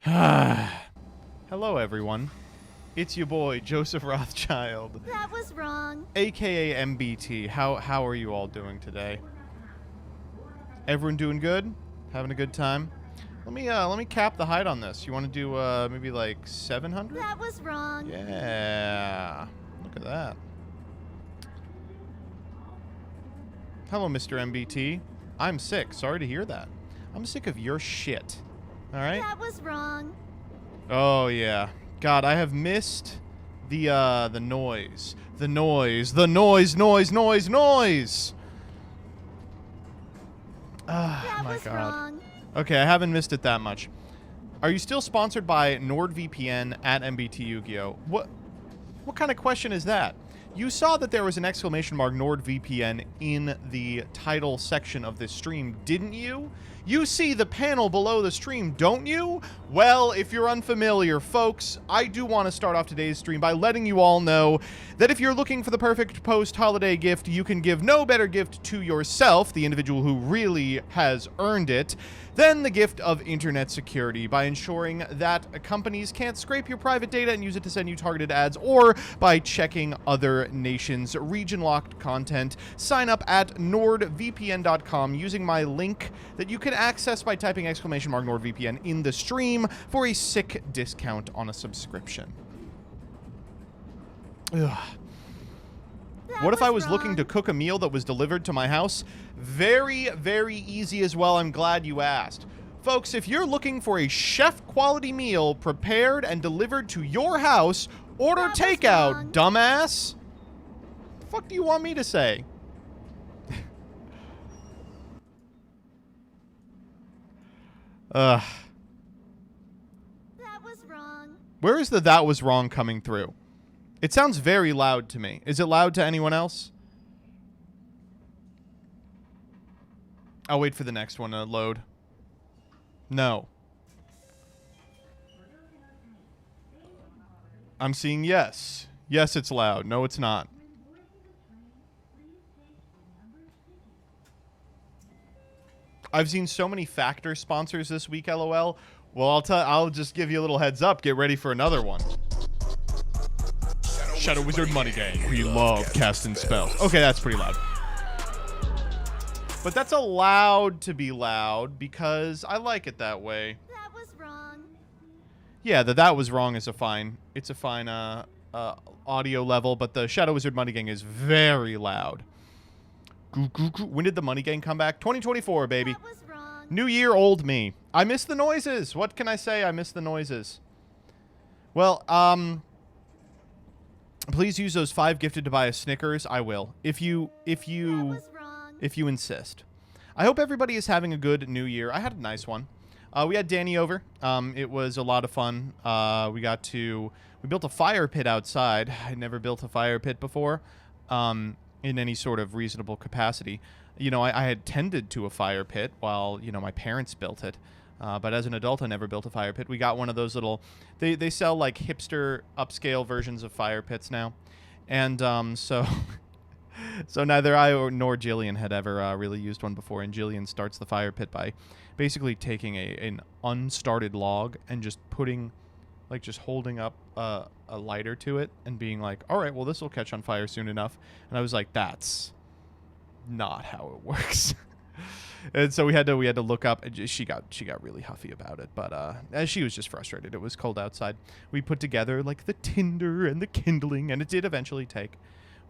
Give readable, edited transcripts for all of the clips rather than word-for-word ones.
Hello, everyone. It's your boy, Joseph Rothschild. That was wrong. AKA MBT. How are you all doing today? Everyone doing good? Having a good time? Let me cap the height on this. You want to do maybe like 700? That was wrong. Yeah. Look at that. Hello, Mr. MBT. I'm sick. Sorry to hear that. I'm sick of your shit. All right? That was wrong. Oh, yeah. God, I have missed the noise. The noise. The noise. Ah, my God. Wrong. Okay, I haven't missed it that much. Are you still sponsored by NordVPN at MBT Yugioh? What kind of question is that? You saw that there was an exclamation mark NordVPN in the title section of this stream, didn't you? You see the panel below the stream, don't you? Well, if you're unfamiliar, folks, I do want to start off today's stream by letting you all know that if you're looking for the perfect post-holiday gift, you can give no better gift to yourself, the individual who really has earned it, than the gift of internet security by ensuring that companies can't scrape your private data and use it to send you targeted ads, or by checking other nations' region-locked content. Sign up at nordvpn.com using my link that you can access by typing exclamation mark NordVPN in the stream for a sick discount on a subscription. Ugh. What if I was looking to cook a meal that was delivered to my house? Very, very easy as well. I'm glad you asked. Folks, if you're looking for a chef-quality meal prepared and delivered to your house, order takeout, dumbass. What the fuck do you want me to say? Ugh. That was wrong. Where is the "that was wrong" coming through? It sounds very loud to me. Is it loud to anyone else? I'll wait for the next one to load. No. I'm seeing yes. Yes, it's loud. No, it's not. I've seen so many Factor sponsors this week, LOL. Well, I'll just give you a little heads up. Get ready for another one. Shadow Wizard Money Gang. We love casting spells. Okay, that's pretty loud. But that's allowed to be loud because I like it that way. That was wrong. Yeah, that was wrong is a fine. It's a fine audio level, but the Shadow Wizard Money Gang is very loud. When did the Money Gang come back? 2024, baby. That was wrong. New year, old me. I miss the noises. What can I say? I miss the noises. Well, please use those 5 gifted to buy a Snickers. I will. If you insist. I hope everybody is having a good new year. I had a nice one. We had Danny over. It was a lot of fun. We built a fire pit outside. I never built a fire pit before, in any sort of reasonable capacity. You know, I had tended to a fire pit while, you know, my parents built it. But as an adult, I never built a fire pit. We got one of those little... They sell, like, hipster, upscale versions of fire pits now. And so neither I nor Jillian had ever really used one before. And Jillian starts the fire pit by basically taking an unstarted log and just putting... like, just holding up a lighter to it and being like, all right, well, this will catch on fire soon enough. And I was like, that's not how it works. And so we had to look up. She got really huffy about it, but as she was just frustrated. It was cold outside. We put together like the tinder and the kindling, and it did eventually take.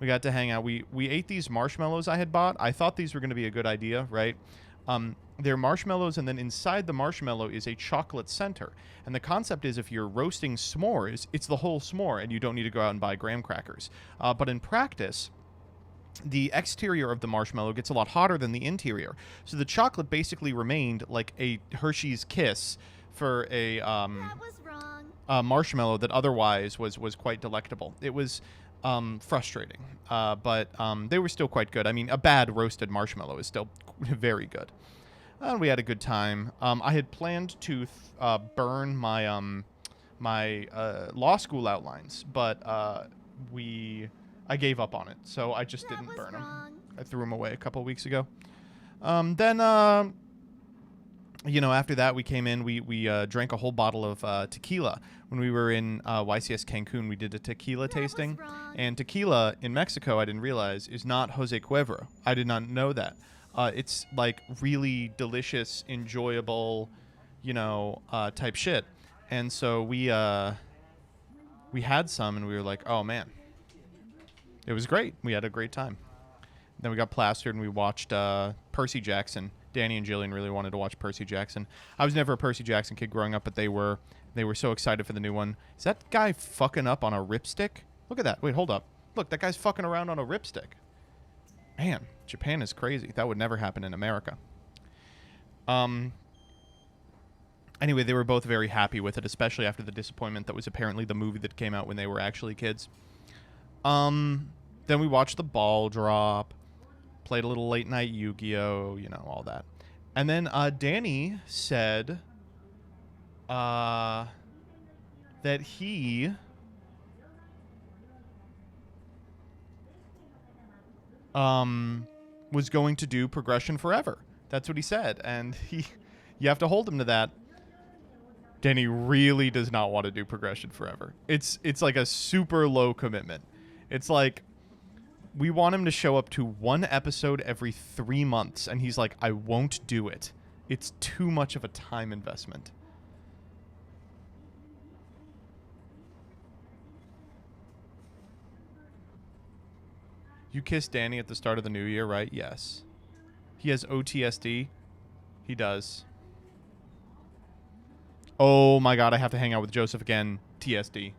We got to hang out. We ate these marshmallows I had bought. I thought these were going to be a good idea, right? They're marshmallows, and then inside the marshmallow is a chocolate center. And the concept is if you're roasting s'mores, it's the whole s'more, and you don't need to go out and buy graham crackers. But in practice, the exterior of the marshmallow gets a lot hotter than the interior. So the chocolate basically remained like a Hershey's Kiss for a marshmallow that otherwise was quite delectable. It was frustrating, but they were still quite good. I mean, a bad roasted marshmallow is still very good. And we had a good time. I had planned to burn my my law school outlines, but I gave up on it, so I just didn't burn them. I threw them away a couple weeks ago. Then you know, after that, we came in, we drank a whole bottle of tequila. When we were in YCS Cancun, we did a tequila tasting. wrong. And tequila in Mexico, I didn't realize, is not Jose Cuervo. I did not know that. It's like really delicious, enjoyable, you know, type shit. And so we had some, and we were like, oh, man. It was great. We had a great time. Then we got plastered, and we watched Percy Jackson. Danny and Jillian really wanted to watch Percy Jackson. I was never a Percy Jackson kid growing up, but they were so excited for the new one. Is that guy fucking up on a ripstick? Look at that. Wait, hold up. Look, that guy's fucking around on a ripstick. Man, Japan is crazy. That would never happen in America. Anyway, they were both very happy with it, especially after the disappointment that was apparently the movie that came out when they were actually kids. Then we watched the ball drop. Played a little late night Yu-Gi-Oh, you know, all that. And then Danny said that he was going to do Progression Forever. That's what he said. And you have to hold him to that. Danny really does not want to do Progression Forever. It's like a super low commitment. It's like, we want him to show up to one episode every 3 months, and he's like, I won't do it. It's too much of a time investment. You kissed Danny at the start of the new year, right? Yes. He has OTSD. He does. Oh my god, I have to hang out with Joseph again. TSD.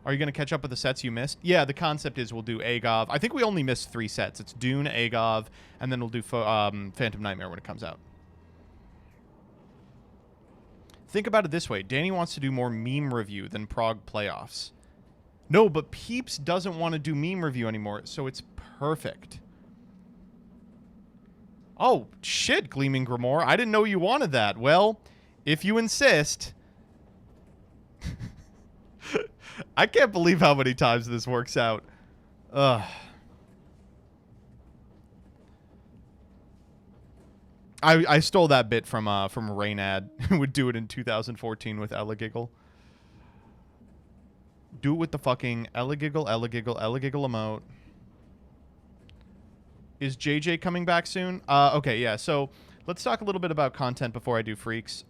Are you going to catch up with the sets you missed? Yeah, the concept is we'll do Agov. I think we only missed 3 sets. It's Dune, Agov, and then we'll do Phantom Nightmare when it comes out. Think about it this way. Danny wants to do more meme review than Prague Playoffs. No, but Peeps doesn't want to do meme review anymore, so it's perfect. Oh, shit, Gleaming Grimoire. I didn't know you wanted that. Well, if you insist... I can't believe how many times this works out. Ugh. I stole that bit from Raynad, who would do it in 2014 with Elagiggle. Do it with the fucking Elagiggle emote. Is JJ coming back soon? Okay, yeah. So let's talk a little bit about content before I do Freaks.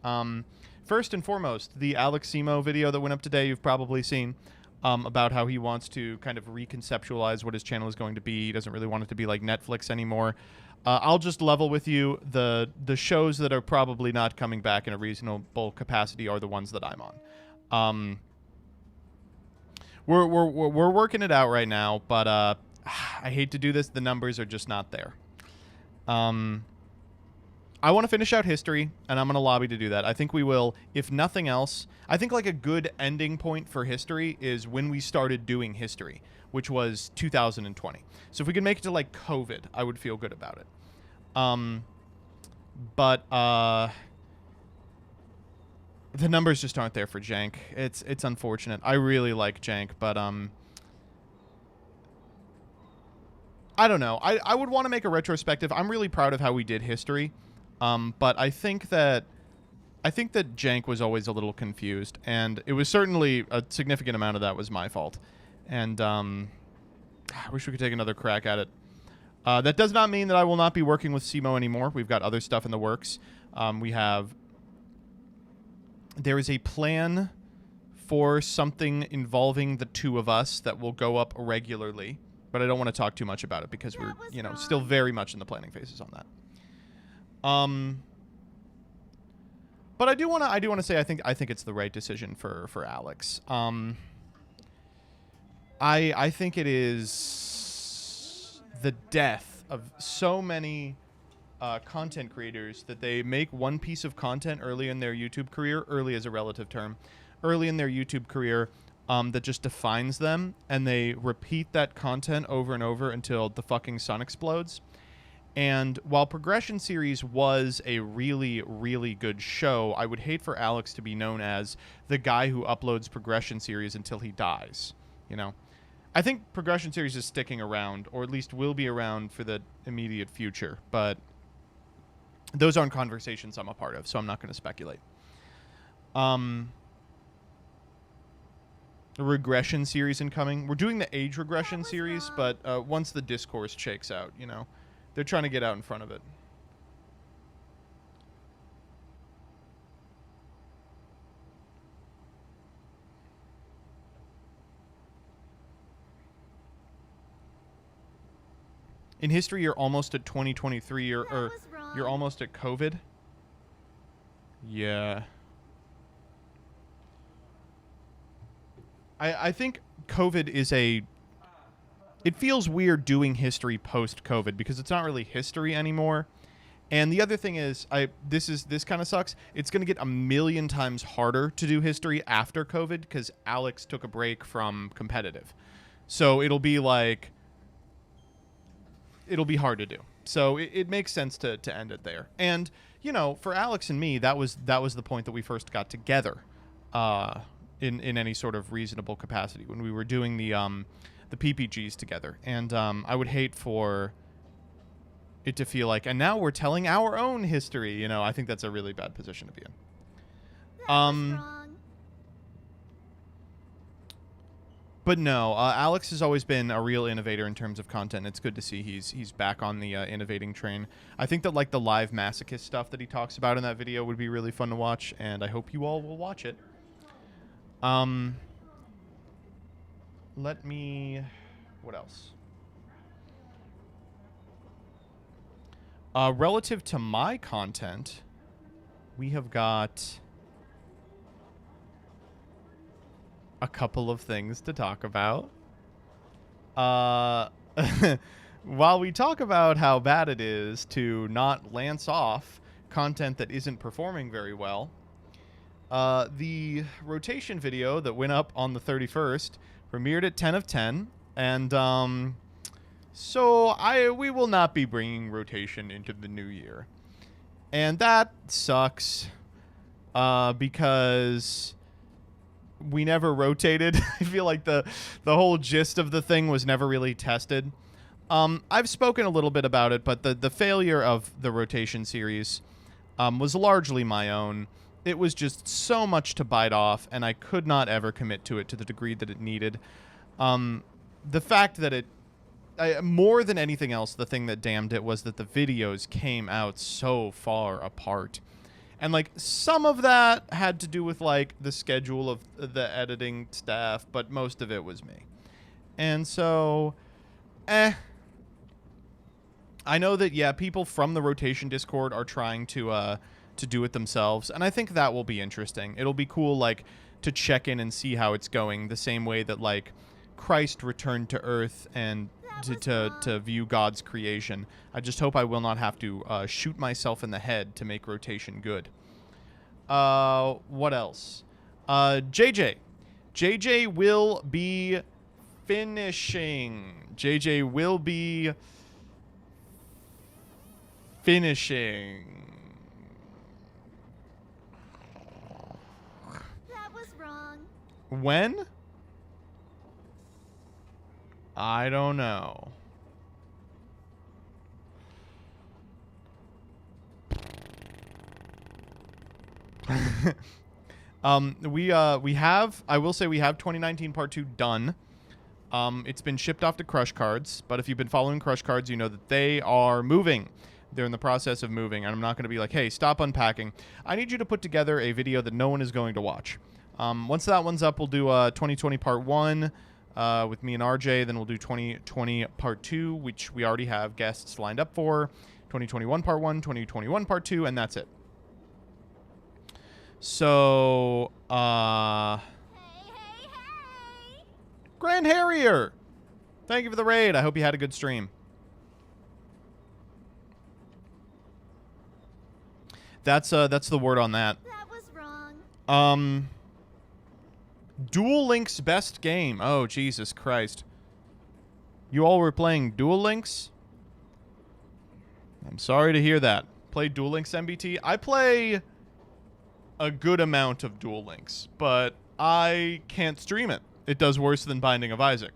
First and foremost, the Alex Simo video that went up today, you've probably seen, about how he wants to kind of reconceptualize what his channel is going to be. He doesn't really want it to be like Netflix anymore. I'll just level with you. The shows that are probably not coming back in a reasonable capacity are the ones that I'm on. We're working it out right now, but I hate to do this. The numbers are just not there. I want to finish out history, and I'm going to lobby to do that. I think we will, if nothing else. I think like a good ending point for history is when we started doing history, which was 2020. So if we can make it to like COVID, I would feel good about it. But the numbers just aren't there for Jank. It's unfortunate. I really like Jank, but I don't know. I would want to make a retrospective. I'm really proud of how we did history. But I think that Jank was always a little confused, and it was certainly a significant amount of that was my fault. And I wish we could take another crack at it. That does not mean that I will not be working with Simo anymore. We've got other stuff in the works. There is a plan for something involving the two of us that will go up regularly, but I don't want to talk too much about it because we're, still very much in the planning phases on that. But I do want to say I think it's the right decision for Alex. I think it is the death of so many content creators that they make one piece of content early in their YouTube career, early as a relative term, early in their YouTube career, that just defines them, and they repeat that content over and over until the fucking sun explodes. And while Progression Series was a really, really good show, I would hate for Alex to be known as the guy who uploads Progression Series until he dies, I think Progression Series is sticking around, or at least will be around for the immediate future, but those aren't conversations I'm a part of, so I'm not going to speculate. A regression series incoming. We're doing the age regression series, wrong. but once the discourse shakes out, you know, they're trying to get out in front of it. In history, you're almost at 2023, or was wrong. you're almost at COVID. Yeah. I think COVID is a... It feels weird doing history post-COVID because it's not really history anymore. And the other thing is, this kind of sucks. It's going to get a million times harder to do history after COVID because Alex took a break from competitive. So it'll be like... It'll be hard to do. So it makes sense to end it there. And, you know, for Alex and me, that was the point that we first got together in any sort of reasonable capacity when we were doing the PPGs together. And I would hate for it to feel like, and now we're telling our own history. You know, I think that's a really bad position to be in. That was wrong. But no, Alex has always been a real innovator in terms of content. It's good to see he's back on the innovating train. I think that like the live masochist stuff that he talks about in that video would be really fun to watch, and I hope you all will watch it. Let me... What else? Relative to my content, we have got a couple of things to talk about. While we talk about how bad it is to not lance off content that isn't performing very well, the rotation video that went up on the 31st premiered at 10 of 10, and so we will not be bringing rotation into the new year. And that sucks because we never rotated. I feel like the whole gist of the thing was never really tested. I've spoken a little bit about it, but the failure of the rotation series was largely my own. It was just so much to bite off, and I could not ever commit to it to the degree that it needed. The fact that more than anything else, the thing that damned it was that the videos came out so far apart. And, like, some of that had to do with, like, the schedule of the editing staff, but most of it was me. And so, I know that, yeah, people from the Rotation Discord are trying to do it themselves, and I think that will be interesting. It'll be cool, like, to check in and see how it's going, the same way that, like, Christ returned to Earth and to view God's creation. I just hope I will not have to shoot myself in the head to make rotation good. What else? JJ will be finishing. JJ will be finishing. That was wrong. When? I don't know. We have, I will say we have 2019 Part 2 done. It's been shipped off to Crush Cards, but if you've been following Crush Cards, you know that they are moving. They're in the process of moving, and I'm not going to be like, hey, stop unpacking. I need you to put together a video that no one is going to watch. Once that one's up, we'll do 2020 Part 1 with me and RJ. Then we'll do 2020 Part 2, which we already have guests lined up for. 2021 Part 1, 2021 Part 2, and that's it. So, Hey. Grand Harrier, thank you for the raid. I hope you had a good stream. That's the word on that. That was wrong. Duel Links best game. Oh, Jesus Christ. You all were playing Duel Links? I'm sorry to hear that. Play Duel Links MBT? I play a good amount of Duel Links, but I can't stream it. It does worse than Binding of Isaac.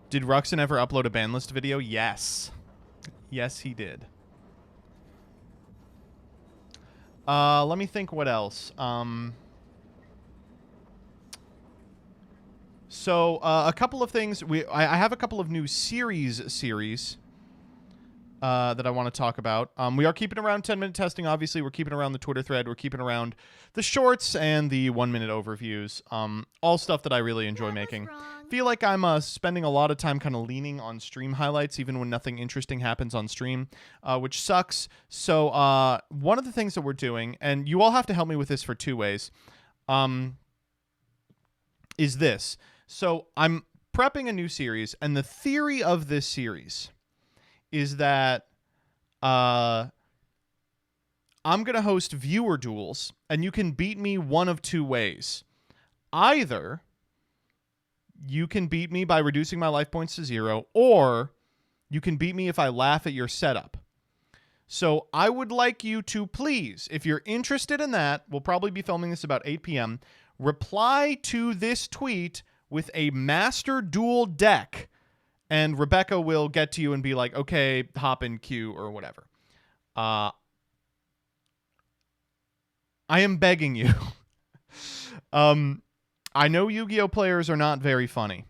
Did Ruxin ever upload a ban list video? Yes. Yes, he did. Let me think what else. So a couple of things. I have a couple of new series that I want to talk about. We are keeping around 10-minute testing. Obviously, we're keeping around the Twitter thread. We're keeping around the shorts and the 1-minute overviews. All stuff that I really enjoy making. Feel like I'm spending a lot of time kind of leaning on stream highlights, even when nothing interesting happens on stream, which sucks. So one of the things that we're doing, and you all have to help me with this for 2 ways, is this. So I'm prepping a new series, and the theory of this series is that I'm going to host viewer duels, and you can beat me one of 2 ways. Either you can beat me by reducing my life points to 0, or you can beat me if I laugh at your setup. So I would like you to please, if you're interested in that, we'll probably be filming this about 8 p.m., reply to this tweet with a master duel deck, and Rebecca will get to you and be like, okay, hop in queue or whatever. I am begging you. I know Yu-Gi-Oh players are not very funny.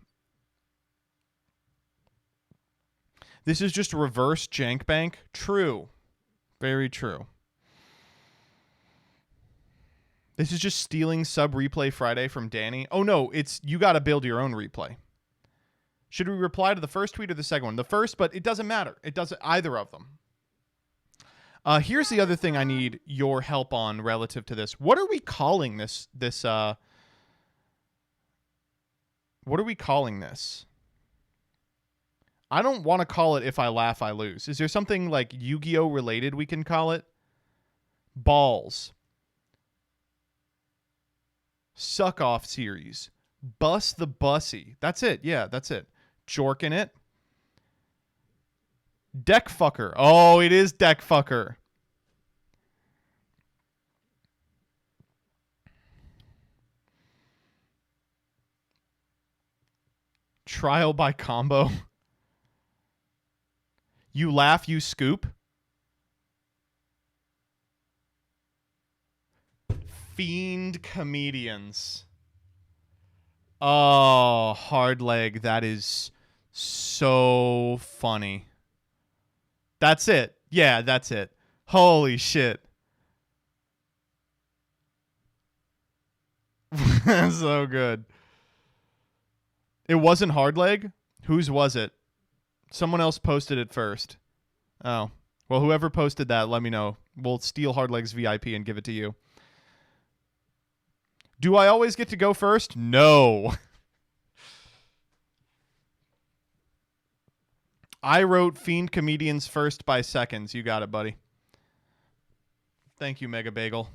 This is just reverse jank bank. True. Very true. This is just stealing sub replay Friday from Danny. Oh no, it's you got to build your own replay. Should we reply to the first tweet or the second one? The first, but it doesn't matter. It doesn't either of them. Here's the other thing I need your help on relative to this. What are we calling this? What are we calling this? I don't want to call it If I Laugh, I Lose. Is there something like Yu-Gi-Oh related we can call it? Balls. Suck Off series. Bus the Bussy. That's it. Yeah, that's it. Jorkin' it. Deck Fucker. Oh, it is Deck Fucker. Trial by combo. You laugh, you scoop. Fiend comedians. Oh, hard leg. That is so funny. That's it. Yeah, that's it. Holy shit. That's so good. It wasn't hard leg? Whose was it? Someone else posted it first. Oh. Well, whoever posted that, let me know. We'll steal Hardleg's VIP and give it to you. Do I always get to go first? No. I wrote Fiend Comedians first by seconds. You got it, buddy. Thank you, Mega Bagel.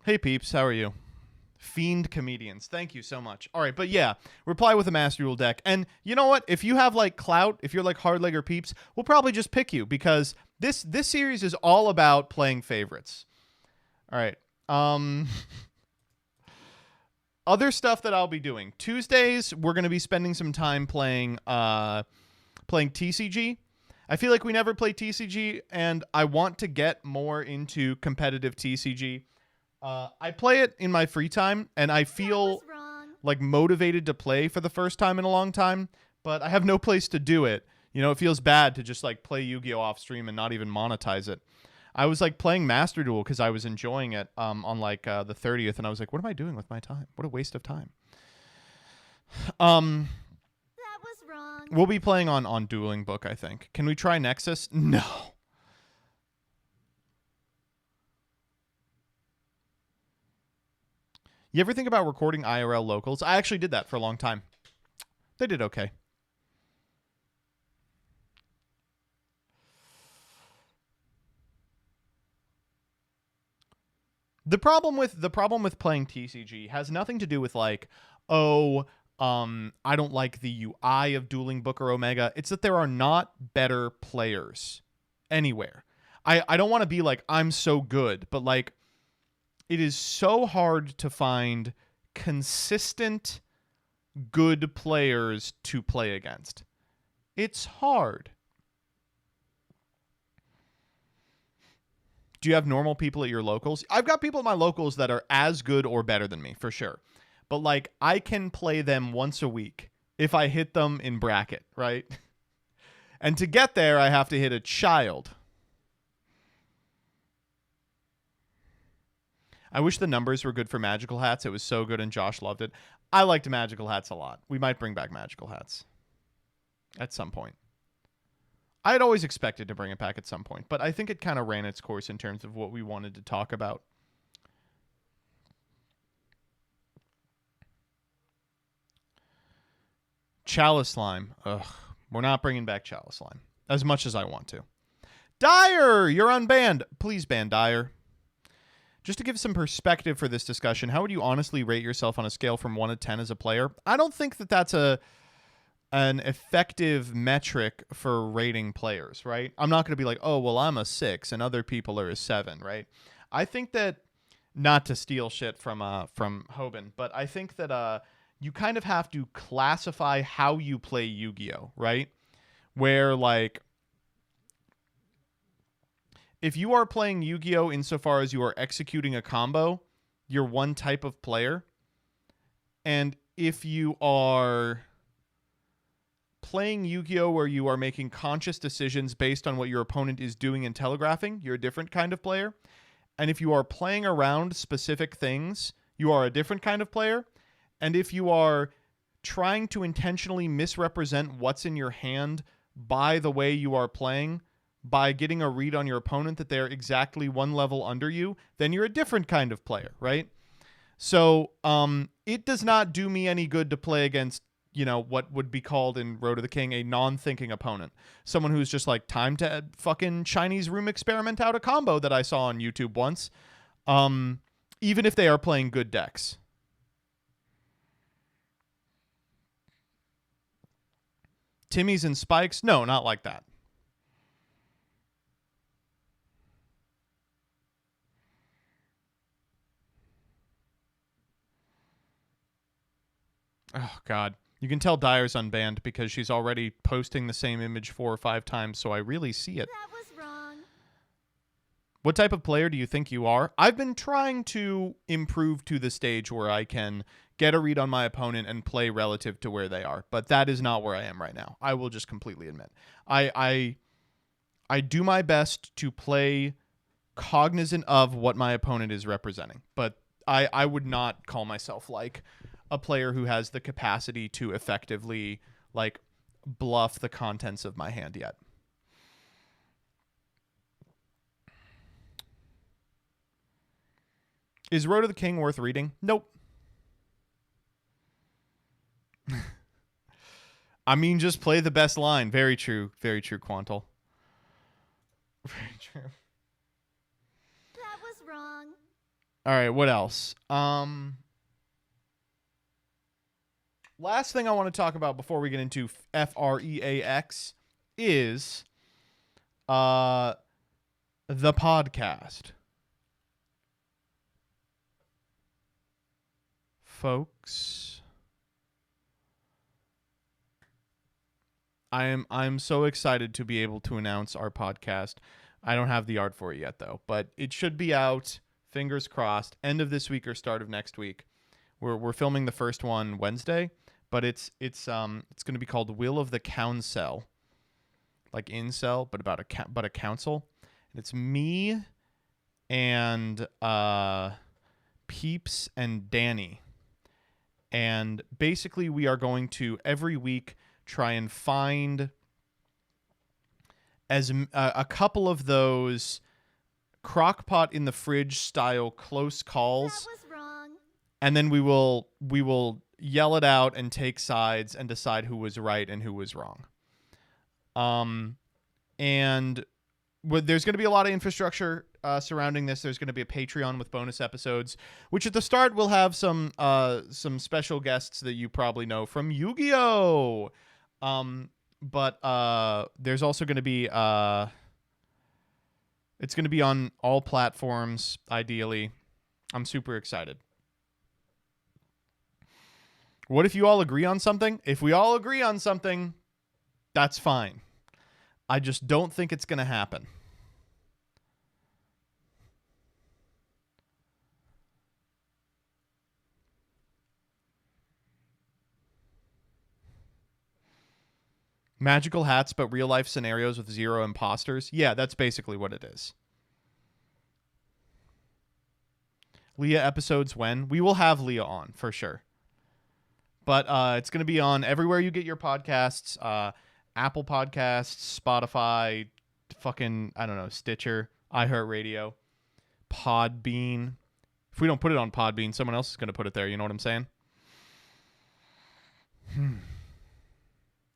Hey, peeps. How are you? Fiend Comedians. Thank you so much. All right, but yeah, reply with a Master Duel deck. And you know what? If you have like clout, if you're like Hardleg or Peeps, we'll probably just pick you because this series is all about playing favorites. All right. Other stuff that I'll be doing. Tuesdays, we're going to be spending some time playing TCG. I feel like we never play TCG, and I want to get more into competitive TCG. I play it in my free time, and I feel like motivated to play for the first time in a long time, but I have no place to do it. You know, it feels bad to just like play Yu-Gi-Oh off stream and not even monetize it. I was like playing Master Duel because I was enjoying it on like the 30th, and I was like, what am I doing with my time? What a waste of time. That was wrong. We'll be playing on Dueling Book, I think. Can we try Nexus? No. You ever think about recording IRL locals? I actually did that for a long time. They did okay. The problem with playing TCG has nothing to do with like, oh, I don't like the UI of Dueling Book or Omega. It's that there are not better players anywhere. I don't want to be like, I'm so good, but like, it is so hard to find consistent good players to play against. It's hard. Do you have normal people at your locals? I've got people at my locals that are as good or better than me, for sure. But, like, I can play them once a week if I hit them in bracket, right? And to get there, I have to hit a child. I wish the numbers were good for magical hats. It was so good and Josh loved it. I liked magical hats a lot. We might bring back magical hats at some point. I had always expected to bring it back at some point, but I think it kind of ran its course in terms of what we wanted to talk about. Chalice Slime. Ugh. We're not bringing back Chalice Slime as much as I want to. Dyer, you're unbanned. Please ban Dyer. Just to give some perspective for this discussion, how would you honestly rate yourself on a scale from 1 to 10 as a player? I don't think that that's an effective metric for rating players, right? I'm not going to be like, oh, well, I'm a 6 and other people are a 7, right? I think that, not to steal shit from Hoban, but I think that you kind of have to classify how you play Yu-Gi-Oh, right? Where, like, if you are playing Yu-Gi-Oh insofar as you are executing a combo, you're one type of player. And if you are playing Yu-Gi-Oh where you are making conscious decisions based on what your opponent is doing and telegraphing, you're a different kind of player. And if you are playing around specific things, you are a different kind of player. And if you are trying to intentionally misrepresent what's in your hand by the way you are playing, by getting a read on your opponent that they're exactly one level under you, then you're a different kind of player, right? So it does not do me any good to play against, you know, what would be called in Road to the King a non-thinking opponent. Someone who's just like, time to fucking Chinese room experiment out a combo that I saw on YouTube once, even if they are playing good decks. Timmy's and Spikes? No, not like that. Oh, God. You can tell Dyer's unbanned because she's already posting the same image 4 or 5 times, so I really see it. That was wrong. What type of player do you think you are? I've been trying to improve to the stage where I can get a read on my opponent and play relative to where they are, but that is not where I am right now. I will just completely admit. I do my best to play cognizant of what my opponent is representing, but I would not call myself like a player who has the capacity to effectively like bluff the contents of my hand yet. Is Road to the King worth reading? Nope. I mean, just play the best line. Very true. Very true, Quantal. Very true. That was wrong. All right, what else? Last thing I want to talk about before we get into FREAX is the podcast. Folks, I'm so excited to be able to announce our podcast. I don't have the art for it yet though, but it should be out, fingers crossed, end of this week or start of next week. We're filming the first one Wednesday, but it's going to be called Will of the Council, like incel, but about a council. And it's me and Peeps and Danny, and basically we are going to every week try and find as a couple of those crockpot in the fridge style close calls. That was wrong. And then we will yell it out and take sides and decide who was right and who was wrong. And there's going to be a lot of infrastructure surrounding this. There's going to be a Patreon with bonus episodes, which at the start will have some special guests that you probably know from Yu-Gi-Oh! But there's also going to be it's going to be on all platforms, ideally. I'm super excited. What if you all agree on something? If we all agree on something, that's fine. I just don't think it's going to happen. Magical hats, but real life scenarios with 0 imposters. Yeah, that's basically what it is. Leah episodes when? We will have Leah on for sure. But it's going to be on everywhere you get your podcasts. Apple Podcasts, Spotify, fucking, I don't know, Stitcher, iHeartRadio, Podbean. If we don't put it on Podbean, someone else is going to put it there. You know what I'm saying?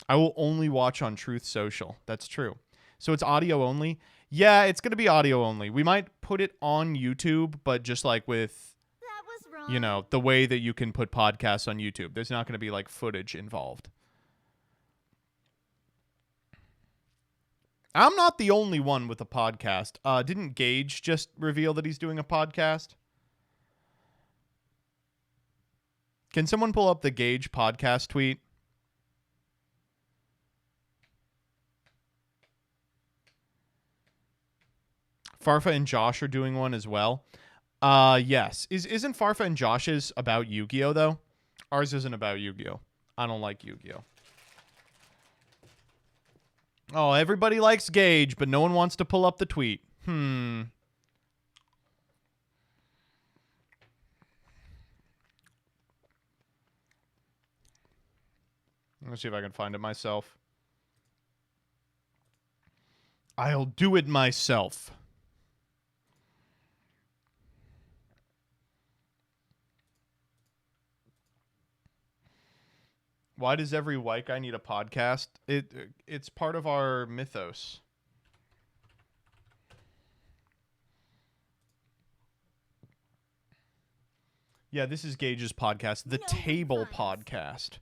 I will only watch on Truth Social. That's true. So it's audio only? Yeah, it's going to be audio only. We might put it on YouTube, but just like with, That was wrong. you know, the way that you can put podcasts on YouTube. There's not going to be like footage involved. I'm not the only one with a podcast. Didn't Gage just reveal that he's doing a podcast? Can someone pull up the Gage podcast tweet? Farfa and Josh are doing one as well. Yes. Isn't Farfa and Josh's about Yu-Gi-Oh, though? Ours isn't about Yu-Gi-Oh. I don't like Yu-Gi-Oh. Oh, everybody likes Gage, but no one wants to pull up the tweet. Let's see if I can find it myself. I'll do it myself. Why does every white guy need a podcast? It's part of our mythos. Yeah, this is Gage's podcast, The Table Podcast.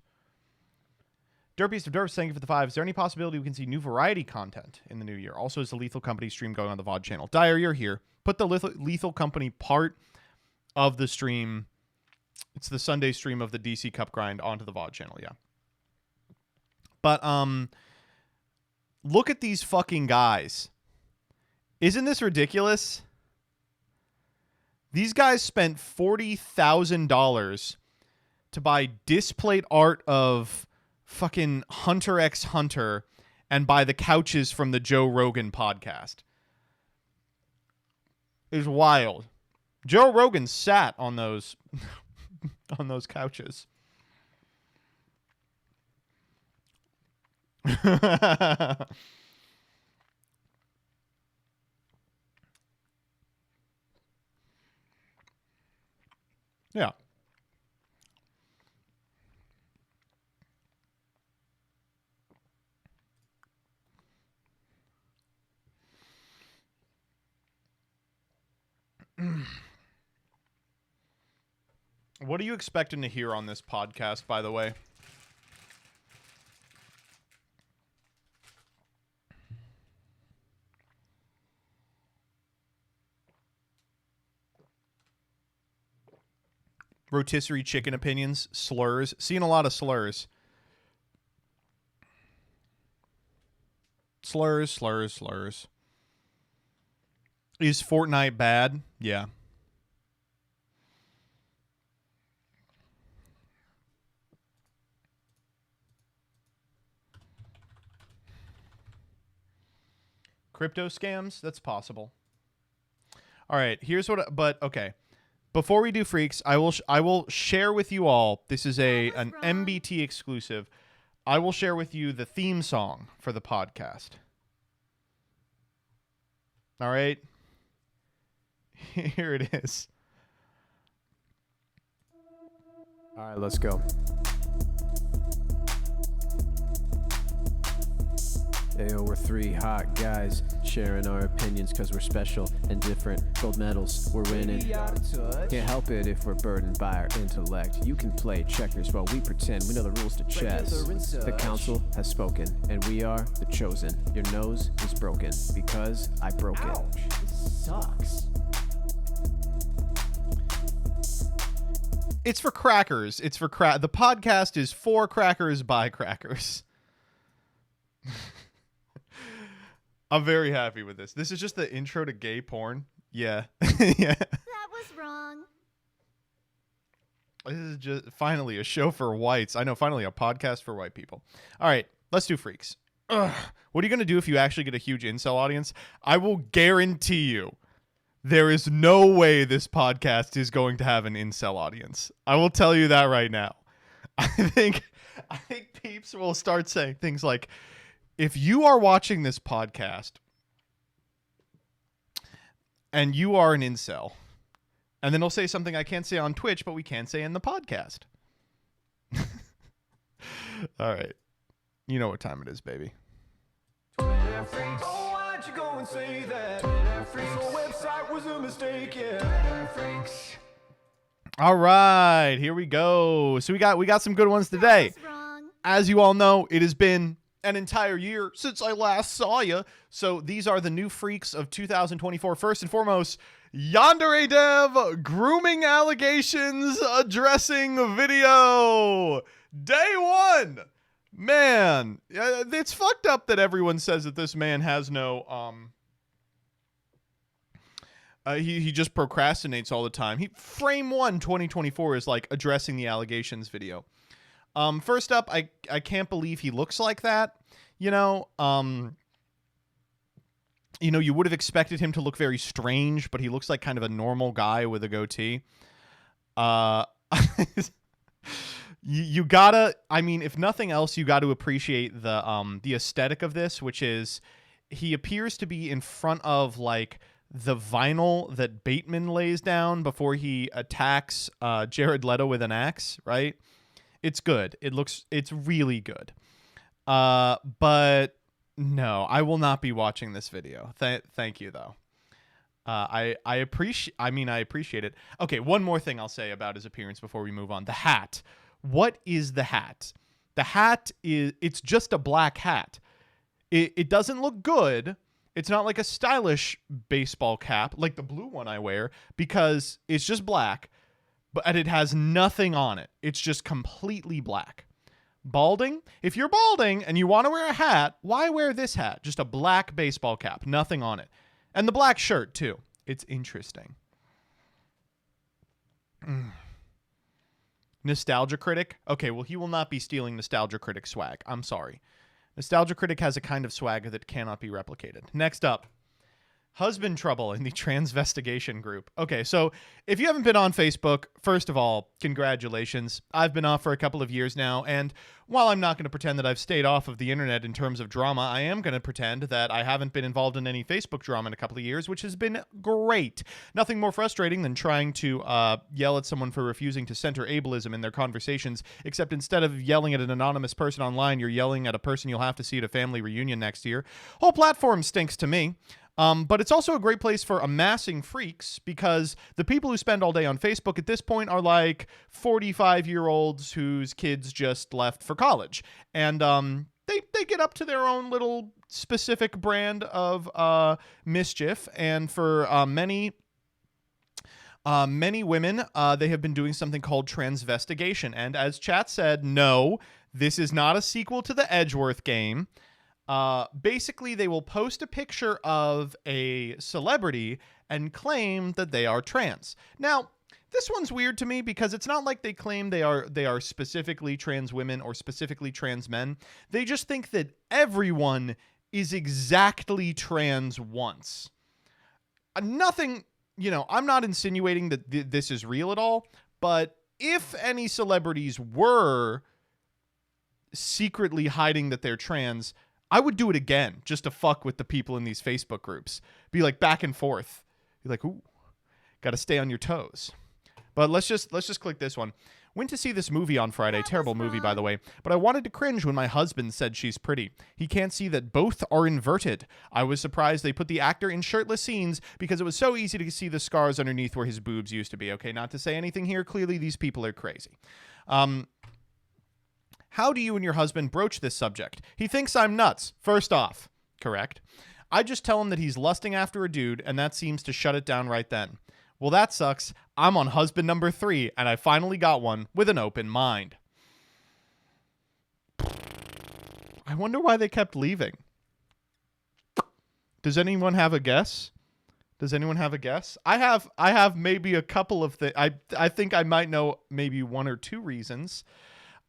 Derpiest of Derps, thank you for the 5. Is there any possibility we can see new variety content in the new year? Also, is the Lethal Company stream going on the VoD channel? Dyer, you're here. Put the Lethal Company part of the stream. It's the Sunday stream of the DC Cup Grind onto the VoD channel, yeah. But, look at these fucking guys. Isn't this ridiculous? These guys spent $40,000 to buy displate art of fucking Hunter x Hunter and buy the couches from the Joe Rogan podcast. It was wild. Joe Rogan sat on those on those couches. Yeah. What are you expecting to hear on this podcast, by the way? Rotisserie chicken opinions, slurs. Seeing a lot of slurs. Slurs, slurs, slurs. Is Fortnite bad? Yeah. Crypto scams? That's possible. All right, here's what. But okay, before we do freaks, I will share with you all. This is an MBT exclusive. I will share with you the theme song for the podcast. All right, here it is. All right, let's go. Ayo, we're 3 hot guys sharing our opinions because we're special and different. Gold medals, we're winning. Can't help it if we're burdened by our intellect. You can play checkers while we pretend we know the rules to chess. The council has spoken, and we are the chosen. Your nose is broken because I broke it. This sucks. It's for crackers. It's for the podcast is for crackers by crackers. I'm very happy with this. This is just the intro to gay porn. Yeah. Yeah. That was wrong. This is just finally a show for whites. I know, finally a podcast for white people. All right, let's do freaks. Ugh. What are you going to do if you actually get a huge incel audience? I will guarantee you there is no way this podcast is going to have an incel audience. I will tell you that right now. I think peeps will start saying things like, if you are watching this podcast and you are an incel, and then they'll say something I can't say on Twitch, but we can say in the podcast. All right. You know what time it is, baby. Twitter freaks. Oh, why'd you go and say that? Twitter freaks. The website was a mistake, yeah. Twitter freaks. All right, here we go. So we got some good ones today. That was wrong. As you all know, it has been an entire year since I last saw you. So these are the new freaks of 2024. First and foremost, Yandere Dev grooming allegations addressing video. Day one. Man, it's fucked up that everyone says that this man has no he just procrastinates all the time. Frame 1 2024 is like addressing the allegations video. First up, I can't believe he looks like that. You know, you would have expected him to look very strange, but he looks like kind of a normal guy with a goatee. You gotta, I mean, if nothing else, you got to appreciate the aesthetic of this, which is he appears to be in front of like the vinyl that Bateman lays down before he attacks Jared Leto with an axe, right? It's good. It's really good. But no, I will not be watching this video. Thank you though. I appreciate it. Okay, one more thing I'll say about his appearance before we move on. The hat. What is the hat? The hat it's just a black hat. It doesn't look good. It's not like a stylish baseball cap like the blue one I wear because it's just black, but it has nothing on it. It's just completely black. Balding? If you're balding and you want to wear a hat, why wear this hat? Just a black baseball cap, nothing on it. And the black shirt too. It's interesting. Nostalgia Critic? Okay, well, he will not be stealing Nostalgia Critic swag. I'm sorry. Nostalgia Critic has a kind of swag that cannot be replicated. Next up, husband trouble in the transvestigation group. Okay, so if you haven't been on Facebook, first of all, congratulations. I've been off for a couple of years now, and while I'm not going to pretend that I've stayed off of the internet in terms of drama, I am going to pretend that I haven't been involved in any Facebook drama in a couple of years, which has been great. Nothing more frustrating than trying to yell at someone for refusing to center ableism in their conversations, except instead of yelling at an anonymous person online, you're yelling at a person you'll have to see at a family reunion next year. Whole platform stinks to me. But it's also a great place for amassing freaks because the people who spend all day on Facebook at this point are like 45-year-olds whose kids just left for college. And they get up to their own little specific brand of mischief. And for many women, they have been doing something called transvestigation. And as chat said, no, this is not a sequel to the Edgeworth game. Basically, they will post a picture of a celebrity and claim that they are trans. Now, this one's weird to me because it's not like they claim they are specifically trans women or specifically trans men. They just think that everyone is exactly trans once. Nothing, I'm not insinuating that this is real at all, but if any celebrities were secretly hiding that they're trans, I would do it again just to fuck with the people in these Facebook groups. Be like back and forth. Be like, ooh, got to stay on your toes. But let's just click this one. Went to see this movie on Friday. Terrible movie, by the way. But I wanted to cringe when my husband said she's pretty. He can't see that both are inverted. I was surprised they put the actor in shirtless scenes because it was so easy to see the scars underneath where his boobs used to be. Okay, not to say anything here. Clearly, these people are crazy. How do you and your husband broach this subject? He thinks I'm nuts. First off, correct. I just tell him that he's lusting after a dude, and that seems to shut it down right then. Well, that sucks. I'm on husband number 3, and I finally got one with an open mind. I wonder why they kept leaving. Does anyone have a guess? Does anyone have a guess? I have maybe a couple of things. I think I might know maybe 1 or 2 reasons.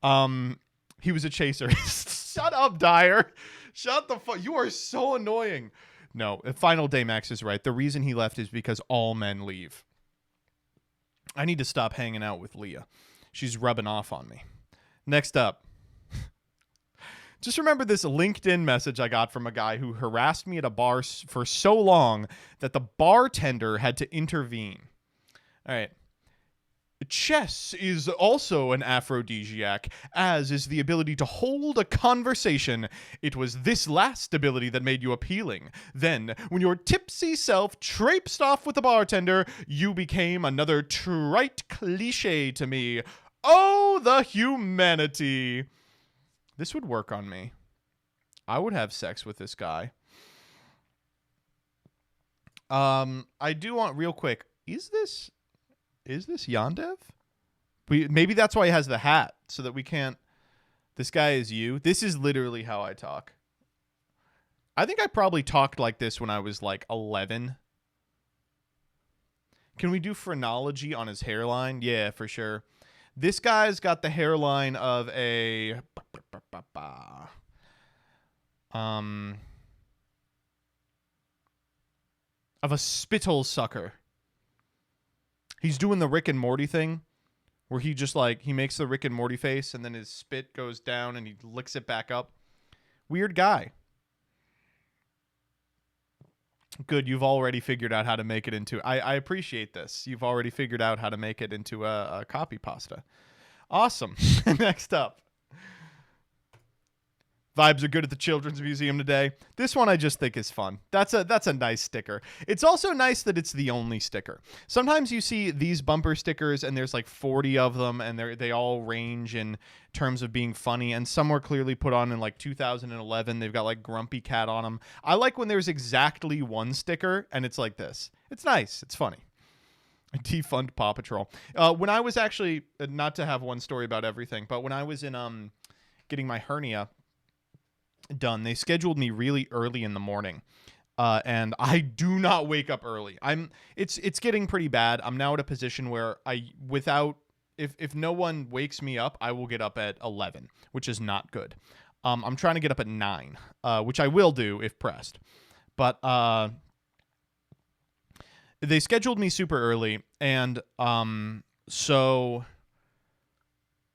He was a chaser. Shut up, Dyer. Shut the fuck. You are so annoying. No, Final Day Max is right. The reason he left is because all men leave. I need to stop hanging out with Leah. She's rubbing off on me. Next up. Just remember this LinkedIn message I got from a guy who harassed me at a bar for so long that the bartender had to intervene. All right. Chess is also an aphrodisiac, as is the ability to hold a conversation. It was this last ability that made you appealing. Then, when your tipsy self traipsed off with the bartender, you became another trite cliche to me. Oh, the humanity. This would work on me. I would have sex with this guy. I do want, real quick, is this Yandev? Maybe that's why he has the hat, so that we can't... This guy is you. This is literally how I talk. I think I probably talked like this when I was like 11. Can we do phrenology on his hairline? Yeah, for sure. This guy's got the hairline of a... of a spittle sucker. He's doing the Rick and Morty thing where he just like, he makes the Rick and Morty face and then his spit goes down and he licks it back up. Weird guy. Good, you've already figured out how to make it into... I appreciate this. You've already figured out how to make it into a copy pasta. Awesome. Next up. Vibes are good at the Children's Museum today. This one I just think is fun. That's a nice sticker. It's also nice that it's the only sticker. Sometimes you see these bumper stickers and there's like 40 of them and they all range in terms of being funny, and some were clearly put on in like 2011. They've got like Grumpy Cat on them. I like when there's exactly one sticker and it's like this. It's nice. It's funny. Defund Paw Patrol. When I was actually, not to have one story about everything, but when I was in getting my hernia done, they scheduled me really early in the morning, and I do not wake up early. It's getting pretty bad. I'm now at a position where if no one wakes me up, I will get up at 11, which is not good. I'm trying to get up at 9, which I will do if pressed, but they scheduled me super early, and so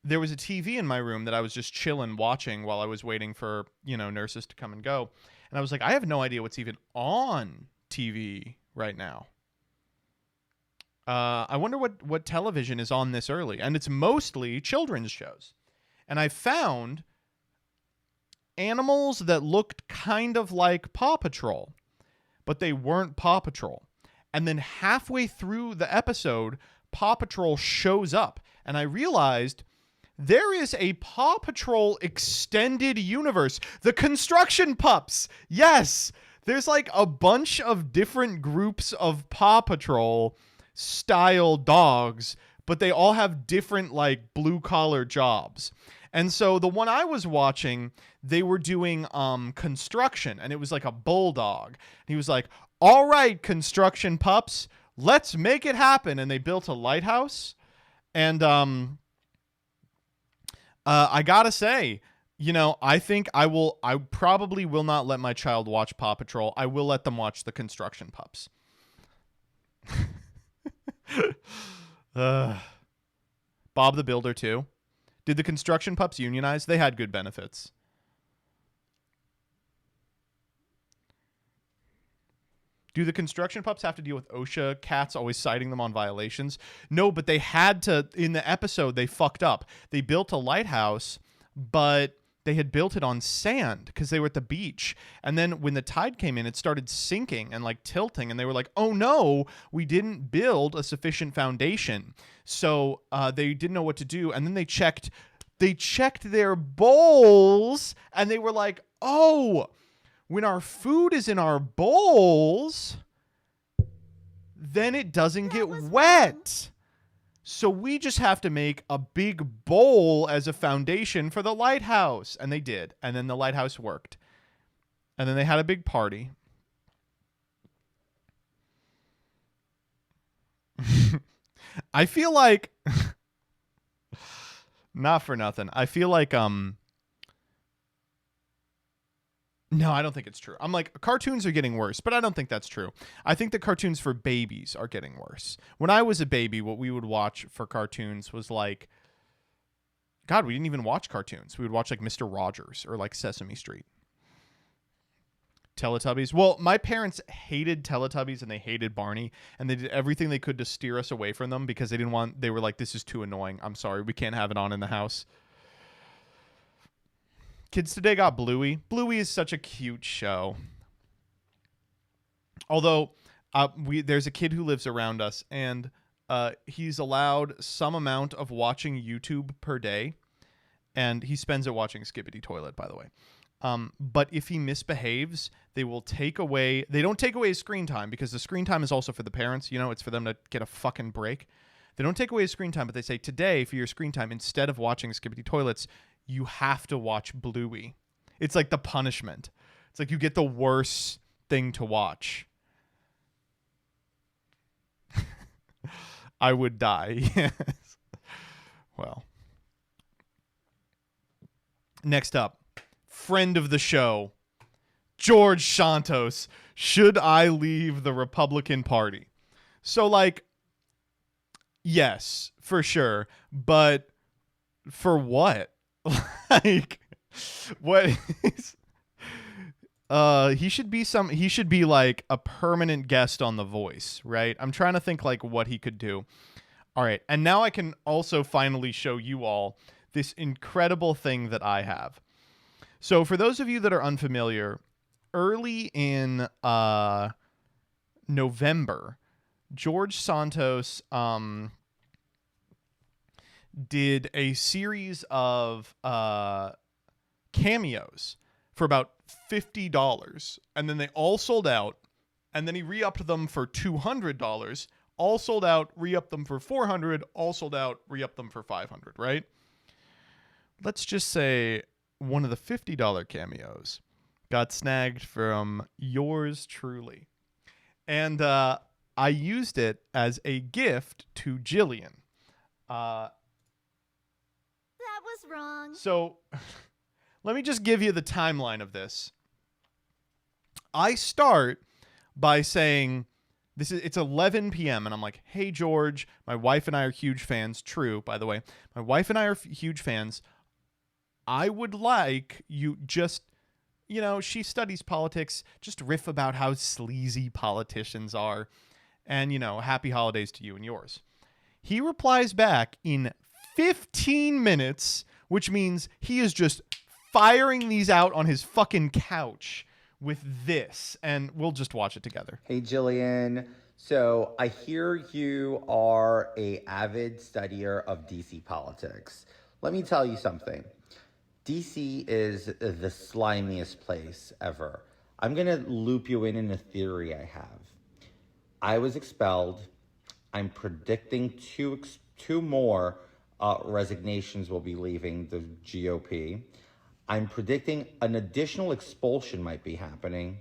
there was a TV in my room that I was just chilling watching while I was waiting for, nurses to come and go. And I was like, I have no idea what's even on TV right now. I wonder what television is on this early. And it's mostly children's shows. And I found animals that looked kind of like Paw Patrol, but they weren't Paw Patrol. And then halfway through the episode, Paw Patrol shows up. And I realized... there is a Paw Patrol extended universe. The Construction Pups. Yes. There's like a bunch of different groups of Paw Patrol style dogs, but they all have different like blue collar jobs. And so the one I was watching, they were doing construction, and it was like a bulldog. And he was like, "All right, Construction Pups, let's make it happen." And they built a lighthouse. And I gotta say, I think I probably will not let my child watch Paw Patrol. I will let them watch the Construction Pups. Bob the Builder too. Did the Construction Pups unionize? They had good benefits. Do the Construction Pups have to deal with OSHA cats always citing them on violations? No, but they had to, in the episode, they fucked up. They built a lighthouse, but they had built it on sand because they were at the beach. And then when the tide came in, it started sinking and like tilting. And they were like, oh no, we didn't build a sufficient foundation. So they didn't know what to do. And then they checked their bowls and they were like, oh, when our food is in our bowls, then it doesn't get was wet. So we just have to make a big bowl as a foundation for the lighthouse. And they did. And then the lighthouse worked. And then they had a big party. I feel like not for nothing. I feel like no, I don't think it's true. I'm like, cartoons are getting worse, but I don't think that's true. I think the cartoons for babies are getting worse. When I was a baby, what we would watch for cartoons was like, God, we didn't even watch cartoons. We would watch like Mr. Rogers or like Sesame Street. Teletubbies. Well, my parents hated Teletubbies and they hated Barney, and they did everything they could to steer us away from them because they were like, this is too annoying. I'm sorry, we can't have it on in the house. Kids today got Bluey. Bluey is such a cute show. Although there's a kid who lives around us, and he's allowed some amount of watching YouTube per day, and he spends it watching Skibbity Toilet, by the way. But if he misbehaves, they will take away. They don't take away his screen time because the screen time is also for the parents. You know, it's for them to get a fucking break. They don't take away his screen time, but they say today for your screen time, instead of watching Skibbity Toilets, you have to watch Bluey. It's like the punishment. It's like you get the worst thing to watch. I would die. Yes. Well. Next up, friend of the show, George Santos. Should I leave the Republican Party? So, like, yes, for sure. But for what? Like, what is he should be like a permanent guest on The Voice, right? I'm trying to think like what he could do. All right, and now I can also finally show you all this incredible thing that I have. So for those of you that are unfamiliar, early in November, George Santos did a series of cameos for about $50, and then they all sold out, and then he re-upped them for $200, all sold out, re-upped them for $400, all sold out, re-upped them for $500, right? Let's just say one of the $50 cameos got snagged from yours truly, and I used it as a gift to Jillian. That was wrong. So let me just give you the timeline of this. I start by saying it's 11 p.m. and I'm like, hey, George, my wife and I are huge fans. True, by the way. My wife and I are huge fans. I would like you just, you know, she studies politics, just riff about how sleazy politicians are. And, you know, happy holidays to you and yours. He replies back in 15 minutes, which means he is just firing these out on his fucking couch with this, and we'll just watch it together. Hey, Jillian. So I hear you are a avid studier of DC politics. Let me tell you something. DC is the slimiest place ever. I'm going to loop you in a theory I have. I was expelled. I'm predicting two more resignations will be leaving the GOP. I'm predicting an additional expulsion might be happening.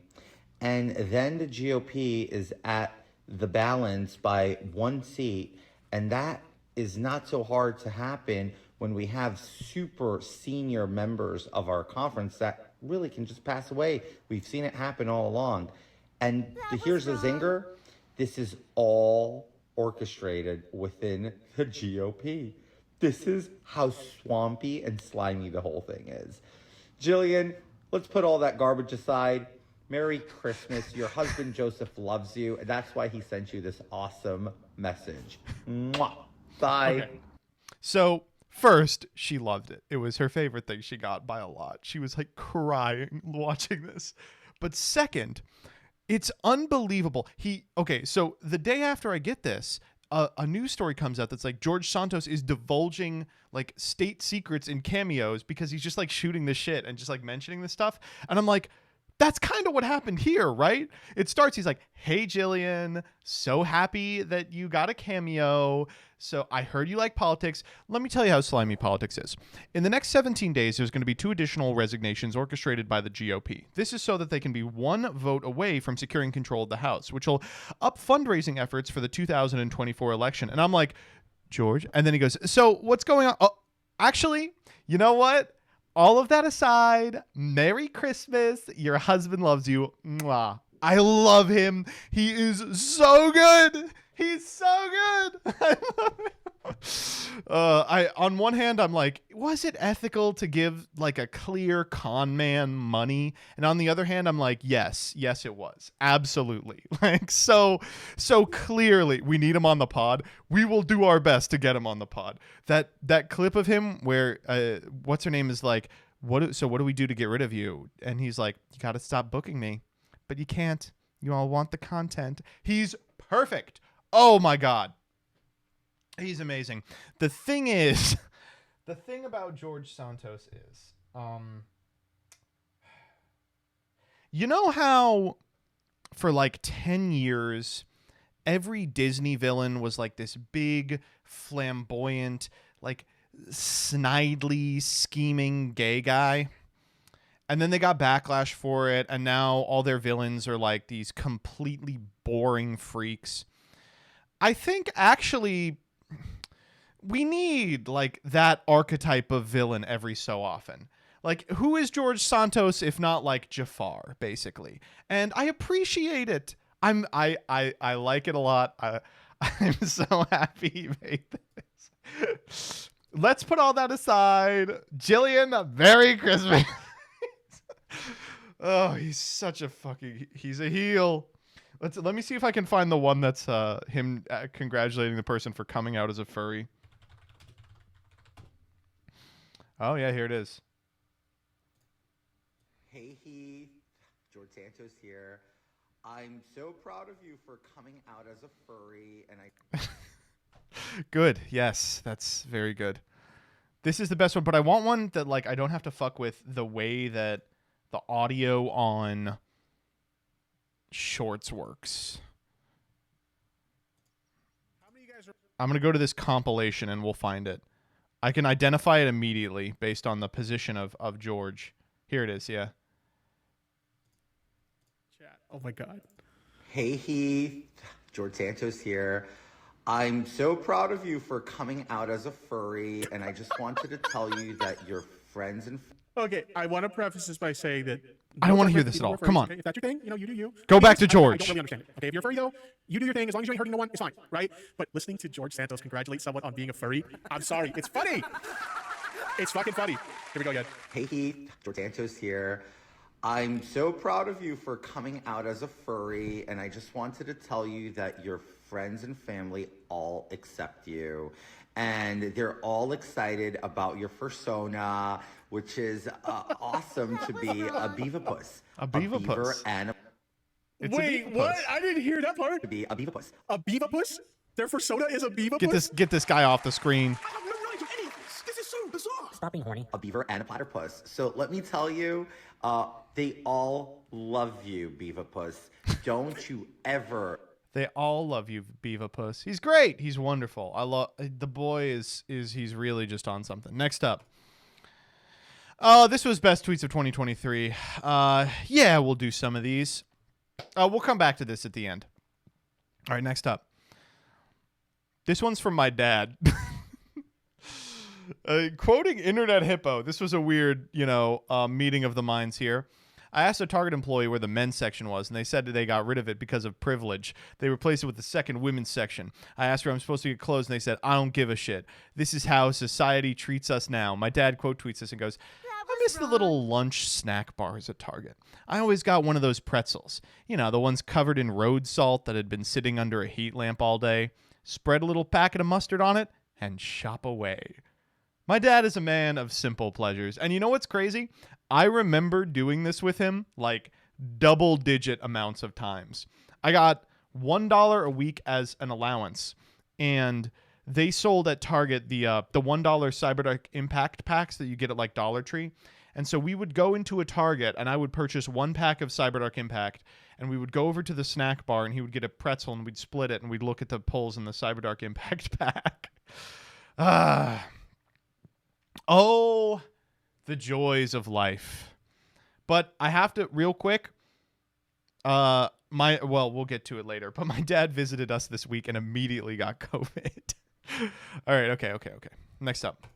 And then the GOP is at the balance by one seat. And that is not so hard to happen when we have super senior members of our conference that really can just pass away. We've seen it happen all along. And here's the zinger. This is all orchestrated within the GOP. This is how swampy and slimy the whole thing is. Jillian, let's put all that garbage aside. Merry Christmas. Your husband Joseph loves you, and that's why he sent you this awesome message. Mwah. Bye. Okay. So, first, she loved it. It was her favorite thing she got by a lot. She was like crying watching this. But second, it's unbelievable. So the day after I get this, a news story comes out that's like George Santos is divulging like state secrets in cameos because he's just like shooting this shit and just like mentioning this stuff. And I'm like, That's kind of what happened here, right? It starts, he's like, hey, Jillian, so happy that you got a cameo. So I heard you like politics. Let me tell you how slimy politics is. In the next 17 days, there's going to be 2 additional resignations orchestrated by the GOP. This is so that they can be 1 vote away from securing control of the House, which will up fundraising efforts for the 2024 election. And I'm like, George? And then he goes, so what's going on? Oh, actually, you know what? All of that aside, Merry Christmas. Your husband loves you. Mwah. I love him. He is so good. He's so good. I love him. On one hand, I'm like, was it ethical to give like a clear con man money? And on the other hand, I'm like, yes, it was. Absolutely. Like, so clearly we need him on the pod. We will do our best to get him on the pod. That clip of him where what's her name is like, what do we do to get rid of you? And he's like, you got to stop booking me, but you can't. You all want the content. He's perfect. Oh my God. He's amazing. The thing about George Santos is, you know how for like 10 years, every Disney villain was like this big, flamboyant, like snidely, scheming gay guy? And then they got backlash for it, and now all their villains are like these completely boring freaks. I think actually we need like that archetype of villain every so often. Like, who is George Santos if not like Jafar, basically? And I appreciate it. I like it a lot. I'm so happy he made this. Let's put all that aside. Jillian, Merry Christmas. Oh, he's such a fucking... He's a heel. Let me see if I can find the one that's him congratulating the person for coming out as a furry. Oh, yeah, here it is. Hey Heath, George Santos here. I'm so proud of you for coming out as a furry, and I... Good, yes, that's very good. This is the best one, but I want one that like I don't have to fuck with the way that the audio on Shorts works. I'm going to go to this compilation and we'll find it. I can identify it immediately based on the position of George. Here it is, yeah. Chat. Oh my God. Hey Heath, George Santos here. I'm so proud of you for coming out as a furry, and I just wanted to tell you that your friends and... Okay, I want to preface this by saying that I don't want to hear this at all. Come on. Okay? If that's your thing, you do you. Go back to I George. don't really understand it. Okay, if you're a furry though, you do your thing. As long as you ain't hurting no one, it's fine, right? But listening to George Santos congratulate someone on being a furry, I'm sorry, it's funny. It's fucking funny. Here we go again. Hey Heath, George Santos here. I'm so proud of you for coming out as a furry, and I just wanted to tell you that your friends and family all accept you. And they're all excited about your persona, which is awesome to be a beaverpuss. A beaverpuss. beaver and a... Wait, what? I didn't hear that part. To be a beaverpuss. A beaverpuss? Their persona is a beaverpuss? Get this guy off the screen. I have no knowledge of any of this. This is so bizarre. Stop being horny. A beaver and a platypus. So let me tell you, they all love you, beaverpuss. Don't you ever... They all love you, Beaverpuss. He's great. He's wonderful. I love the boy. He's really just on something. Next up. This was best tweets of 2023. Yeah, we'll do some of these. We'll come back to this at the end. All right, next up. This one's from my dad. Quoting Internet Hippo. This was a weird, meeting of the minds here. I asked a Target employee where the men's section was, and they said that they got rid of it because of privilege. They replaced it with the second women's section. I asked where I'm supposed to get clothes, and they said, I don't give a shit. This is how society treats us now. My dad quote tweets this and goes, I miss the little lunch snack bars at Target. I always got one of those pretzels. The ones covered in road salt that had been sitting under a heat lamp all day. Spread a little packet of mustard on it, and shop away. My dad is a man of simple pleasures. And you know what's crazy? I remember doing this with him like double-digit amounts of times. I got $1 a week as an allowance, and they sold at Target the $1 Cyberdark Impact packs that you get at like Dollar Tree. And so we would go into a Target, and I would purchase 1 pack of Cyberdark Impact, and we would go over to the snack bar, and he would get a pretzel, and we'd split it, and we'd look at the pulls in the Cyberdark Impact pack. Oh, the joys of life. But I have to, real quick, we'll get to it later, but my dad visited us this week and immediately got COVID. All right, okay. Next up.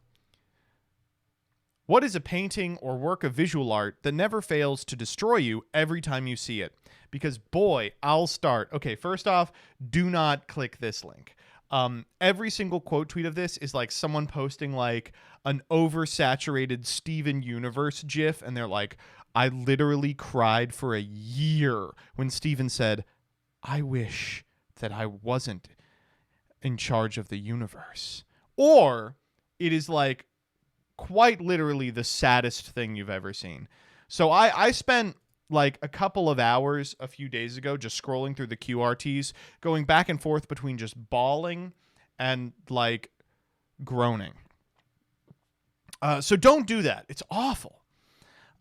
What is a painting or work of visual art that never fails to destroy you every time you see it? Because, boy, I'll start. Okay, first off, do not click this link. Every single quote tweet of this is like someone posting like an oversaturated Steven Universe gif, and they're like, I literally cried for a year when Steven said, I wish that I wasn't in charge of the universe. Or it is like quite literally the saddest thing you've ever seen. So I spent like a couple of hours a few days ago just scrolling through the QRTs, going back and forth between just bawling and like groaning. So don't do that. It's awful.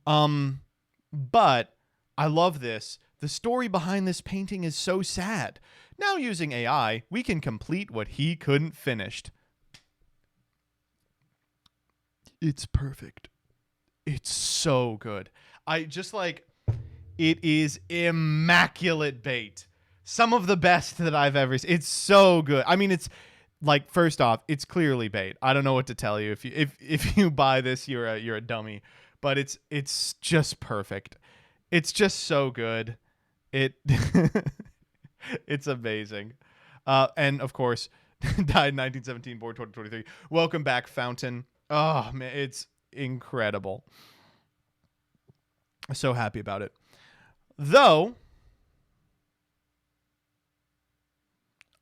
But I love this. The story behind this painting is so sad. Now using AI, we can complete what he couldn't finish. It's perfect. It's so good. I just like, it is immaculate bait. Some of the best that I've ever seen. It's so good. I mean, it's like, first off, it's clearly bait. I don't know what to tell you. If you buy this, you're a dummy. But it's just perfect. It's just so good. It's amazing. And of course, died in 1917, born 2023. Welcome back, Fountain. Oh man, it's incredible. So happy about it. Though,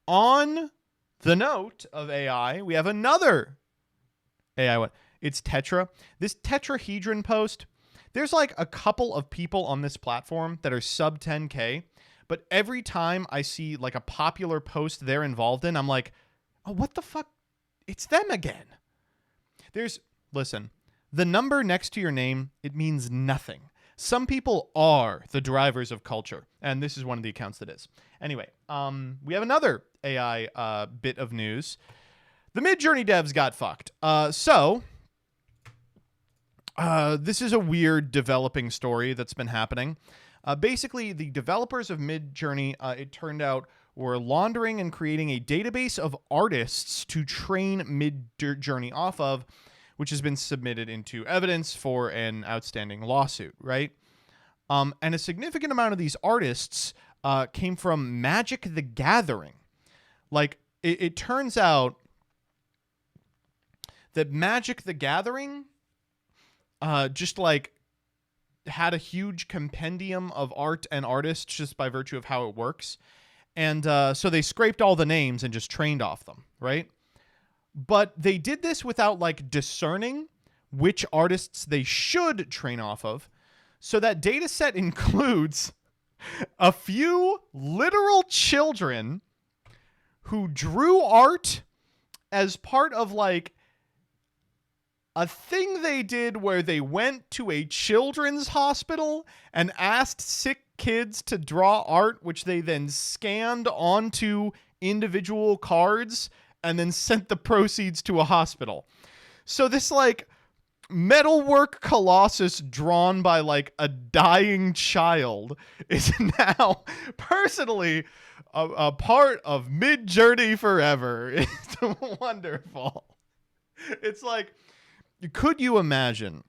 on the note of AI, we have another AI one. It's Tetra. This tetrahedron post, there's like a couple of people on this platform that are sub 10K, but every time I see like a popular post they're involved in, I'm like, oh, what the fuck? It's them again. Listen, the number next to your name, it means nothing. Some people are the drivers of culture, and this is one of the accounts that is. Anyway, we have another AI bit of news. The Mid-Journey devs got fucked. This is a weird developing story that's been happening. Basically, the developers of Mid-Journey, it turned out, were laundering and creating a database of artists to train Mid-Journey off of, which has been submitted into evidence for an outstanding lawsuit, right? And a significant amount of these artists came from Magic the Gathering. Like, it turns out that Magic the Gathering just like had a huge compendium of art and artists just by virtue of how it works. And so they scraped all the names and just trained off them, right? But they did this without like discerning which artists they should train off of. So that data set includes a few literal children who drew art as part of like a thing they did where they went to a children's hospital and asked sick kids to draw art, which they then scanned onto individual cards and then sent the proceeds to a hospital. So this like metalwork colossus drawn by like a dying child is now personally a part of Mid-Journey forever. It's wonderful. It's like, could you imagine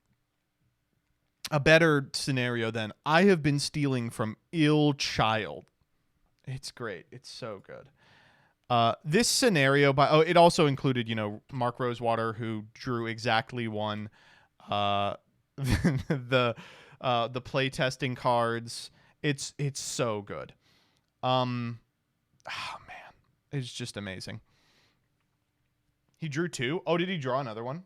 a better scenario than I have been stealing from ill child? It's great. It's so good. This scenario it also included, Mark Rosewater, who drew exactly one, the playtesting cards. It's so good. Oh man, it's just amazing. He drew 2. Oh, did he draw another one?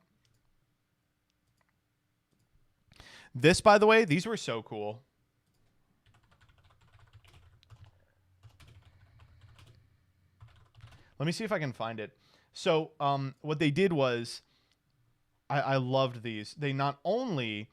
This, by the way, these were so cool. Let me see if I can find it. So what they did was, I loved these. They not only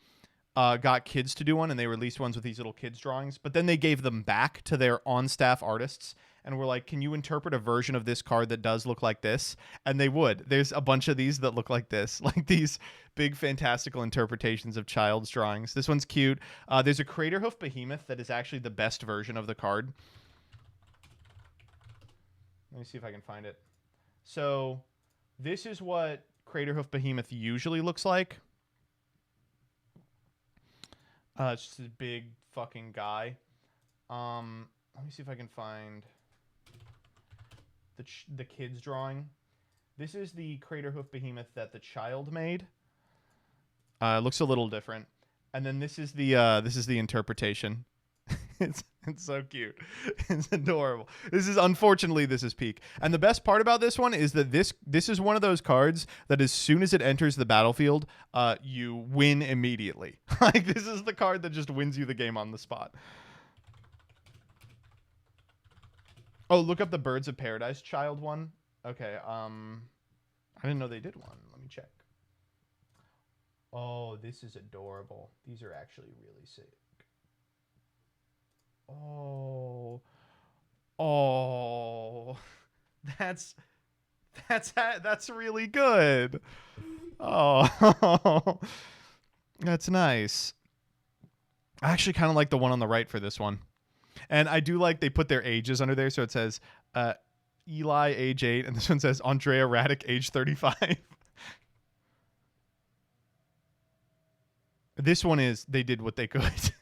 got kids to do one, and they released ones with these little kids drawings, but then they gave them back to their on-staff artists and were like, can you interpret a version of this card that does look like this? And they would. There's a bunch of these that look like this, like these big fantastical interpretations of child's drawings. This one's cute. There's a Craterhoof Behemoth that is actually the best version of the card. Let me see if I can find it. So this is what Craterhoof Behemoth usually looks like. It's just a big fucking guy. Let me see if I can find the kid's drawing. This is the Craterhoof Behemoth that the child made. It looks a little different. And then this is the interpretation. It's so cute. It's adorable. Unfortunately, this is peak. And the best part about this one is that this is one of those cards that as soon as it enters the battlefield, you win immediately. Like, this is the card that just wins you the game on the spot. Oh, look up the Birds of Paradise child one. Okay, I didn't know they did one. Let me check. Oh, this is adorable. These are actually really sick. Oh, that's really good. Oh, that's nice. I actually kind of like the one on the right for this one. And I do like they put their ages under there. So it says Eli, age 8. And this one says Andrea Raddick, age 35. This one is, they did what they could.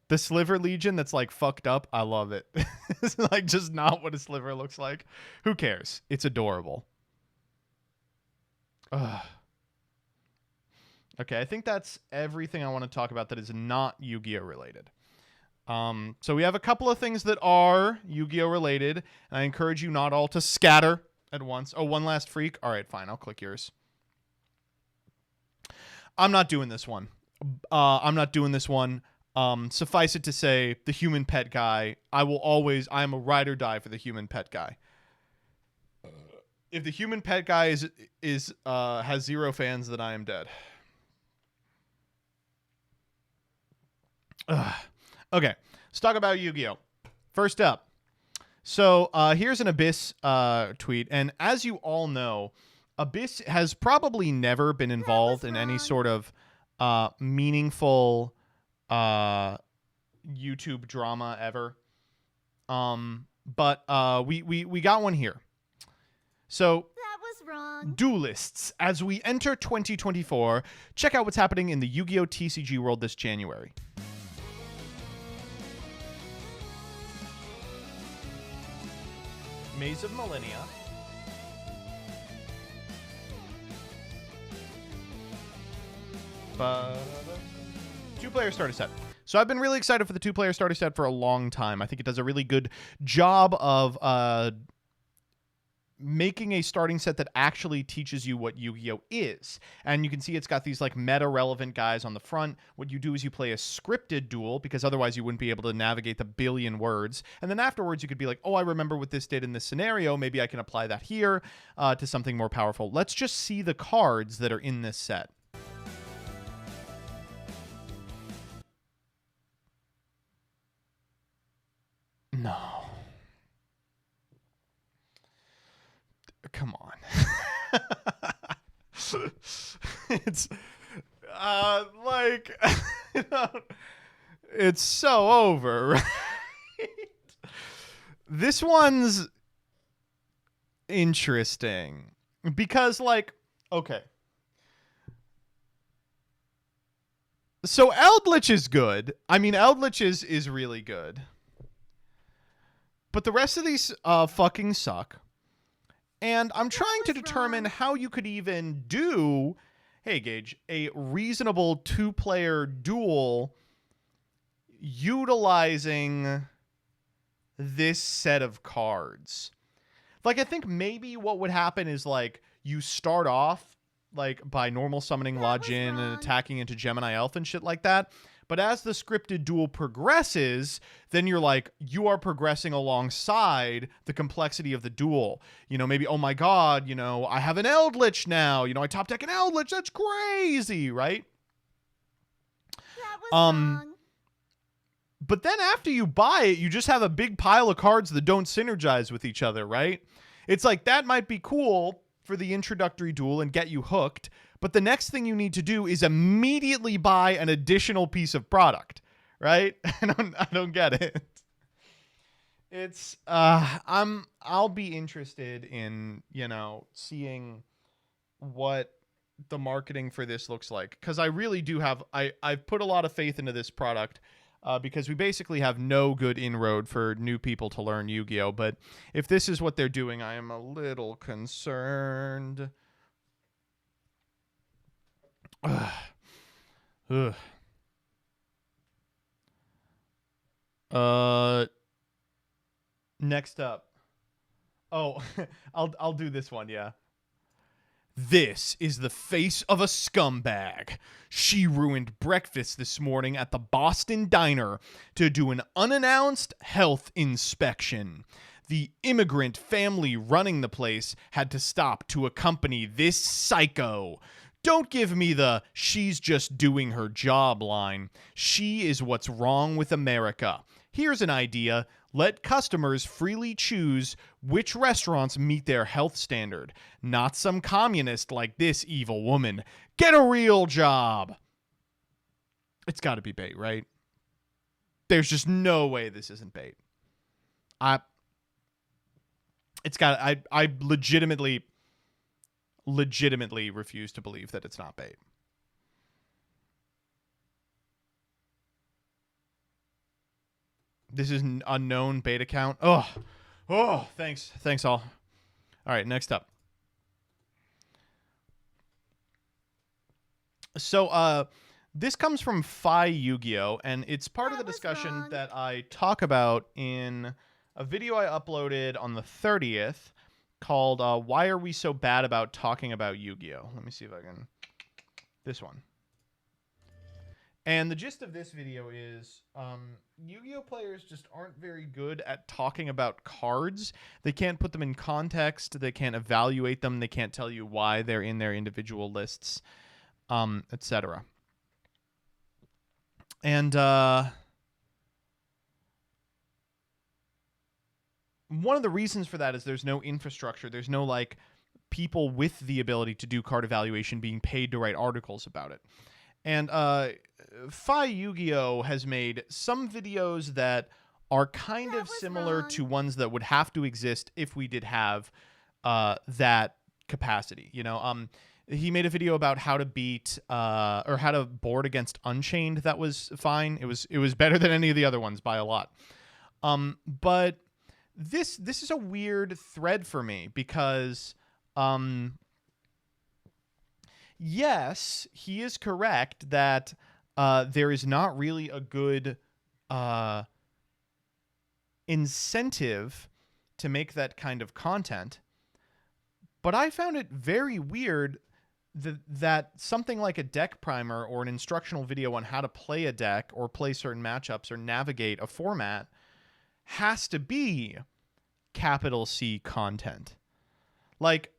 The Sliver Legion that's like fucked up. I love it. It's like just not what a sliver looks like. Who cares? It's adorable. Ugh. Okay, I think that's everything I want to talk about that is not Yu-Gi-Oh related. So we have a couple of things that are Yu-Gi-Oh related, and I encourage you not all to scatter at once. Oh, one last freak. All right, fine. I'll click yours. I'm not doing this one. Suffice it to say, the human pet guy, I am a ride or die for the human pet guy. If the human pet guy has 0 fans, then I am dead. Okay, let's talk about Yu-Gi-Oh! First up. So here's an Abyss tweet, and as you all know, Abyss has probably never been involved in any sort of meaningful YouTube drama ever. But we got one here. So That was wrong. duelists, as we enter 2024, check out what's happening in the Yu-Gi-Oh! TCG world this January. Maze of Millennia. Two-player starter set. So I've been really excited for the two-player starter set for a long time. I think it does a really good job of making a starting set that actually teaches you what Yu-Gi-Oh! Is. And you can see it's got these like meta-relevant guys on the front. What you do is you play a scripted duel, because otherwise you wouldn't be able to navigate the billion words. And then afterwards you could be like, oh, I remember what this did in this scenario. Maybe I can apply that here to something more powerful. Let's just see the cards that are in this set. No. Come on. It's like it's so over, right? This one's interesting because, like, okay. So Eldritch is good. I mean, Eldritch is really good. But the rest of these fucking suck. And I'm trying to determine how you could even do, hey, Gage, a reasonable two-player duel utilizing this set of cards. Like, I think maybe what would happen is, like, you start off, like, by normal summoning La Jin and attacking into Gemini Elf and shit like that. But as the scripted duel progresses, then you're like, you are progressing alongside the complexity of the duel. You know, maybe, oh my God, you know, I have an Eldritch now. You know, I top deck an Eldritch. That's crazy, right? was wrong. But then after you buy it, you just have a big pile of cards that don't synergize with each other, right? It's like that might be cool for the introductory duel and get you hooked, but the next thing you need to do is immediately buy an additional piece of product, right? I don't get it. It's I'll be interested in, seeing what the marketing for this looks like, because I really do have I've put a lot of faith into this product. Because we basically have no good inroad for new people to learn Yu-Gi-Oh! But if this is what they're doing, I am a little concerned. Ugh. Next up. Oh, I'll do this one, yeah. This is the face of a scumbag. She ruined breakfast this morning at the Boston Diner to do an unannounced health inspection. The immigrant family running the place had to stop to accompany this psycho. Don't give me the "she's just doing her job" line. She is what's wrong with America. Here's an idea. Let customers freely choose which restaurants meet their health standard. Not some communist like this evil woman. Get a real job. It's got to be bait, right? There's just no way this isn't bait. I legitimately refuse to believe that it's not bait. This is an unknown bait account. Oh, thanks all. All right, next up. So, this comes from Yugioh, and it's part of the discussion that I talk about in a video I uploaded on the 30th called "Why Are We So Bad About Talking About Yu-Gi-Oh?" Let me see if I can. This one. And the gist of this video is Yu-Gi-Oh! Players just aren't very good at talking about cards. They can't put them in context. They can't evaluate them. They can't tell you why they're in their individual lists, etc. And one of the reasons for that is there's no infrastructure. There's no, people with the ability to do card evaluation being paid to write articles about it. And Yugioh has made some videos that are kind of similar to ones that would have to exist if we did have that capacity. He made a video about how to beat or how to board against Unchained. That was fine. It was better than any of the other ones by a lot. But this is a weird thread for me because yes, he is correct that there is not really a good incentive to make that kind of content. But I found it very weird that something like a deck primer or an instructional video on how to play a deck or play certain matchups or navigate a format has to be capital C content. Like,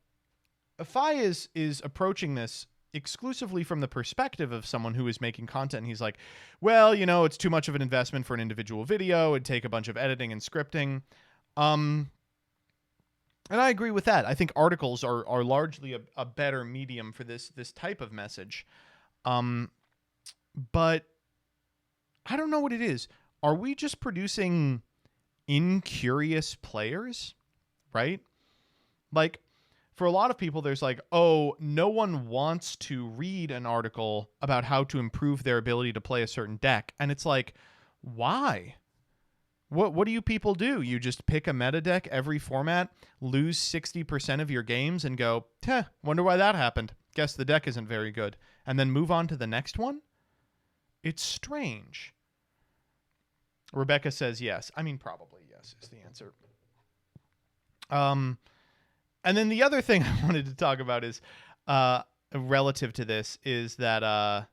Fi is approaching this exclusively from the perspective of someone who is making content. And he's like, well, it's too much of an investment for an individual video. It'd take a bunch of editing and scripting. And I agree with that. I think articles are largely a better medium for this type of message. But I don't know what it is. Are we just producing incurious players? Right? Like, for a lot of people, there's no one wants to read an article about how to improve their ability to play a certain deck. And it's like, why? What do you people do? You just pick a meta deck every format, lose 60% of your games, and go, wonder why that happened. Guess the deck isn't very good. And then move on to the next one? It's strange. Rebecca says yes. I mean, probably yes is the answer. And then the other thing I wanted to talk about is, relative to this, is that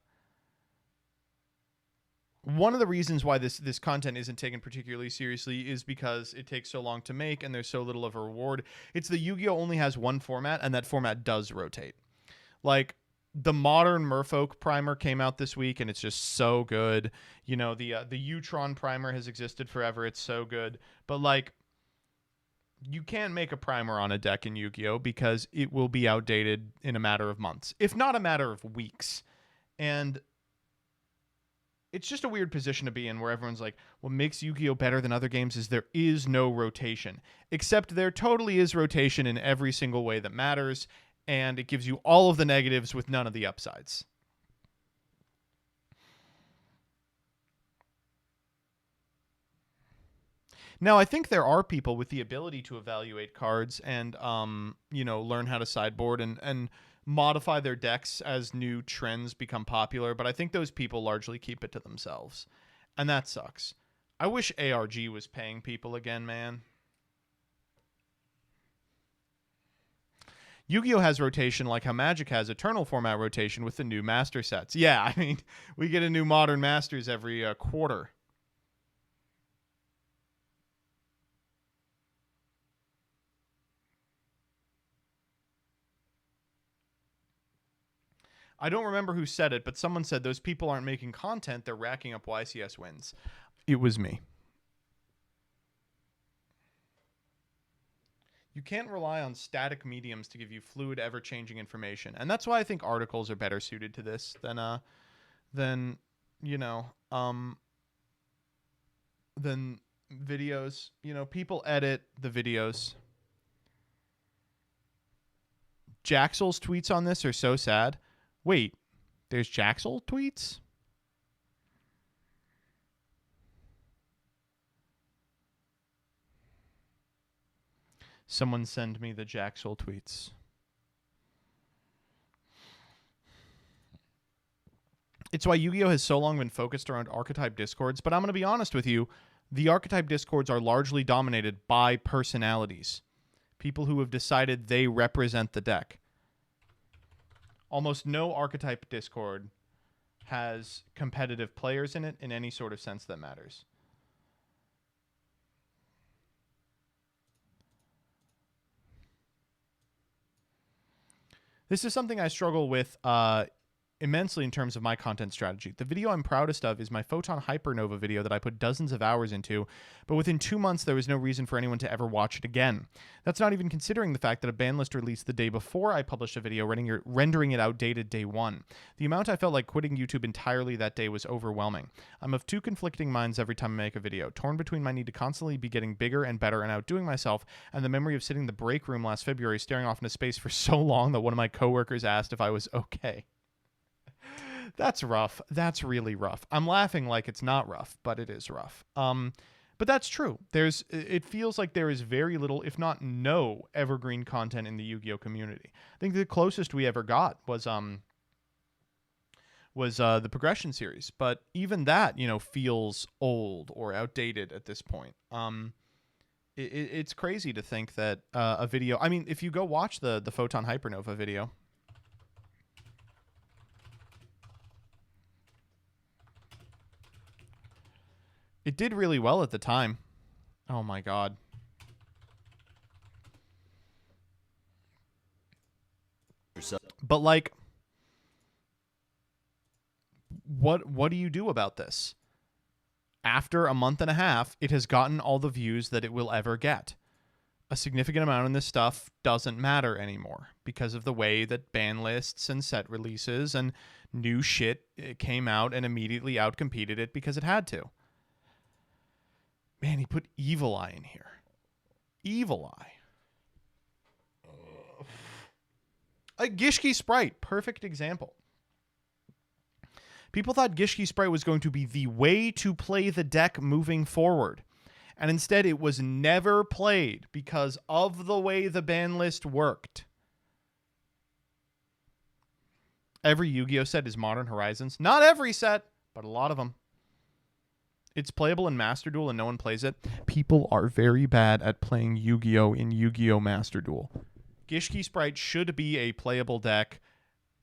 one of the reasons why this content isn't taken particularly seriously is because it takes so long to make and there's so little of a reward. It's the Yu-Gi-Oh! Only has one format, and that format does rotate. Like, the modern Merfolk primer came out this week, and it's just so good. You know, the Utron primer has existed forever. It's so good. But, like, you can't make a primer on a deck in Yu-Gi-Oh! Because it will be outdated in a matter of months, if not a matter of weeks. And it's just a weird position to be in where everyone's like, what makes Yu-Gi-Oh! Better than other games is there is no rotation. Except there totally is rotation in every single way that matters, and it gives you all of the negatives with none of the upsides. Now, I think there are people with the ability to evaluate cards and, learn how to sideboard and modify their decks as new trends become popular, but I think those people largely keep it to themselves, and that sucks. I wish ARG was paying people again, man. Yu-Gi-Oh! Has rotation like how Magic has Eternal format rotation with the new Master sets. Yeah, I mean, we get a new Modern Masters every quarter. I don't remember who said it, but someone said those people aren't making content, they're racking up YCS wins. It was me. You can't rely on static mediums to give you fluid, ever-changing information. And that's why I think articles are better suited to this than videos. You know, people edit the videos. Jaxel's tweets on this are so sad. Wait, there's Jaxel tweets? Someone send me the Jaxel tweets. It's why Yu-Gi-Oh! Has so long been focused around archetype discords, but I'm going to be honest with you, the archetype discords are largely dominated by personalities. People who have decided they represent the deck. Almost no archetype discord has competitive players in it in any sort of sense that matters. This is something I struggle with immensely in terms of my content strategy. The video I'm proudest of is my Photon Hypernova video that I put dozens of hours into, but within 2 months there was no reason for anyone to ever watch it again. That's not even considering the fact that a ban list released the day before I published a video rendering it outdated day one. The amount I felt like quitting YouTube entirely that day was overwhelming. I'm of two conflicting minds every time I make a video, torn between my need to constantly be getting bigger and better and outdoing myself, and the memory of sitting in the break room last February staring off into space for so long that one of my coworkers asked if I was okay. That's rough. That's really rough. I'm laughing like it's not rough, but it is rough. But that's true. It feels like there is very little, if not no, evergreen content in the Yu-Gi-Oh community. I think the closest we ever got was the progression series, but even that, feels old or outdated at this point. It's crazy to think that a video. I mean, if you go watch the Photon Hypernova video. It did really well at the time. Oh my god. But like, what do you do about this? After a month and a half, it has gotten all the views that it will ever get. A significant amount of this stuff doesn't matter anymore because of the way that ban lists and set releases and new shit came out and immediately outcompeted it because it had to. Man, he put Evil Eye in here. Evil Eye. A Gishki Sprite. Perfect example. People thought Gishki Sprite was going to be the way to play the deck moving forward. And instead, it was never played because of the way the ban list worked. Every Yu-Gi-Oh set is Modern Horizons. Not every set, but a lot of them. It's playable in Master Duel and no one plays it. People are very bad at playing Yu-Gi-Oh! In Yu-Gi-Oh! Master Duel. Gishki Sprite should be a playable deck.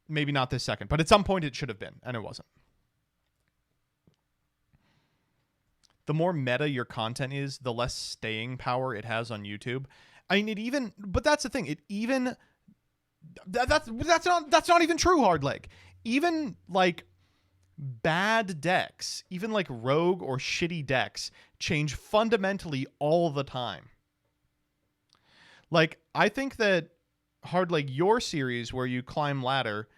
Maybe not this second, but at some point it should have been, and it wasn't. The more meta your content is, the less staying power it has on YouTube. I mean, but that's the thing. It even That's not even true, Hardleg. Even like bad decks, even like rogue or shitty decks, change fundamentally all the time. Like, I think that Hardleg, your series where you climb ladder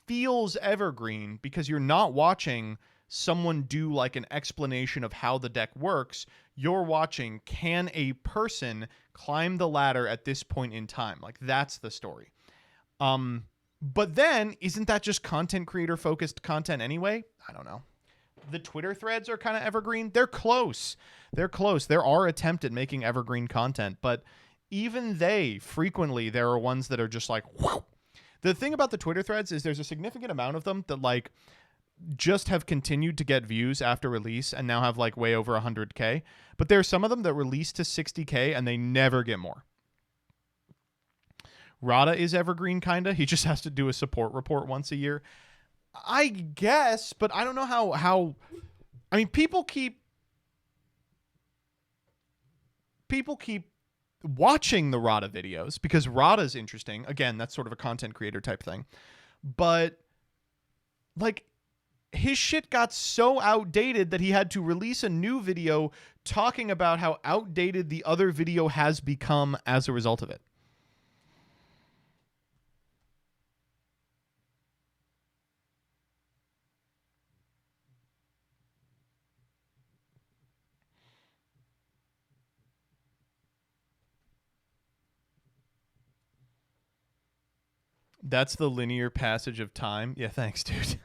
feels evergreen because you're not watching someone do like an explanation of how the deck works. You're watching, can a person climb the ladder at this point in time? Like, that's the story. But then isn't that just content creator focused content anyway? I don't know. The Twitter threads are kind of evergreen. They're close. There are attempts at making evergreen content, but even they frequently, there are ones that are just like, whew. The thing about the Twitter threads is there's a significant amount of them that like just have continued to get views after release and now have like way over 100K. But there are some of them that release to 60K and they never get more. Rada is evergreen, kind of. He just has to do a support report once a year. I guess, but I don't know how I mean, people keep watching the Rada videos because Rada's interesting. Again, that's sort of a content creator type thing. But like, his shit got so outdated that he had to release a new video talking about how outdated the other video has become as a result of it. That's the linear passage of time. Yeah, thanks, dude.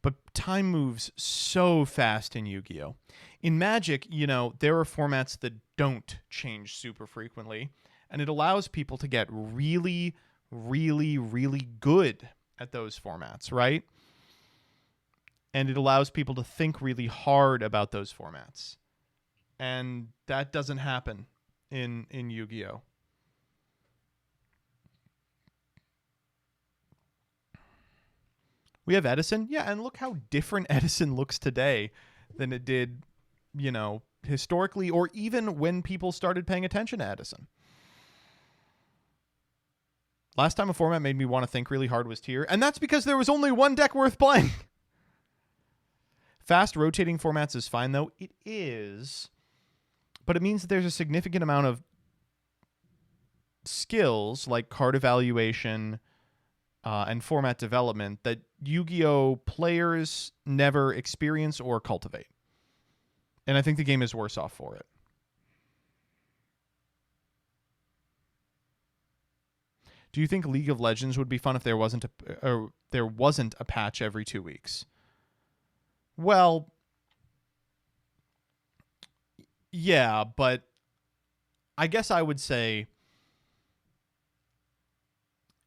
But time moves so fast in Yu-Gi-Oh! In Magic, you know, there are formats that don't change super frequently, and it allows people to get really, really, really good at those formats, right? And it allows people to think really hard about those formats. And that doesn't happen in Yu-Gi-Oh! We have Edison. Yeah, and look how different Edison looks today than it did, you know, historically or even when people started paying attention to Edison. Last time a format made me want to think really hard was Tier, and that's because there was only one deck worth playing. Fast rotating formats is fine, though. It is, but it means that there's a significant amount of skills like card evaluation and format development that Yu-Gi-Oh! Players never experience or cultivate. And I think the game is worse off for it. Do you think League of Legends would be fun if there wasn't a patch every 2 weeks? Well, yeah, but I guess I would say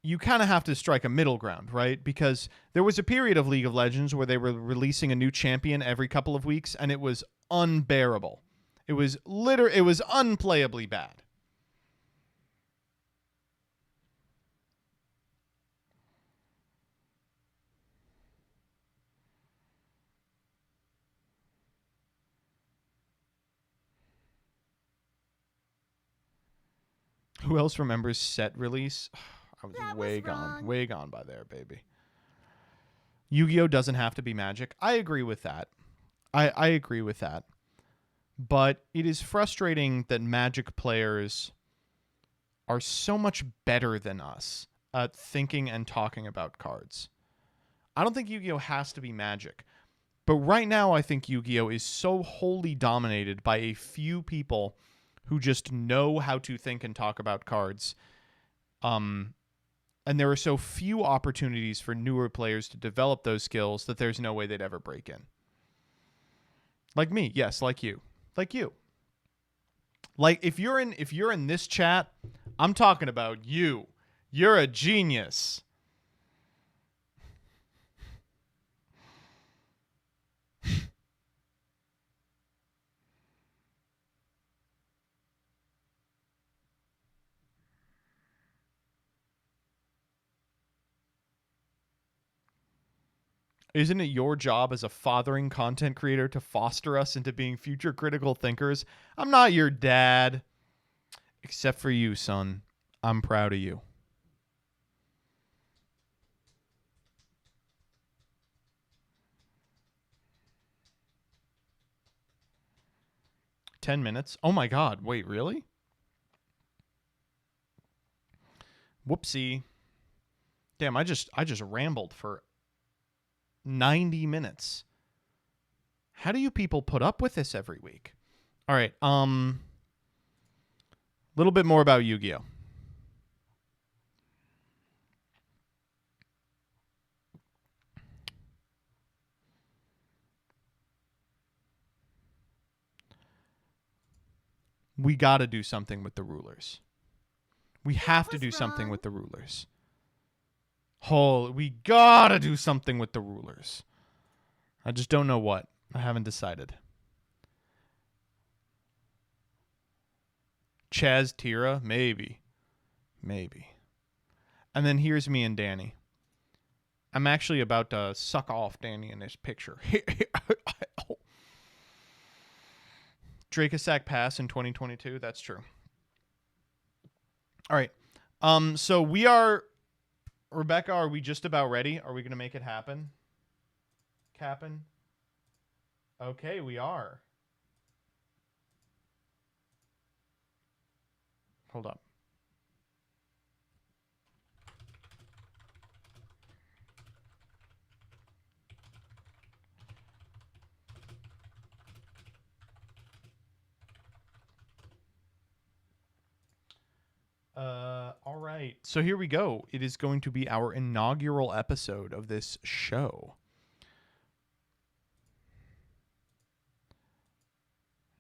you kind of have to strike a middle ground, right? Because there was a period of League of Legends where they were releasing a new champion every couple of weeks, and it was unbearable. It was unplayably bad. Who else remembers set release? I was That way was gone. wrong. Way gone by there, baby. Yu-Gi-Oh! Doesn't have to be Magic. I agree with that. I agree with that. But it is frustrating that Magic players are so much better than us at thinking and talking about cards. I don't think Yu-Gi-Oh! Has to be Magic. But right now, I think Yu-Gi-Oh! Is so wholly dominated by a few people who just know how to think and talk about cards. And there are so few opportunities for newer players to develop those skills that there's no way they'd ever break in. Like me, yes, like you. Like you. Like if you're in this chat, I'm talking about you. You're a genius. Isn't it your job as a fathering content creator to foster us into being future critical thinkers? I'm not your dad. Except for you, son. I'm proud of you. $10. Oh my God. Wait, really? Whoopsie. Damn, I just rambled for 90 minutes. How do you people put up with this every week? All right. Little bit more about Yu-Gi-Oh. We got to do something with the rulers. We have to do something with the rulers. Oh, we got to do something with the rulers. I just don't know what. I haven't decided. Chaz Tira? Maybe. Maybe. And then here's me and Danny. I'm actually about to suck off Danny in this picture. Dracosac pass in 2022. That's true. All right. So we are... Rebecca, are we just about ready? Are we going to make it happen? Cappin? Okay, we are. Hold up. All right. So here we go. It is going to be our inaugural episode of this show.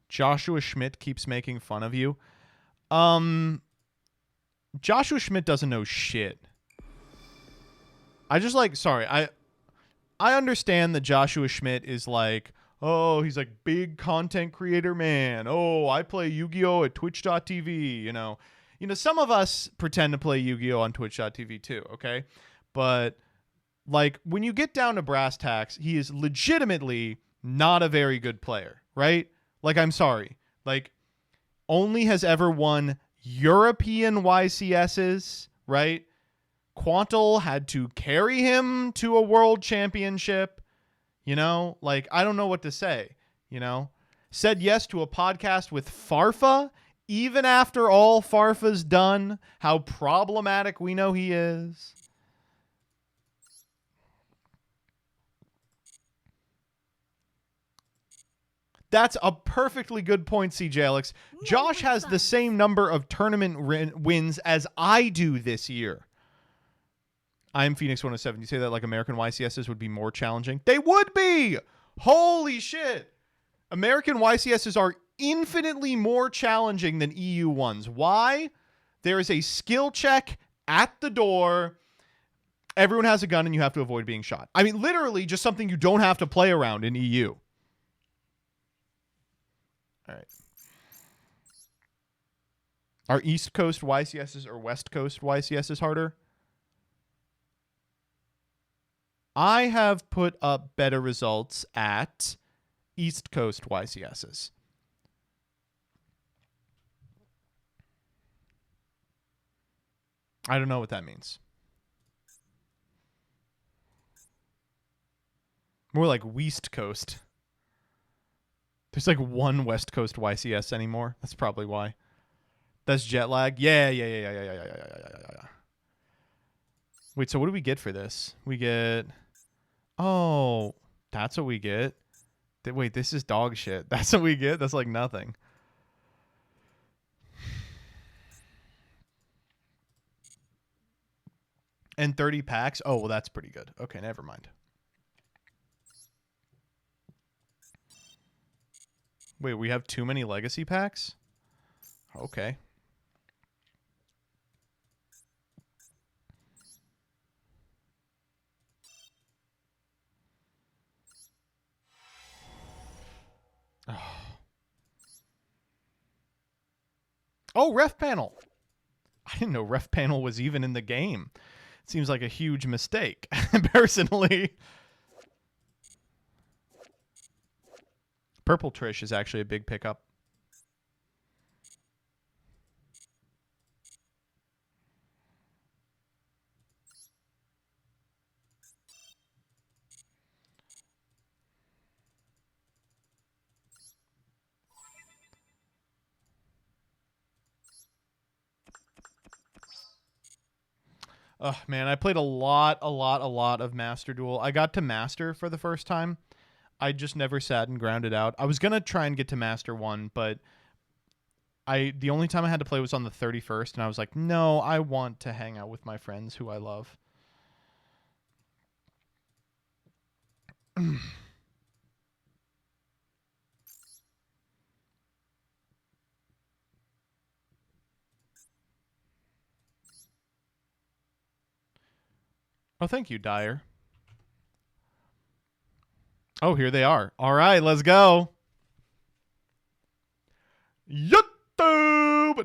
Joshua Schmidt keeps making fun of you. Joshua Schmidt doesn't know shit. I just like, sorry, I understand that Joshua Schmidt is like, oh, he's like big content creator man. Oh, I play Yu-Gi-Oh at twitch.tv, you know. You know, some of us pretend to play Yu-Gi-Oh on twitch.tv too, okay? But like when you get down to brass tacks, he is legitimately not a very good player, right? Like, I'm sorry. Like, only has ever won European YCSs, right? Quantal had to carry him to a world championship, you know? Like, I don't know what to say, you know? Said yes to a podcast with Farfa, even after all Farfa's done, how problematic we know he is. That's a perfectly good point, CJ Alex. Josh has the same number of tournament wins as I do this year. I'm Phoenix 107. You say that like American YCSs would be more challenging? They would be! Holy shit! American YCSs are infinitely more challenging than EU ones. Why? There is a skill check at the door. Everyone has a gun and you have to avoid being shot. I mean, literally just something you don't have to play around in EU. All right. Are East Coast YCSs or West Coast YCSs harder? I have put up better results at East Coast YCSs. I don't know what that means. More like West Coast. There's like one West Coast YCS anymore. That's probably why. That's jet lag. Yeah. Wait, so what do we get for this? We get... Oh, that's what we get. Wait, this is dog shit. That's what we get? That's like nothing. And 30 packs? Oh, well, that's pretty good. Okay, never mind. Wait, we have too many legacy packs? Okay. Oh, ref panel. I didn't know ref panel was even in the game. It seems like a huge mistake, personally. Purple Trish is actually a big pickup. Oh, man, I played a lot of Master Duel. I got to Master for the first time. I just never sat and grounded out. I was going to try and get to Master 1, but the only time I had to play was on the 31st, and I was like, no, I want to hang out with my friends who I love. Oh, thank you, Dyer. Oh, here they are. All right, let's go. YouTube!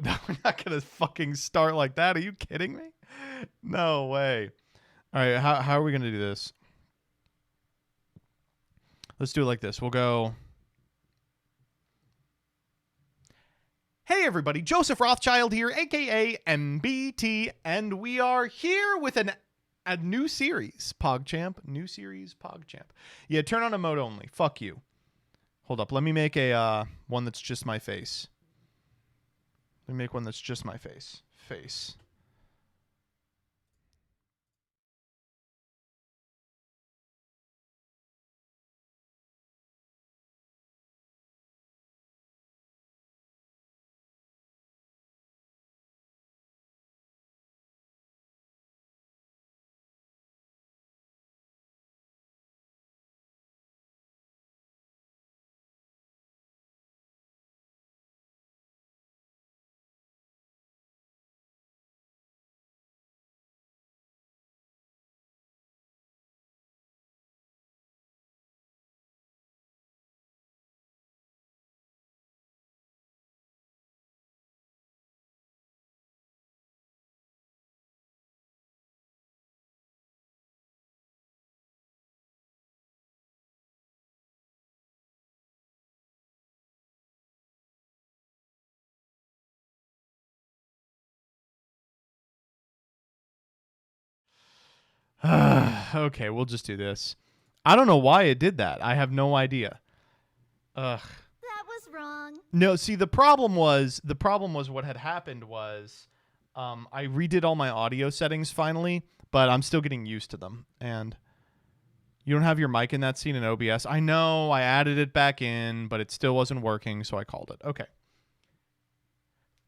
No, we're not going to fucking start like that. Are you kidding me? No way. All right, how are we going to do this? Let's do it like this. We'll go... Hey everybody, Joseph Rothschild here, aka MBT, and we are here with a new series, PogChamp. New series, PogChamp. Yeah, turn on a mode only. Fuck you. Hold up, let me make a one that's just my face. Let me make one that's just my face. Face. Okay, we'll just do this. I don't know why it did that. I have no idea. Ugh. That was wrong. No, see, the problem was what had happened was I redid all my audio settings finally, but I'm still getting used to them. And you don't have your mic in that scene in OBS. I know, I added it back in, but it still wasn't working, so I called it. Okay.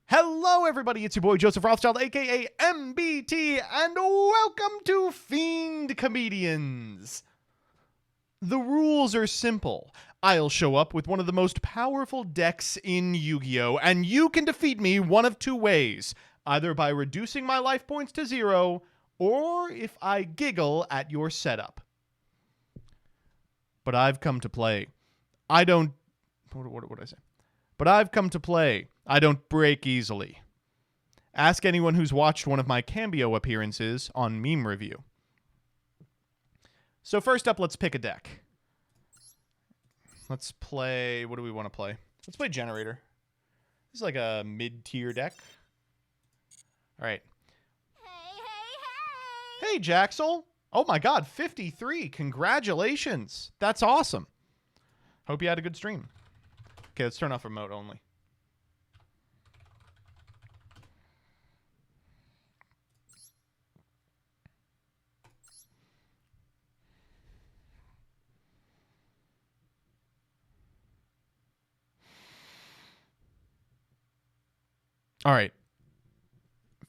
Hello, everybody. It's your boy, Joseph Rothschild, a.k.a. MBT, and welcome to Fiend Comedians. The rules are simple. I'll show up with one of the most powerful decks in Yu-Gi-Oh! And you can defeat me one of two ways. Either by reducing my life points to 0, or if I giggle at your setup. But I've come to play. I don't... What did I say? But I've come to play. I don't break easily. Ask anyone who's watched one of my cameo appearances on Meme Review. So first up, let's pick a deck. Let's play... What do we want to play? Let's play Generator. This is like a mid-tier deck. All right. Hey, Hey, Jaxel. Oh my god, 53. Congratulations. That's awesome. Hope you had a good stream. Okay, let's turn off remote only. All right.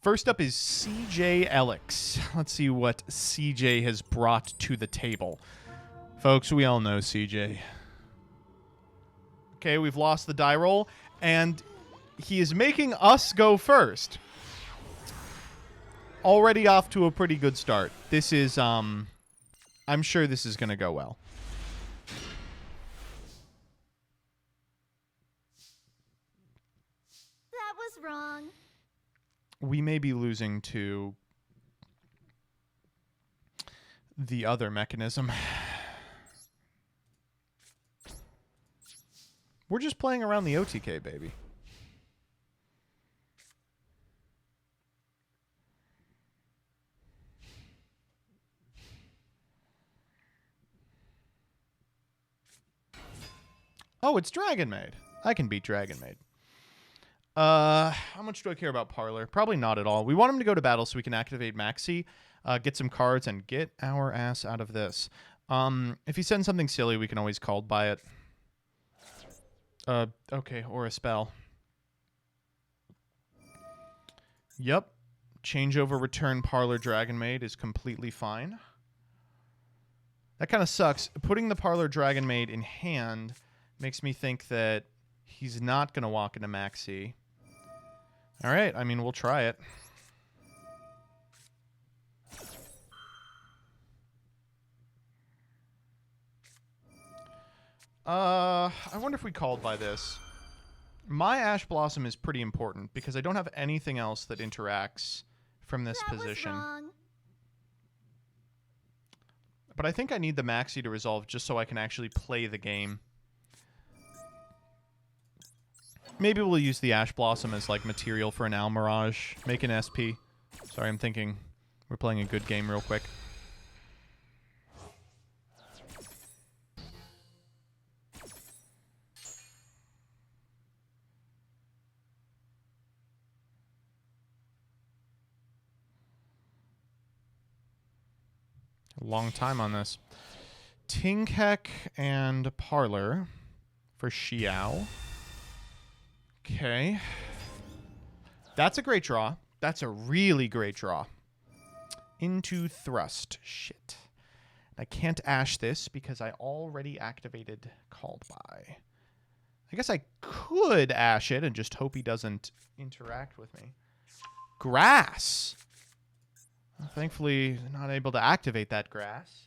First up is CJ Elix. Let's see what CJ has brought to the table. Folks, we all know CJ. Okay, we've lost the die roll, and he is making us go first. Already off to a pretty good start. This is, I'm sure this is going to go well. that was wrong. We may be losing to the other mechanism. We're just playing around the OTK, baby. Oh, it's Dragon Maid. I can beat Dragon Maid. How much do I care about Parlor? Probably not at all. We want him to go to battle so we can activate Maxi, get some cards, and get our ass out of this. If he sends something silly, we can always called by it. Okay, or a spell. Yep. Changeover return Parlor Dragon Maid is completely fine. That kind of sucks. Putting the Parlor Dragon Maid in hand makes me think that he's not going to walk into Maxi. All right, I mean, we'll try it. I wonder if we called by this. My Ash Blossom is pretty important because I don't have anything else that interacts from this position. Was wrong. But I think I need the Maxi to resolve just so I can actually play the game. Maybe we'll use the Ash Blossom as like material for an Almirage. Make an SP. Sorry, I'm thinking we're playing a good game real quick. A long time on this. Tinkhek and Parlor for Xiao. Okay. That's a great draw. That's a really great draw. Into Thrust. Shit. I can't Ash this because I already activated Called By. I guess I could Ash it and just hope he doesn't interact with me. Grass. Well, thankfully, not able to activate that grass.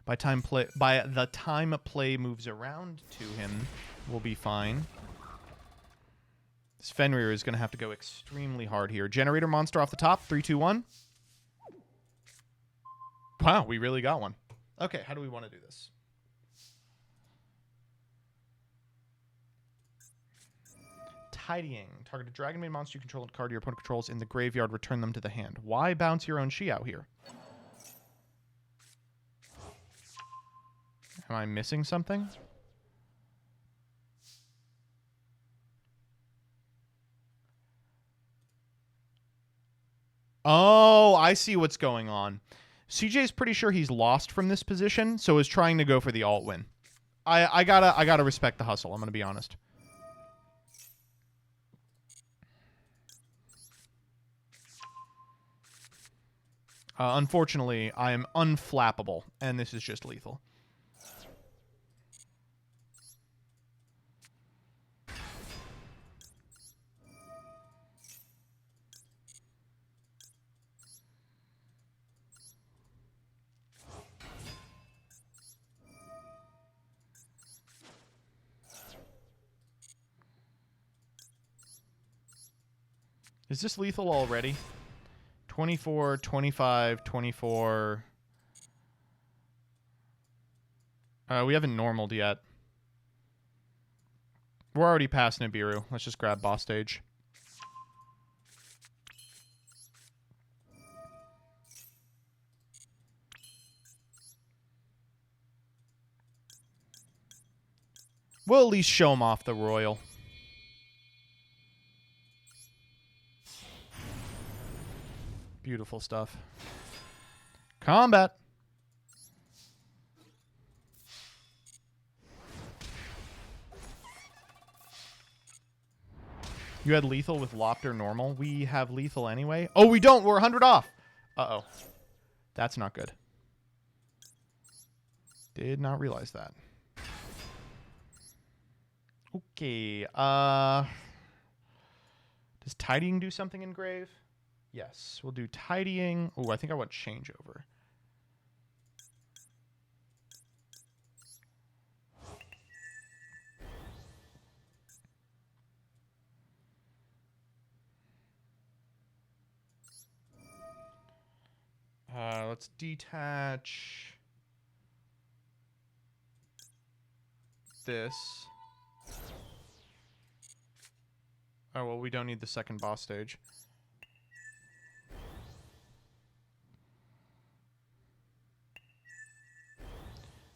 By the time play moves around to him, we'll be fine. This Fenrir is going to have to go extremely hard here. Generator monster off the top. 3, 2, 1. Wow, we really got one. Okay, how do we want to do this? Tidying. Target a Dragon Maid monster you control and card your opponent controls in the graveyard. Return them to the hand. Why bounce your own Xiao here? Am I missing something? Oh, I see what's going on. CJ's pretty sure he's lost from this position, so is trying to go for the alt win. I gotta respect the hustle, I'm gonna be honest. Unfortunately, I am unflappable, and this is just lethal. Is this lethal already? 24, 25, 24. We haven't normaled yet. We're already past Nibiru. Let's just grab boss stage. We'll at least show him off the royal. Beautiful stuff. Combat. You had lethal with Lopter normal. We have lethal anyway. Oh, we don't. We're 100 off. Uh-oh. That's not good. Did not realize that. Okay. Does tidying do something in grave? Yes. We'll do tidying. Oh, I think I want changeover. Let's detach. this. Oh, well, we don't need the second boss stage.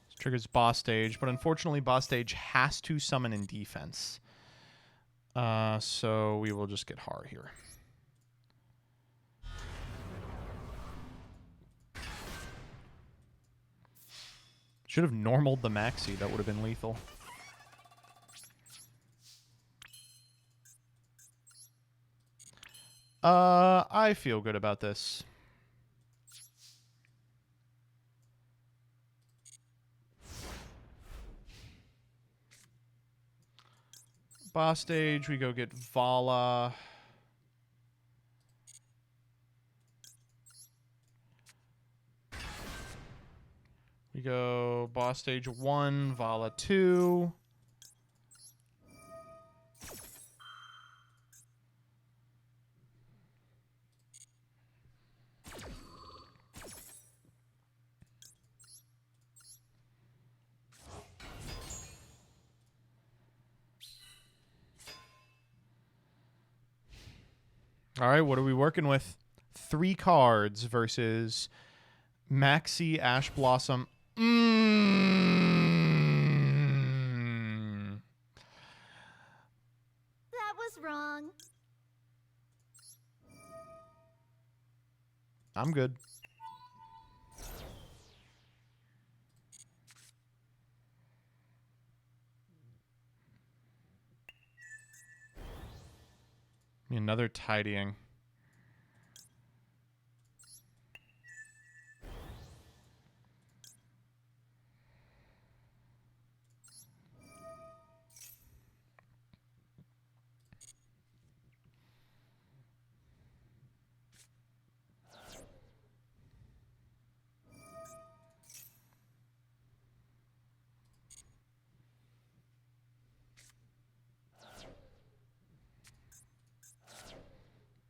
This triggers boss stage, but unfortunately boss stage has to summon in defense. So we will just get Har here. Should have normaled the Maxi. That would have been lethal. I feel good about this. Boss stage, we go get Vala. We go boss stage 1, Vala 2. All right, what are we working with? 3 cards versus Maxi Ash Blossom. That was wrong. I'm good. Another tidying.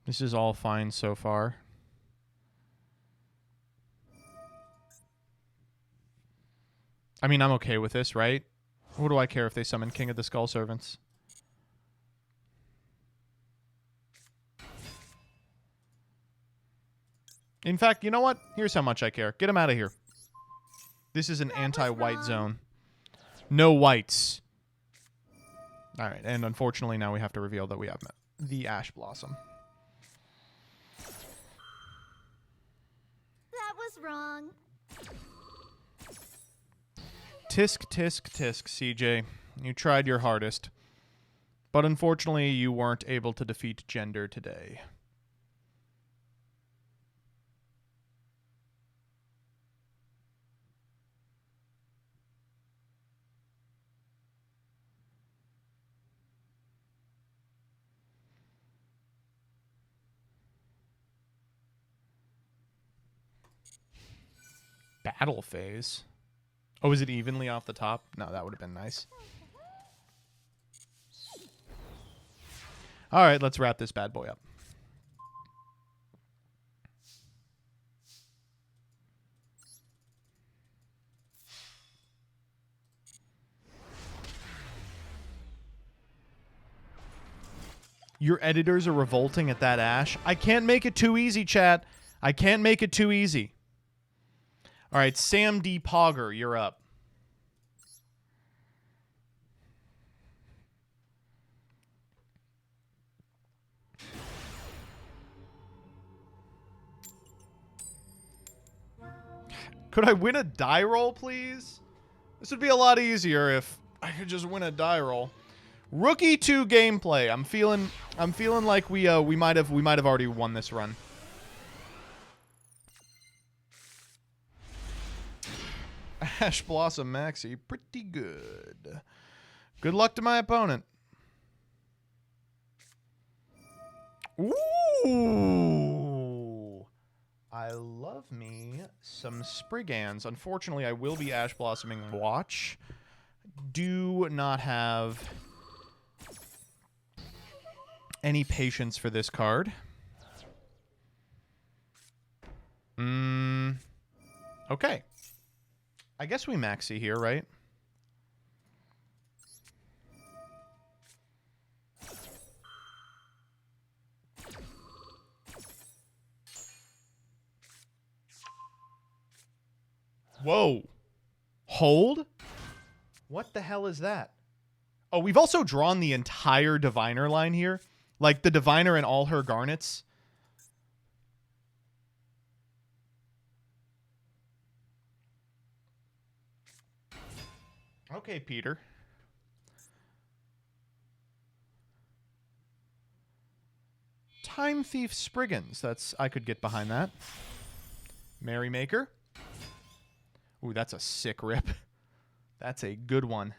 This is all fine so far. I mean, I'm okay with this, right? What do I care if they summon King of the Skull Servants? In fact, you know what? Here's how much I care. Get him out of here. This is an anti-white zone. No whites. All right, and unfortunately now we have to reveal that we have the Ash Blossom. That was wrong. Tisk, tisk, tisk, CJ. You tried your hardest. But unfortunately, you weren't able to defeat gender today. Battle phase? Oh, is it evenly off the top? No, that would have been nice. All right, let's wrap this bad boy up. Your editors are revolting at that Ash. I can't make it too easy, chat. I can't make it too easy. All right, Sam D. Pogger, you're up. Could I win a die roll, please? This would be a lot easier if I could just win a die roll. Rookie 2 gameplay. I'm feeling like we might have already won this run. Ash Blossom Maxi, pretty good. Good luck to my opponent. Ooh. I love me some Spriggans. Unfortunately, I will be Ash Blossoming Watch. Do not have any patience for this card. Okay. I guess we Maxi here, right? Whoa. Hold? What the hell is that? Oh, we've also drawn the entire diviner line here. Like the diviner and all her garnets. Okay, Peter. Time Thief Spriggans. I could get behind that. Merrymaker. Ooh, that's a sick rip. That's a good one.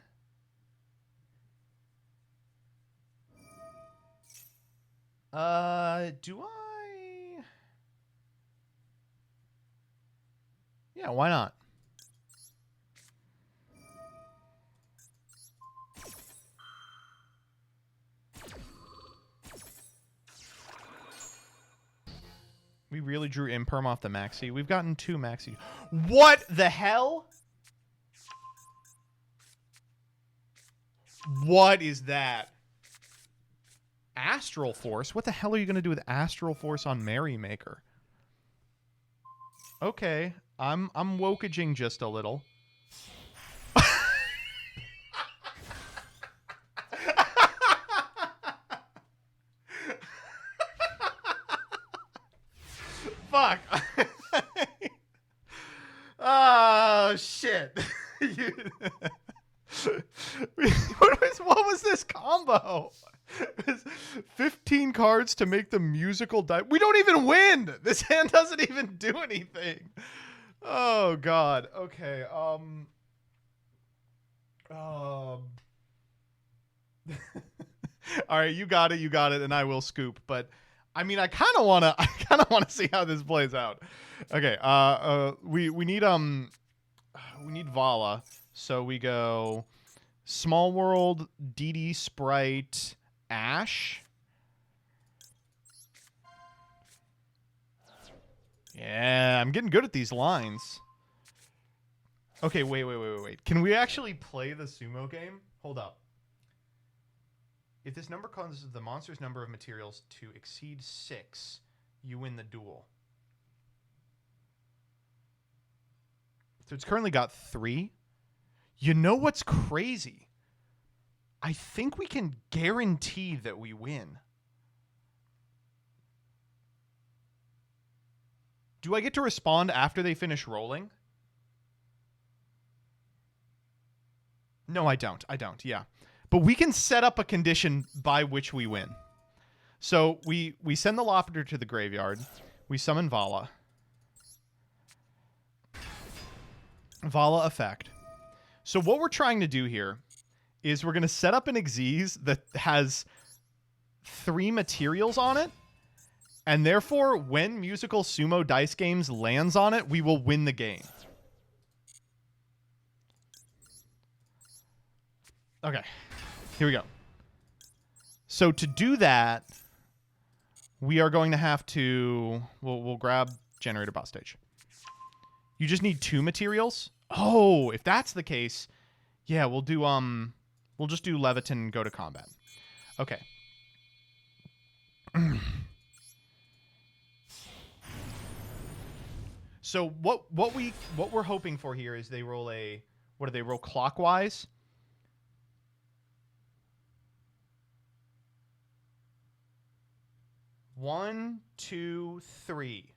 Do I? Yeah, why not? We really drew Imperm off the maxi. We've gotten 2 maxi. What the hell? What is that? Astral Force? What the hell are you going to do with Astral Force on Merrymaker? Okay, I'm wokaging just a little. Fuck. Oh, shit. What was this combo? 15 cards to make the musical die. We don't even win. This hand doesn't even do anything. Oh, God. Okay. All right, you got it, and I will scoop. But I mean, I kind of wanna see how this plays out. Okay. We need Vala, so we go Small World, DD Sprite, Ash. Yeah, I'm getting good at these lines. Okay, wait. Can we actually play the sumo game? Hold up. If this number causes the monster's number of materials to exceed 6, you win the duel. So it's currently got 3. You know what's crazy? I think we can guarantee that we win. Do I get to respond after they finish rolling? No, I don't. Yeah. But we can set up a condition by which we win. So we send the Lopater to the graveyard. We summon Vala. Vala effect. So what we're trying to do here is we're going to set up an Xyz that has 3 materials on it. And therefore, when Musical Sumo Dice Games lands on it, we will win the game. Okay. Here we go. So to do that, we are going to have to... We'll grab Generator Boss Stage. You just need 2 materials? Oh, if that's the case, yeah, we'll do... We'll just do Leviton and go to combat. Okay. So what we're hoping for here is they roll a... What do they roll clockwise? One, 2, 3.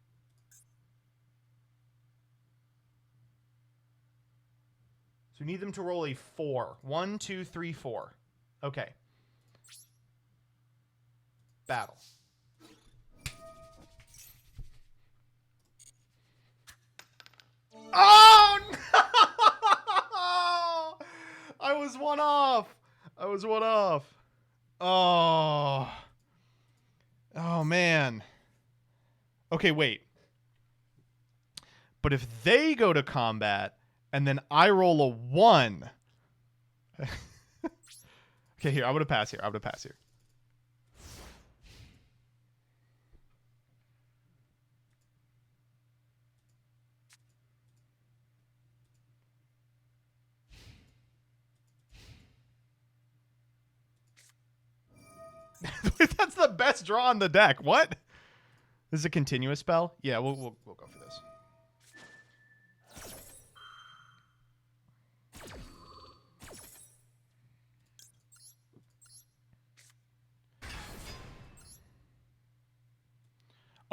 So we need them to roll a 4. 1, 2, 3, 4. Okay. Battle. Oh no! I was one off. Oh. Oh, man. Okay, wait. But if they go to combat, and then I roll a 1... Okay, here, I'm going to pass here. That's the best draw on the deck. What? This is a continuous spell? Yeah, we'll go for this.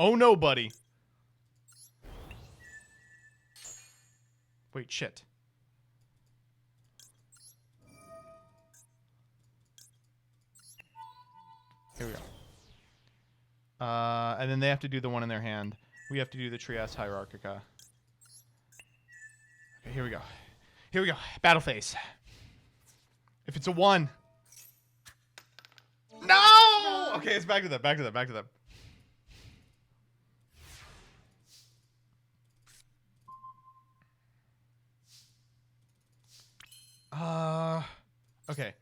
Oh no, buddy. Wait, shit. Here we go. And then they have to do the one in their hand. We have to do the Trias Hierarchica. Okay, here we go. Here we go. Battle phase. If it's a 1. No! Okay, it's back to that. Back to that. Back to that. Okay.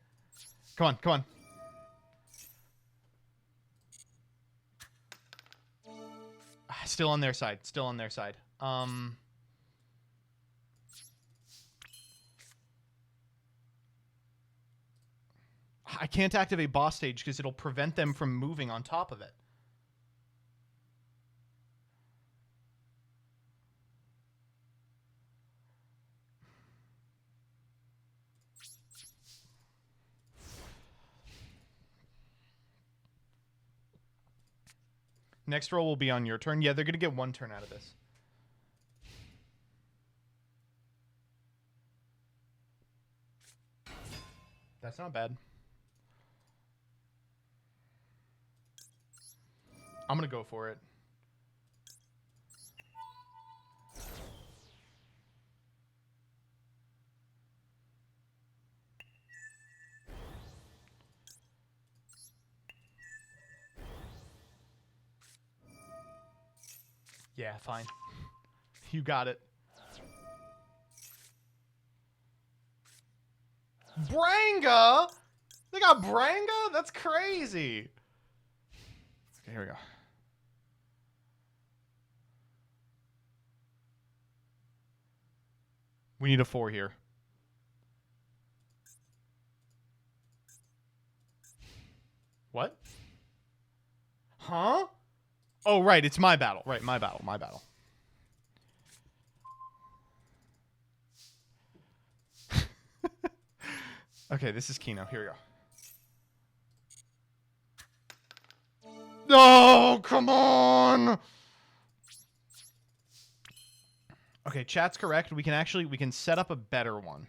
Come on, come on. Still on their side. Still on their side. I can't activate boss stage because it'll prevent them from moving on top of it. Next roll will be on your turn. Yeah, they're going to get 1 turn out of this. That's not bad. I'm going to go for it. Yeah, fine. You got it. Branga? They got Branga? That's crazy. Okay, here we go. We need a 4 here. What? Huh? Oh, right. It's my battle. Right, my battle. My battle. Okay, this is Kino. Here we go. No, come on. Okay, chat's correct. We can set up a better one.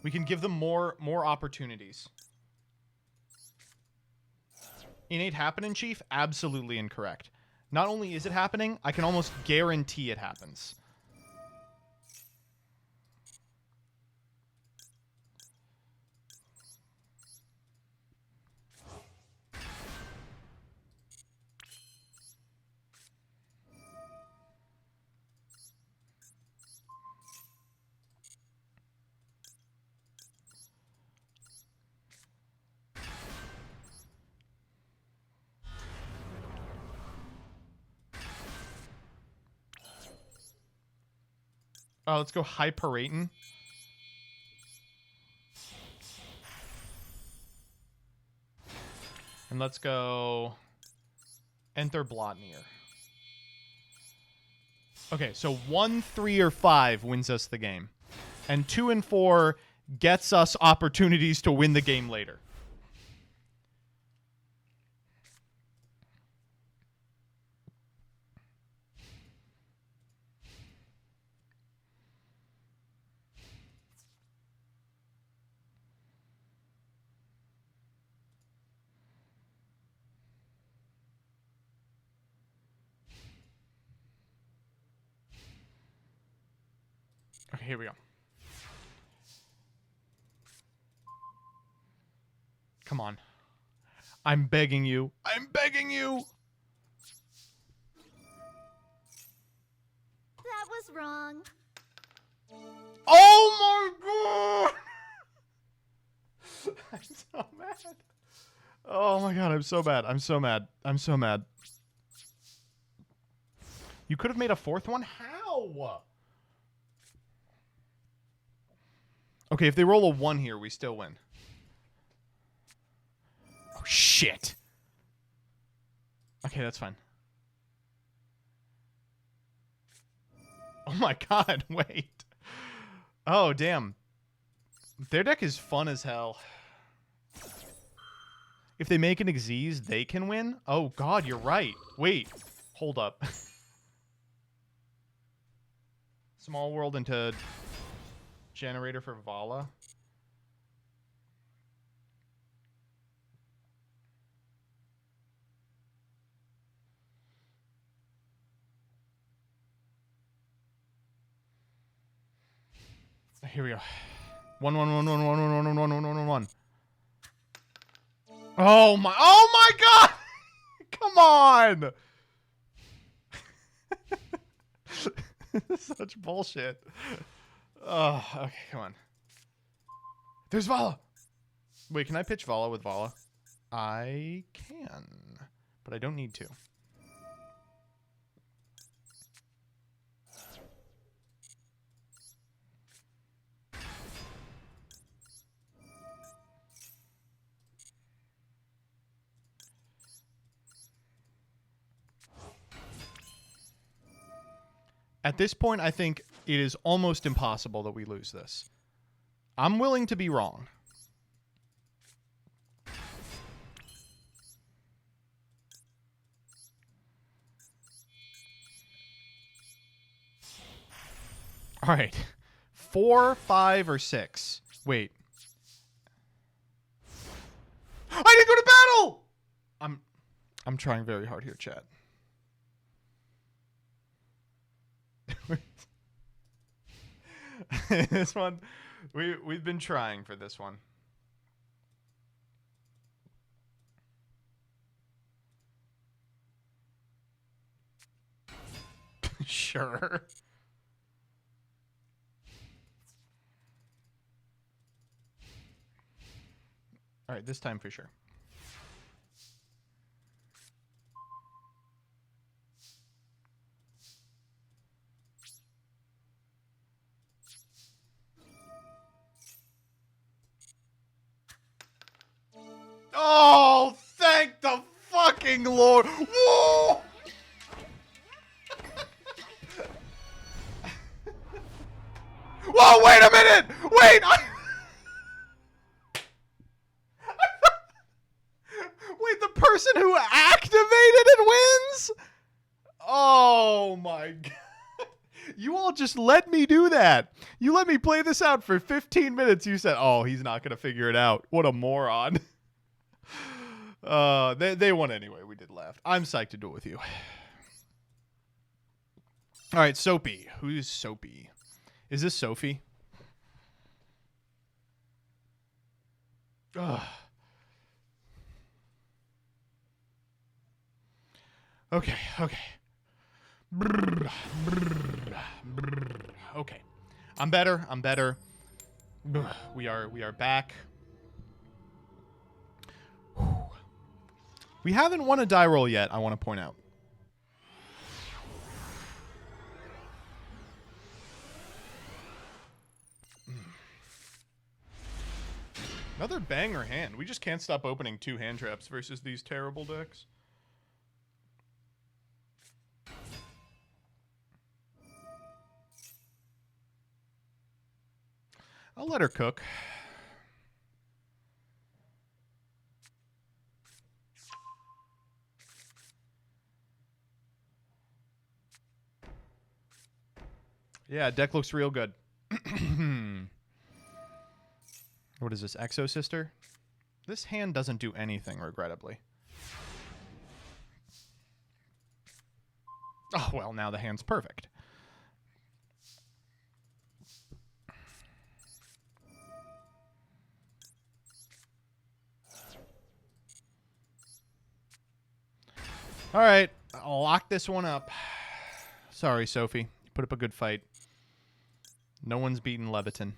We can give them more opportunities. Innate happening, Chief? Absolutely incorrect. Not only is it happening, I can almost guarantee it happens. Oh, let's go Hyperatin. And let's go Enter Blotnir. Okay, so 1, 3, or 5 wins us the game. And 2 and 4 gets us opportunities to win the game later. Okay, here we go. Come on. I'm begging you. I'm begging you. That was wrong. Oh my god! I'm so mad. Oh my god, I'm so mad. I'm so mad. I'm so mad. You could have made a 4th one? How? Okay, if they roll a 1 here, we still win. Oh, shit. Okay, that's fine. Oh my god, wait. Oh, damn. Their deck is fun as hell. If they make an Xyz, they can win? Oh, God, you're right. Wait. Hold up. Small world into generator for Vala. Here we go. 1. Oh my God! Come on! Such bullshit. Oh, okay, come on. There's Vala. Wait, can I pitch Vala with Vala? I can, but I don't need to. At this point, I think it is almost impossible that we lose this. I'm willing to be wrong. All right. 4, 5, or 6. Wait. I didn't go to battle! I'm trying very hard here, chat. This one, we've been trying for this one. Sure. All right, this time for sure. Oh, thank the fucking Lord. Whoa! Whoa, wait a minute! Wait! Wait, the person who activated it wins? Oh my God. You all just let me do that. You let me play this out for 15 minutes. You said, oh, he's not going to figure it out. What a moron. They won anyway. We did laugh. I'm psyched to do it with you. All right, Soapy. Who's Soapy? Is this Sophie? Ugh. Okay. Okay. I'm better. We are back. We haven't won a die roll yet, I want to point out. Another banger hand. We just can't stop opening 2 hand traps versus these terrible decks. I'll let her cook. Yeah, deck looks real good. What is this, Exo Sister? This hand doesn't do anything, regrettably. Oh, well, now the hand's perfect. All right, I'll lock this one up. Sorry, Sophie. You put up a good fight. No one's beaten Leviton.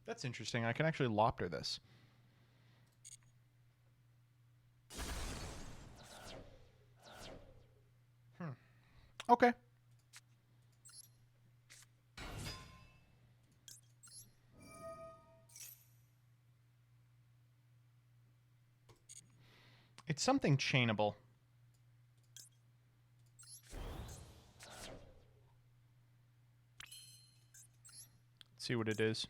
That's interesting. I can actually lopter this. Okay. It's something chainable. see what it is.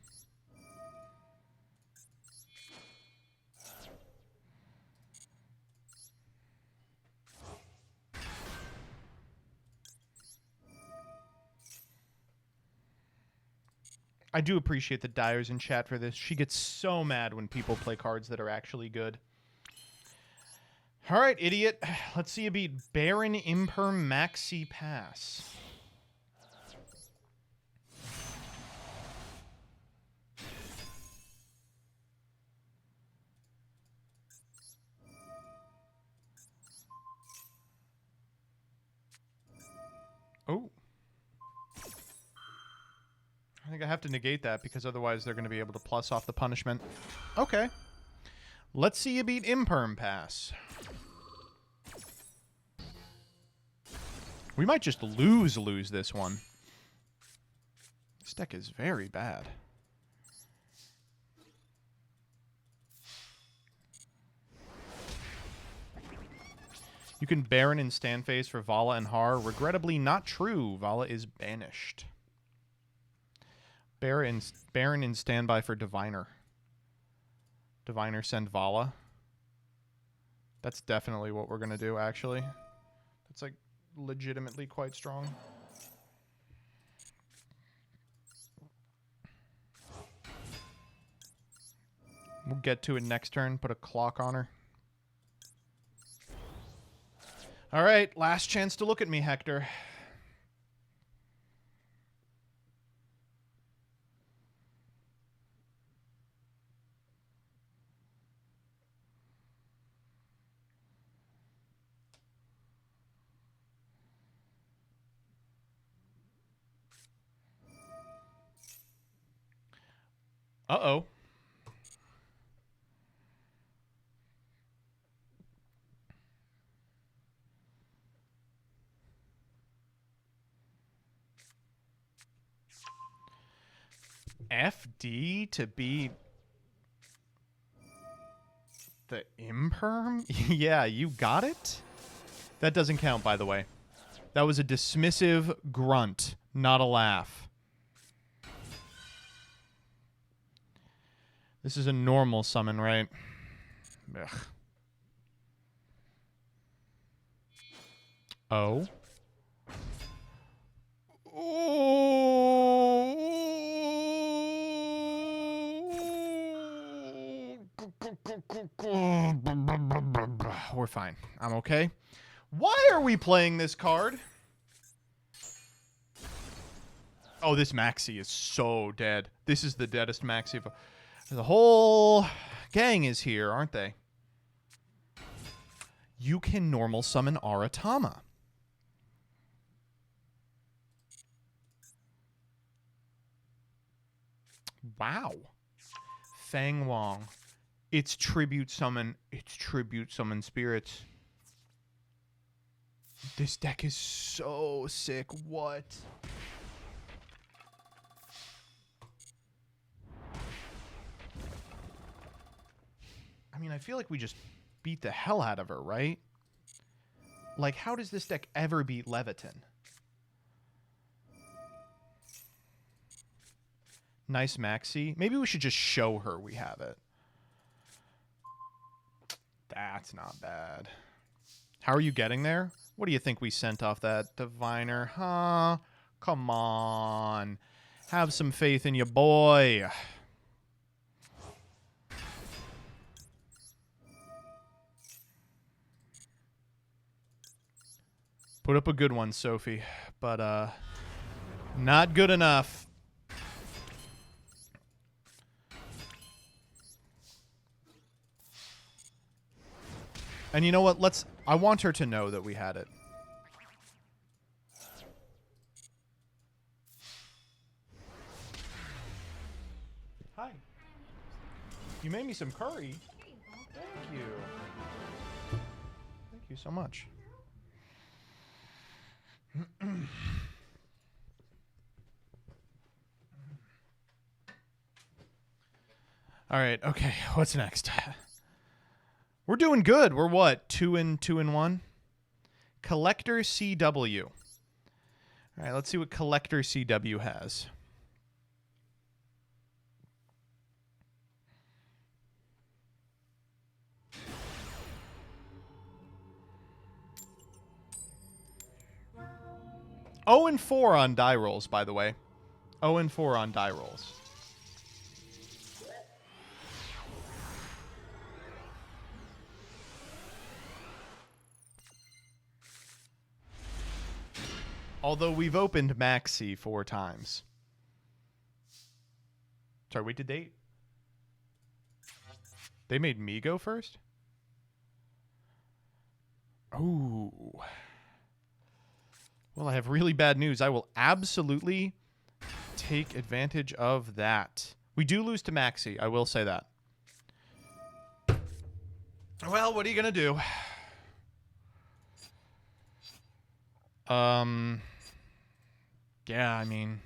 I do appreciate that Dyer's in chat for this. She gets so mad when people play cards that are actually good. All right, idiot. Let's see you beat Baron Imperm Maxi Pass. Oh. I think I have to negate that because otherwise they're going to be able to plus off the punishment. Okay. Let's see you beat Imperm Pass. We might just lose this one. This deck is very bad. You can Baron in stand phase for Vala and Har. Regrettably not true. Vala is banished. Baron in standby for Diviner. Diviner send Vala. That's definitely what we're going to do, actually. That's like legitimately quite strong. We'll get to it next turn. Put a clock on her. All right, last chance to look at me, Hector. Uh-oh. FD to beat the Imperm? Yeah, you got it? That doesn't count, by the way. That was a dismissive grunt, not a laugh. This is a normal summon, right? Ugh. Oh. We're fine. I'm okay. Why are we playing this card? Oh, this Maxi is so dead. This is the deadest Maxi. The whole gang is here, aren't they? You can normal summon Aratama. Wow. Fang Wong. It's tribute summon. It's tribute summon spirits. This deck is so sick. What? I mean, I feel like we just beat the hell out of her, right? Like, how does this deck ever beat Leviathan? Nice Maxi. Maybe we should just show her we have it. That's not bad. How are you getting there? What do you think we sent off that Diviner? Huh? Come on. Have some faith in your boy. Put up a good one, Sophie. But, not good enough. And you know what? I want her to know that we had it. Hi. You made me some curry. Thank you. Thank you so much. All right. Okay. What's next? We're doing good. We're what? 2-1? Collector CW. All right. Let's see what Collector CW has. 0-4 on die rolls, by the way. 0-4 on die rolls. Although we've opened Maxi 4 times. Sorry, wait, did they? They made me go first? Oh. Well, I have really bad news. I will absolutely take advantage of that. We do lose to Maxi, I will say that. Well, what are you going to do? Yeah, I mean...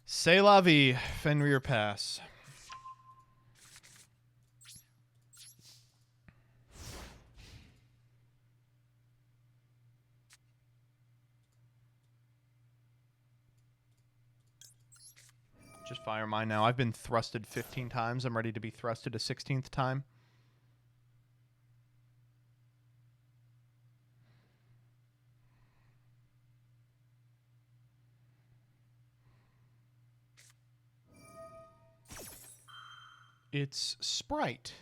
C'est la vie, Fenrir pass. Just fire mine now. I've been thrusted 15 times. I'm ready to be thrusted a 16th time. It's Sprite.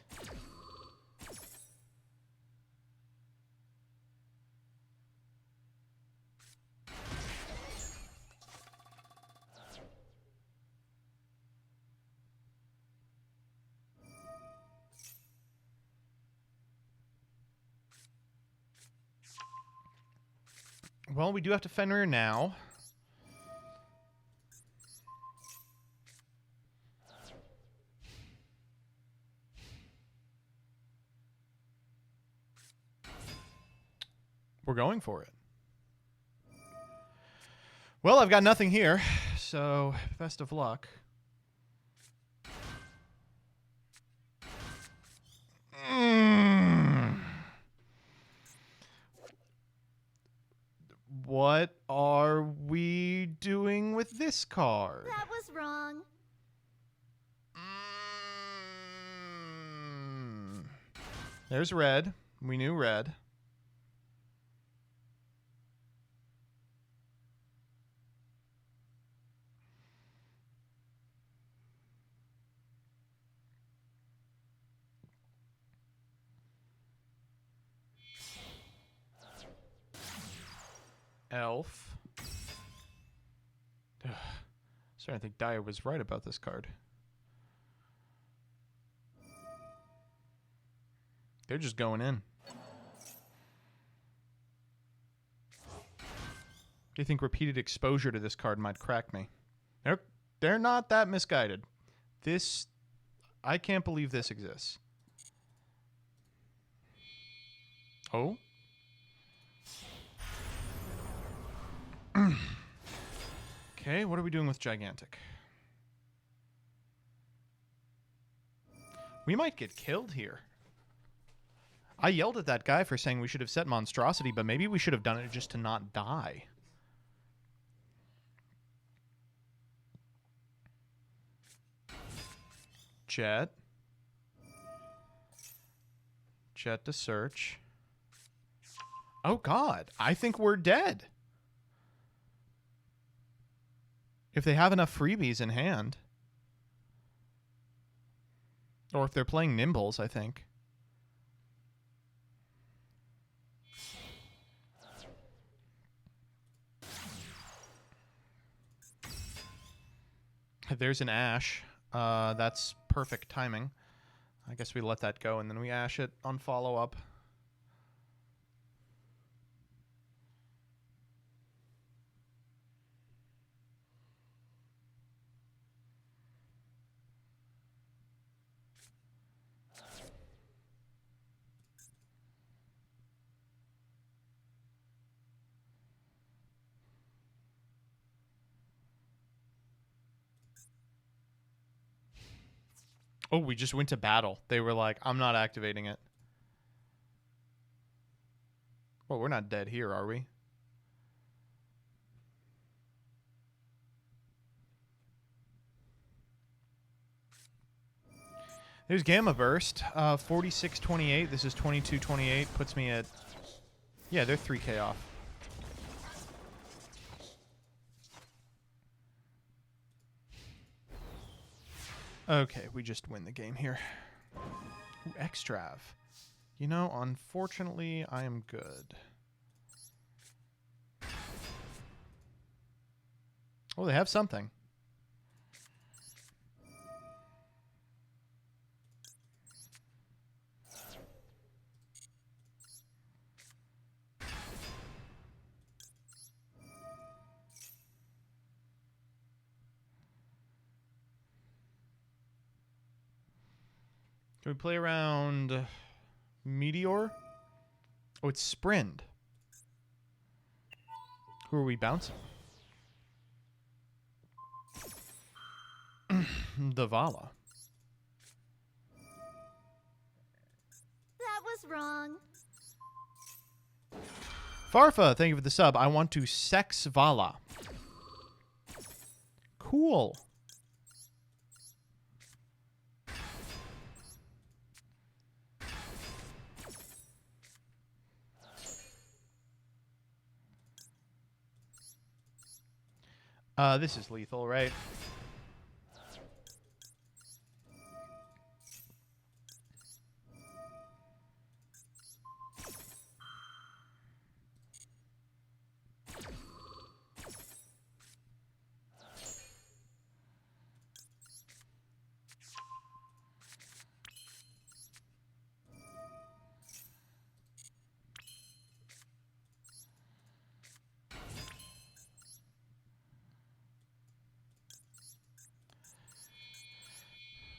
Well, we do have to Fenrir now. We're going for it. Well, I've got nothing here, so best of luck. What are we doing with this card? That was wrong. There's red. We knew red. Elf. Starting to think Dyer was right about this card. They're just going in. Do you think repeated exposure to this card might crack me? They're not that misguided. This, I can't believe this exists. Oh? Okay, what are we doing with Gigantic? We might get killed here. I yelled at that guy for saying we should have set Monstrosity, but maybe we should have done it just to not die. Jet. Jet to search. Oh, God. I think we're dead. If they have enough freebies in hand. Or if they're playing Nimbles, I think. There's an Ash. That's perfect timing. I guess we let that go, and then we Ash it on follow-up. Oh, we just went to battle. They were like, I'm not activating it. Well, we're not dead here, are we? There's Gamma Burst. 46.28. This is 22.28. Puts me at Yeah, they're 3k off. Okay, we just win the game here. Ooh, Extrav. You know, unfortunately, I am good. Oh, they have something. Can we play around Meteor? Oh, it's Sprind. Who are we bouncing? The Vala. That was wrong. Farfa, thank you for the sub. I want to sex Vala. Cool. This is lethal, right?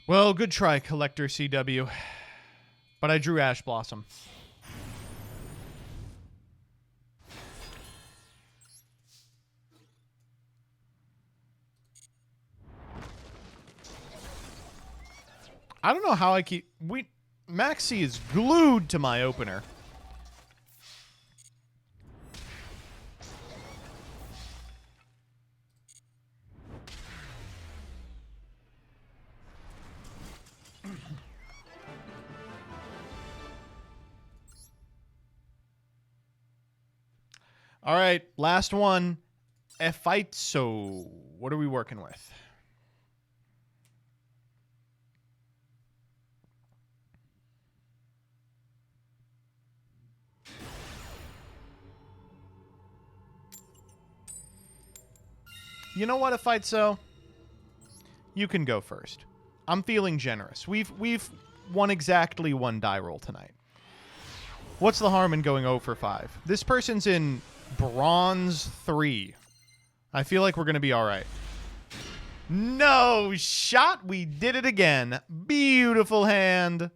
Well, good try, Collector CW. But I drew Ash Blossom. I don't know how I keep... Maxi is glued to my opener. All right, last one. A fight. So, what are we working with? You know what, a fight. So, you can go first. I'm feeling generous. We've won exactly one die roll tonight. What's the harm in going 0 for 5? This person's in bronze 3. I feel like we're going to be all right. No shot. We did it again. Beautiful hand.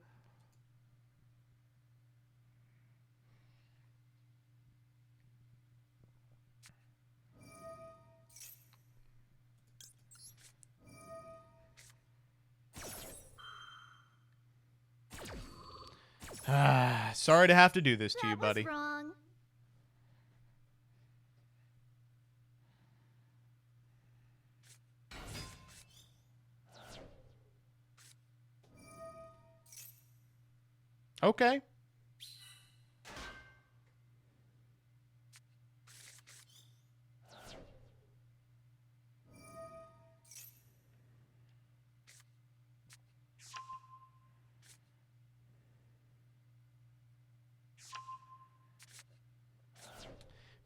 Sorry to have to do this to you, buddy. That was wrong. Okay.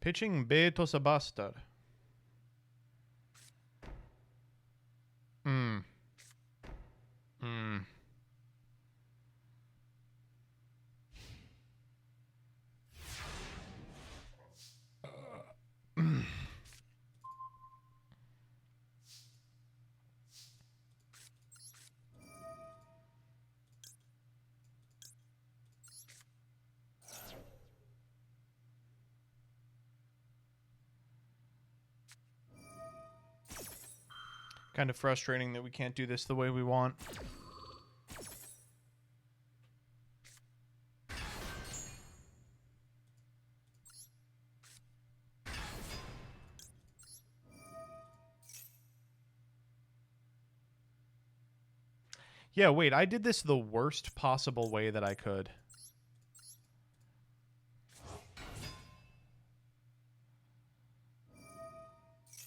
Pitching Betos a bastard. Kind of frustrating that we can't do this the way we want. Yeah, wait, I did this the worst possible way that I could.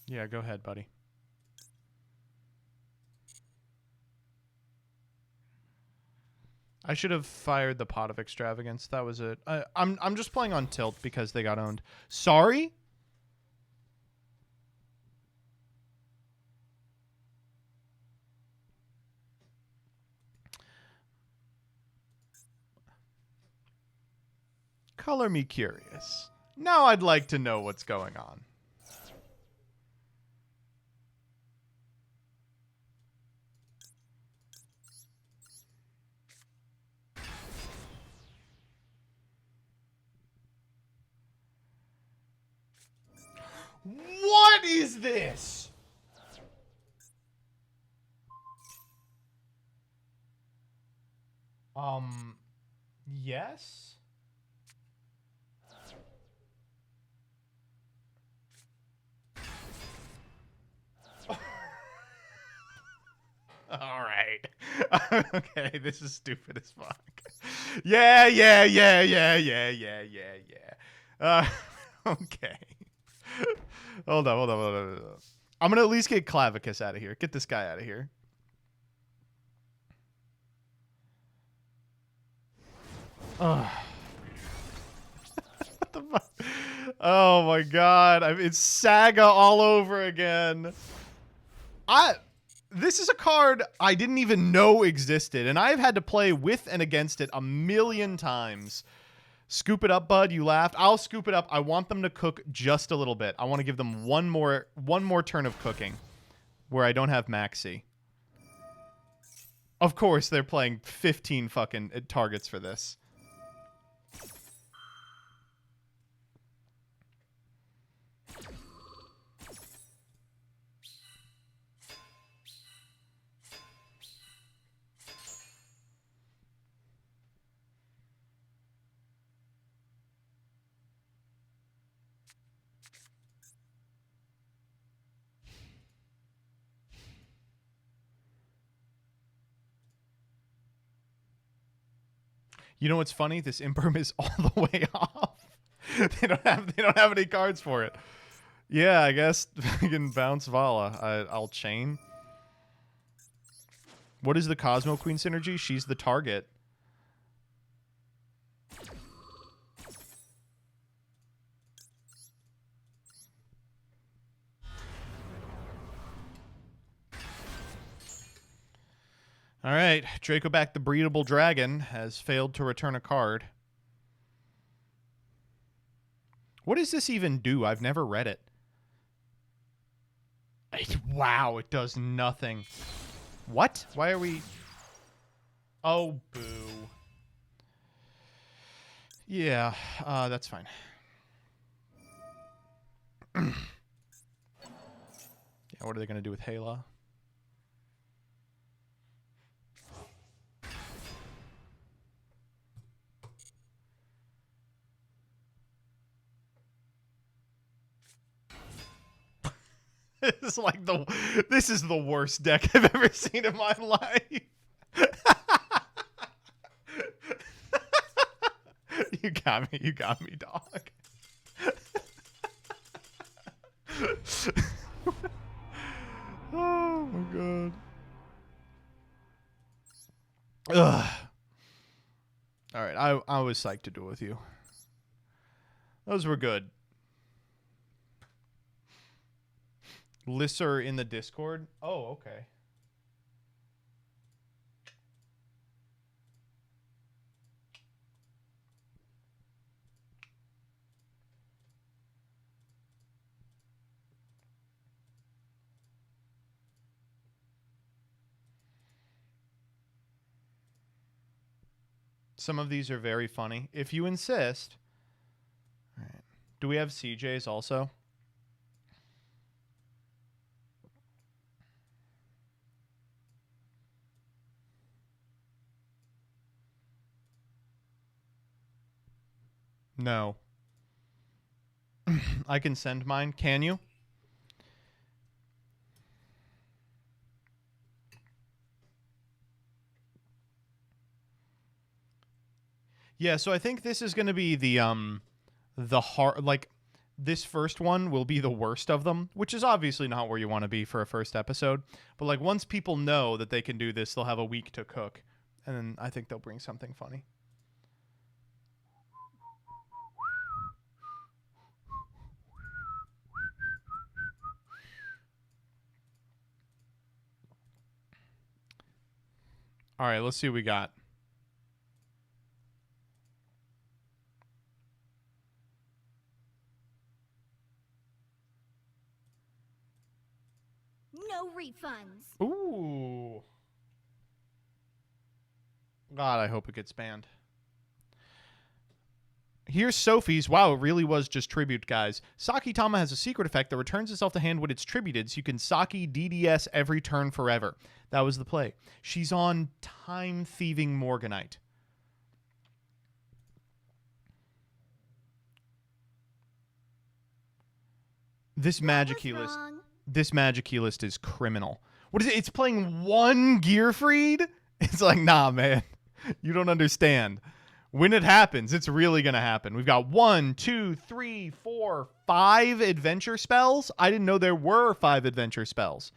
Yeah, go ahead, buddy. I should have fired the Pot of Extravagance. That was it. I'm just playing on tilt because they got owned. Sorry? Color me curious. Now I'd like to know what's going on. What is this? Yes? All right. Okay, this is stupid as fuck. Yeah. Okay. Hold on. I'm gonna at least get Clavicus out of here. Get this guy out of here. Ugh. What the fuck? Oh my god. It's Saga all over again. This is a card I didn't even know existed, and I've had to play with and against it a million times. Scoop it up, bud. You laughed. I'll scoop it up. I want them to cook just a little bit. I want to give them one more turn of cooking where I don't have Maxi. Of course, they're playing 15 fucking targets for this. You know what's funny? This Imperm is all the way off. They don't have any cards for it. Yeah, I guess we can bounce Vala. I'll chain. What is the Cosmo Queen synergy? She's the target. All right, Dracoback the Breedable Dragon has failed to return a card. What does this even do? I've never read it. Wow, it does nothing. What? Why are we... Oh, boo. Yeah, that's fine. Yeah, what are they going to do with Hela? This is the worst deck I've ever seen in my life. You got me, dog. Oh my god. Ugh. All right, I was psyched to duel with you. Those were good. Lisser in the Discord? Oh, okay. Some of these are very funny. If you insist. All right. Do we have CJs also? No. I can send mine. Can you? Yeah, so I think this is going to be the hard, like, this first one will be the worst of them, which is obviously not where you want to be for a first episode. But like once people know that they can do this, they'll have a week to cook. And then I think they'll bring something funny. All right, let's see what we got. No refunds. Ooh. God, I hope it gets banned. Here's Sophie's. Wow, it really was just tribute, guys. Saki Tama has a secret effect that returns itself to hand when it's tributed, so you can Saki DDS every turn forever. That was the play. She's on Time Thieving Morganite. This Magic Key list. This Magic Key list is criminal. What is it? It's playing one Gearfried? It's like, nah, man. You don't understand. When it happens, it's really going to happen. We've got 1, 2, 3, 4, 5 adventure spells. I didn't know there were 5 adventure spells.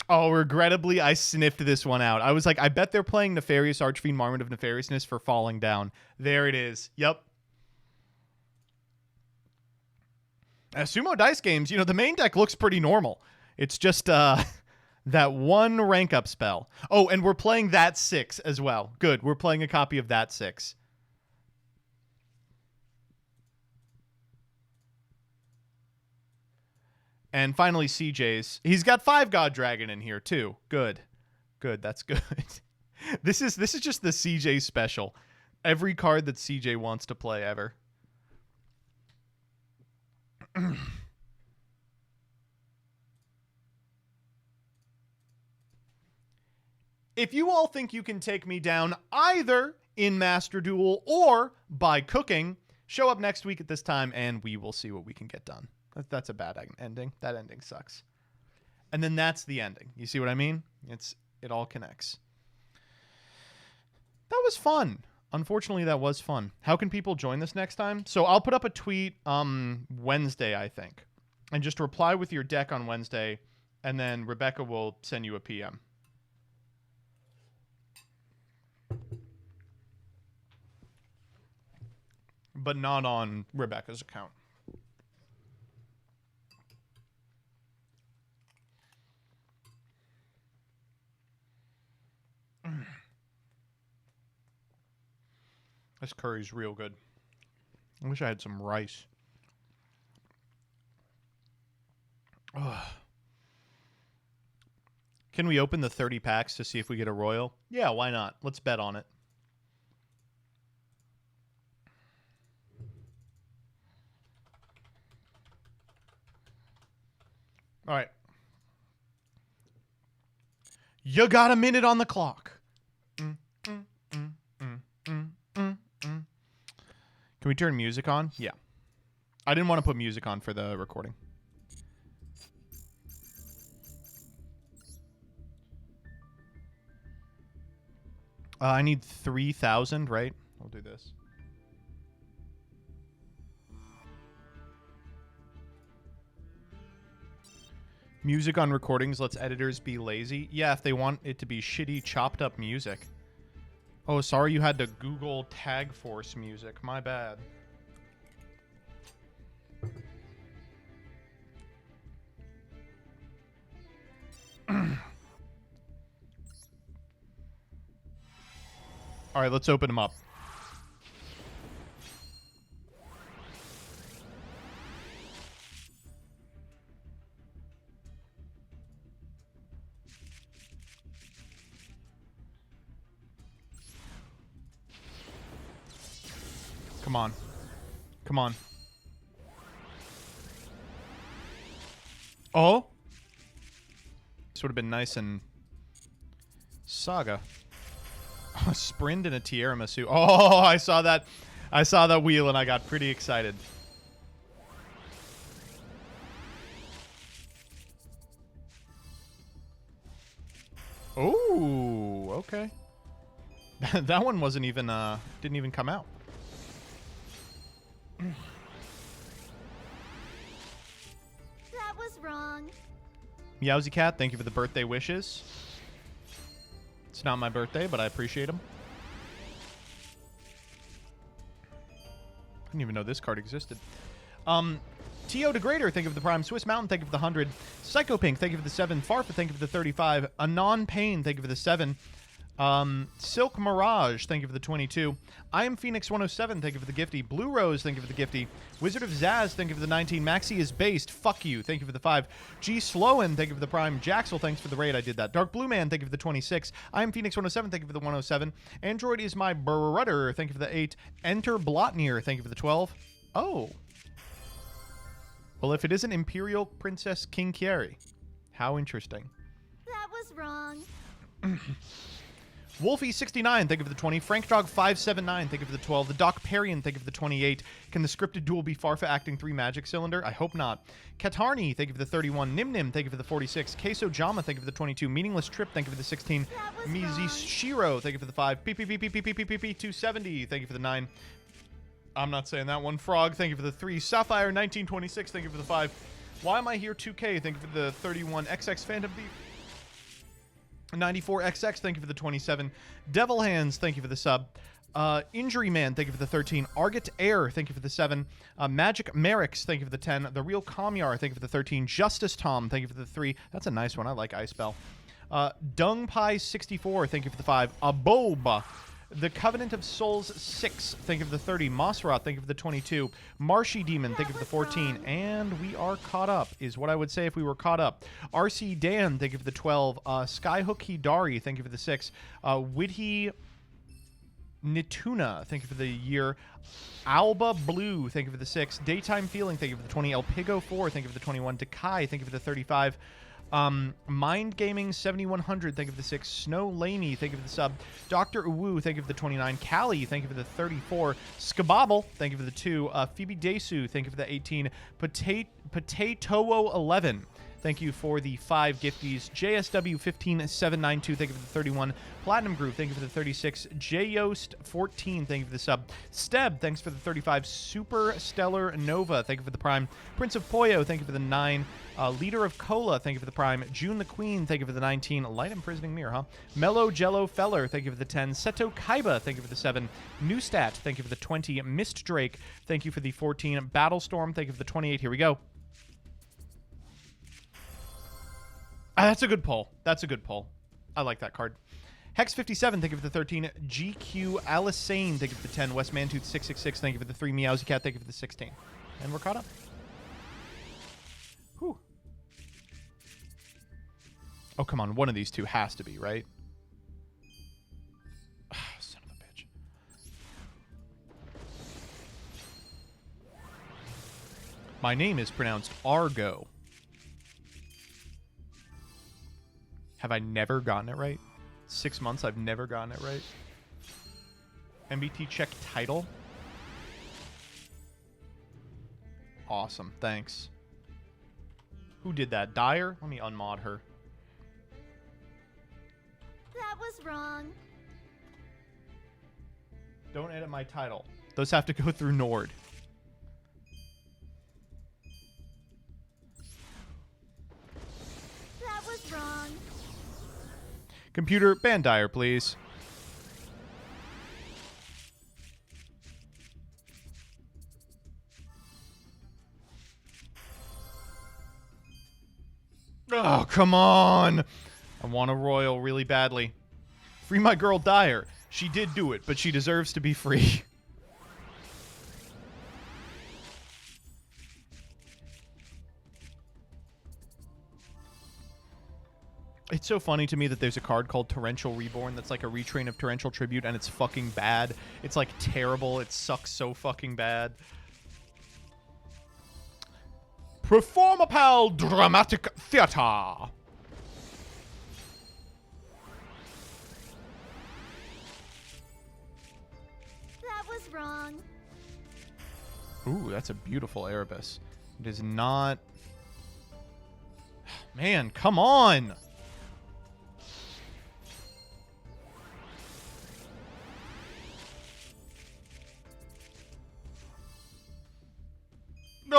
Oh, regrettably, I sniffed this one out. I was like, I bet they're playing Nefarious Archfiend Marmot of Nefariousness for falling down. There it is. Yep. Sumo Dice Games, you know, the main deck looks pretty normal. It's just that one rank up spell. Oh, and we're playing that 6 as well. Good. We're playing a copy of that 6. And finally, CJ's. He's got 5 God Dragon in here too. Good. Good. That's good. This is just the CJ special. Every card that CJ wants to play ever. If you all think you can take me down either in Master Duel or by cooking, show up next week at this time and we will see what we can get done. That's a bad ending. That ending sucks. And then that's the ending. You see what I mean? It all connects. That was fun. Unfortunately, that was fun. How can people join this next time? So I'll put up a tweet Wednesday, I think. And just reply with your deck on Wednesday, and then Rebecca will send you a PM. But not on Rebecca's account. This curry's real good. I wish I had some rice. Ugh. Can we open the 30 packs to see if we get a royal? Yeah, why not? Let's bet on it. All right. You got a minute on the clock. Can we turn music on? Yeah. I didn't want to put music on for the recording. I need 3,000, right? I'll do this. Music on recordings lets editors be lazy. Yeah, if they want it to be shitty, chopped up music. Oh, sorry you had to Google Tag Force music. My bad. All right, let's open them up. Come on. Come on. Oh? This would have been nice and Saga. A Sprint and a Tiramisu. Oh, I saw that. I saw that wheel and I got pretty excited. Oh. Okay. That one wasn't even, didn't even come out. That was wrong. Meowsy Cat, thank you for the birthday wishes. It's not my birthday, but I appreciate them. I didn't even know this card existed. T.O. Degrader, thank you for the Prime. Swiss Mountain, thank you for the 100. Psycho Pink, thank you for the 7. Farfa, thank you for the 35. Anon Pain, thank you for the 7. Silk Mirage, thank you for the 22. I am Phoenix 107, thank you for the gifty. Blue Rose, thank you for the gifty. Wizard of Zaz, thank you for the 19. Maxi is based, fuck you, thank you for the 5. G Slowen, thank you for the Prime. Jaxel, thanks for the raid, I did that. Dark Blue Man, thank you for the 26. I am Phoenix 107, thank you for the 107. Android is my brother, thank you for the 8. Enter Blotnir, thank you for the 12. Oh. Well, if it isn't Imperial Princess King Kieri. How interesting. That was wrong. Wolfie69, thank you for the 20. FrankDog579, thank you for the 12. The Doc Perrian, thank you for the 28. Can the scripted duel be Farfa acting 3 magic cylinder? I hope not. Katarni, thank you for the 31. Nimnim, thank you for the 46. Queso Jama, thank you for the 22. Meaningless Trip, thank you for the 16. Mizishiro, thank you for the 5. PPPPPPPP270, thank you for the 9. I'm not saying that one. Frog, thank you for the 3. Sapphire 1926, thank you for the 5. Why am I here 2K? Thank you for the 31. XX Phantom Thief 94XX, thank you for the 27. Devil Hands, thank you for the sub. Injury Man, thank you for the 13. Argot Air, thank you for the 7. Magic Merrick's, thank you for the 10. The Real Kamyar, thank you for the 13. Justice Tom, thank you for the 3. That's a nice one. I like Ice Bell. Dung Pie 64, thank you for the 5. Aboba. The Covenant of Souls 6, thank you for the 30. Mossrot, thank you for the 22. Marshy Demon, thank you for the 14. And we are caught up, is what I would say if we were caught up. RC Dan, thank you for the 12. Skyhook Hidari, thank you for the 6. Widhi Nituna, thank you for the year. Alba Blue, thank you for the 6. Daytime Feeling, thank you for the 20. El Pigo 4, thank you for the 21. Dekai, thank you for the 35. Mind Gaming 7100, thank you for the 6. Snow Laney, thank you for the sub. Dr. Uwu, thank you for the 29. Callie, thank you for the 34. Skabobble, thank you for the 2. Phoebe Desu, thank you for the 18. Potato 11, thank you for the 5 gifties. JSW 15792, thank you for the 31. Platinum Groove, thank you for the 36. Jyost 14, thank you for the sub. Steb, thanks for the 35. Super Stellar Nova, thank you for the Prime. Prince of Poyo, thank you for the 9. Leader of Cola, thank you for the Prime. June the Queen, thank you for the 19. Light Imprisoning Mirror, huh? Mellow Jello Feller, thank you for the 10. Seto Kaiba, thank you for the 7. Newstat, thank you for the 20. Mist Drake, thank you for the 14. Battlestorm, thank you for the 28. Here we go. That's a good poll. That's a good poll. I like that card. Hex 57, thank you for the 13. GQ Alisane, thank you for the 10. West Mantooth 666, thank you for the 3. Meowsy Cat, thank you for the 16. And we're caught up. Whew. Oh, come on. One of these two has to be, right? Son of a bitch. My name is pronounced Argo. Have I never gotten it right? 6 months, I've never gotten it right. MBT check title. Awesome, thanks. Who did that? Dyer? Let me unmod her. That was wrong. Don't edit my title. Those have to go through Nord. That was wrong. Computer, ban Dyer, please. Oh, come on. I want a royal really badly. Free my girl Dyer. She did do it, but she deserves to be free. It's so funny to me that there's a card called Torrential Reborn that's like a retrain of Torrential Tribute, and it's fucking bad. It's like terrible. It sucks so fucking bad. Performapal Dramatic Theater. That was wrong. Ooh, that's a beautiful Erebus. It is not... Man, come on!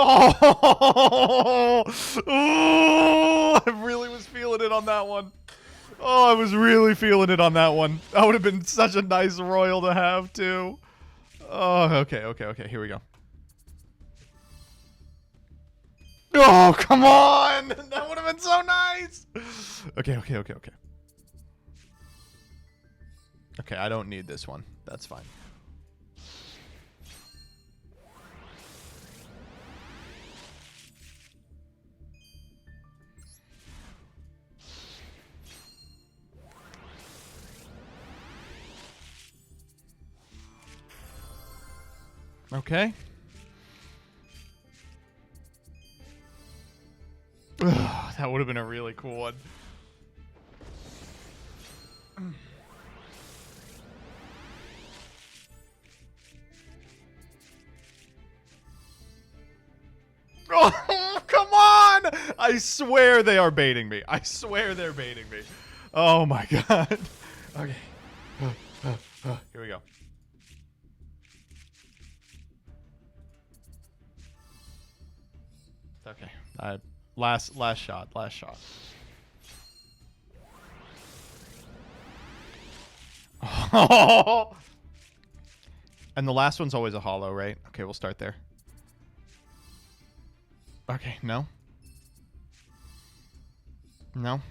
Oh! Oh! I really was feeling it on that one. Oh, I was really feeling it on that one. That would have been such a nice royal to have, too. Oh, okay. Here we go. Oh, come on! That would have been so nice! Okay. Okay, I don't need this one. That's fine. Okay. Ugh, that would have been a really cool one. Oh, come on! I swear they are baiting me. I swear they're baiting me. Oh my god. Okay. Here we go. Okay. Last shot. Oh! And the last one's always a hollow, right? Okay, we'll start there. Okay, no. No.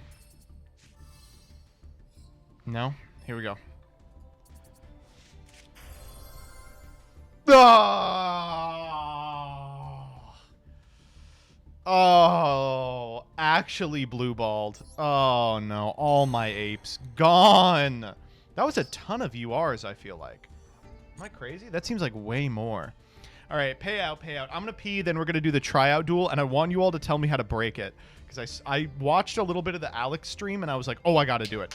No. Here we go. Oh! Oh, actually blue balled. Oh no, all my apes gone. That was a ton of URs, I feel like. Am I crazy? That seems like way more. All right, payout. I'm gonna pee, then we're gonna do the tryout duel, and I want you all to tell me how to break it. Because I watched a little bit of the Alex stream, and I was like, oh, I gotta do it.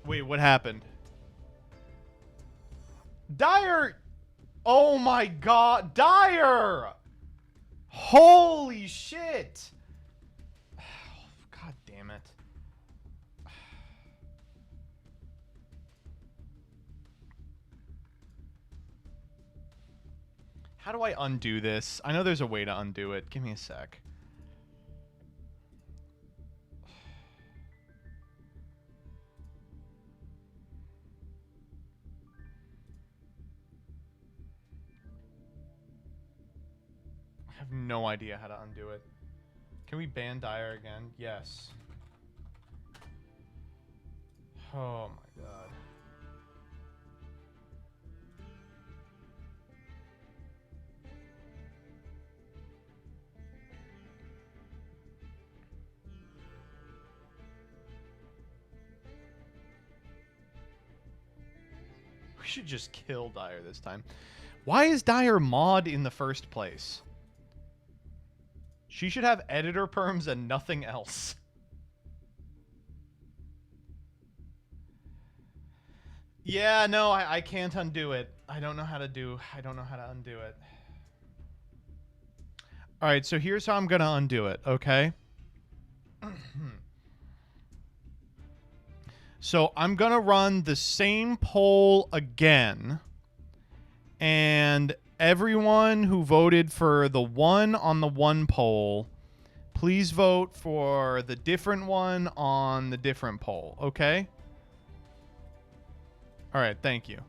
Wait, what happened? Dire! Oh my god, Dire! Holy shit! God damn it. How do I undo this? I know there's a way to undo it. Give me a sec. I have no idea how to undo it. Can we ban Dire again? Yes. Oh my god. We should just kill Dire this time. Why is Dire mod in the first place? She should have editor perms and nothing else. Yeah, no, I can't undo it. I don't know how to undo it. All right, so here's how I'm going to undo it, okay? So I'm going to run the same poll again. And everyone who voted for the one on the one poll, please vote for the different one on the different poll, okay? All right, thank you.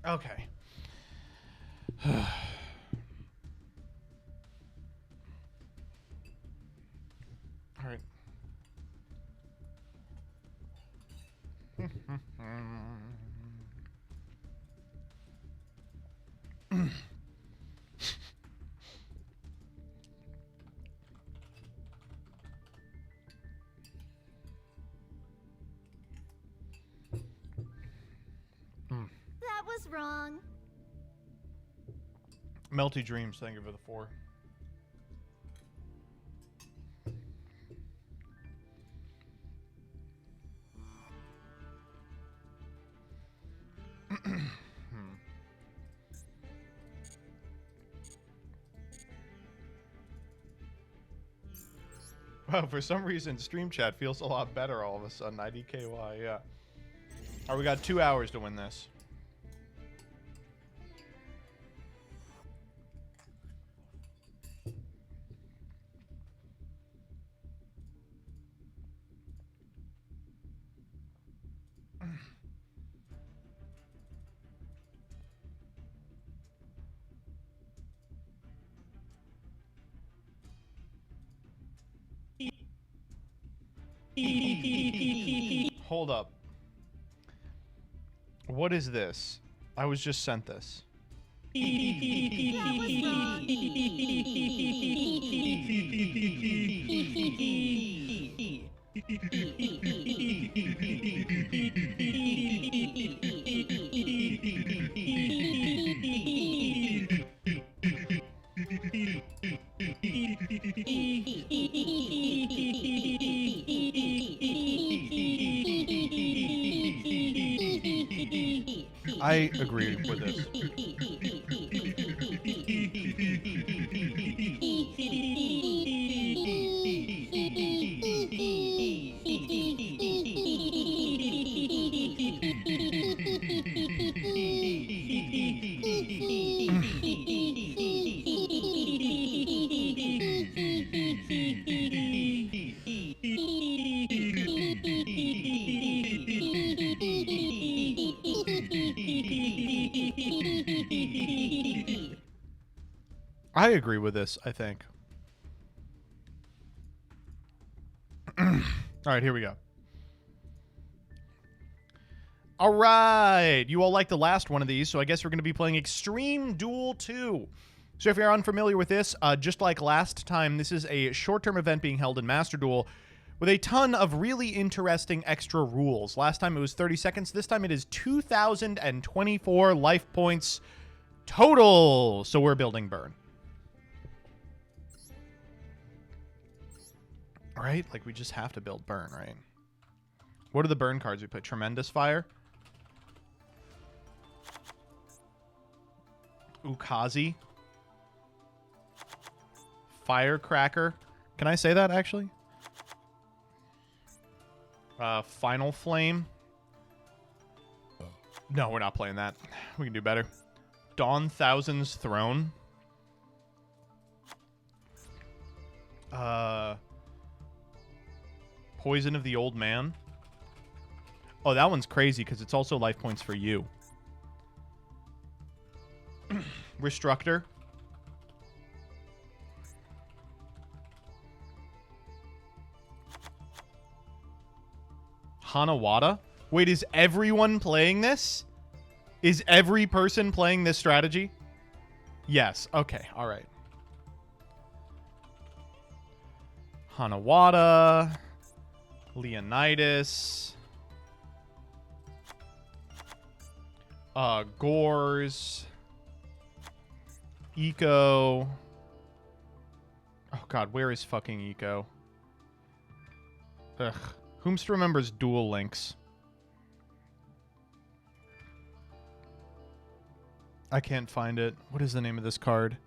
Okay. All right. wrong. Melty Dreams, thank you for the 4. Wow, for some reason, stream chat feels a lot better all of a sudden. IDKY, yeah. Alright, we got 2 hours to win this. Hold up. What is this? I was just sent this. That was wrong. I agree with this. I agree with this, I think. All right, here we go. All right. You all liked the last one of these, so I guess we're going to be playing Extreme Duel 2. So if you're unfamiliar with this, just like last time, this is a short-term event being held in Master Duel with a ton of really interesting extra rules. Last time it was 30 seconds. This time it is 2,024 life points total. So we're building Burn. Right? Like, we just have to build Burn, right? What are the Burn cards we put? Tremendous Fire? Ukazi? Firecracker? Can I say that, actually? Final Flame? No, we're not playing that. We can do better. Dawn Thousand's Throne? Poison of the Old Man? Oh, that one's crazy because it's also life points for you. Restructor? Hanawada? Wait, is everyone playing this? Is every person playing this strategy? Yes. Okay. All right. Hanawada. Leonidas. Gores. Eco. Oh, God. Where is fucking Eco? Ugh. Whomst remembers Duel Links? I can't find it. What is the name of this card?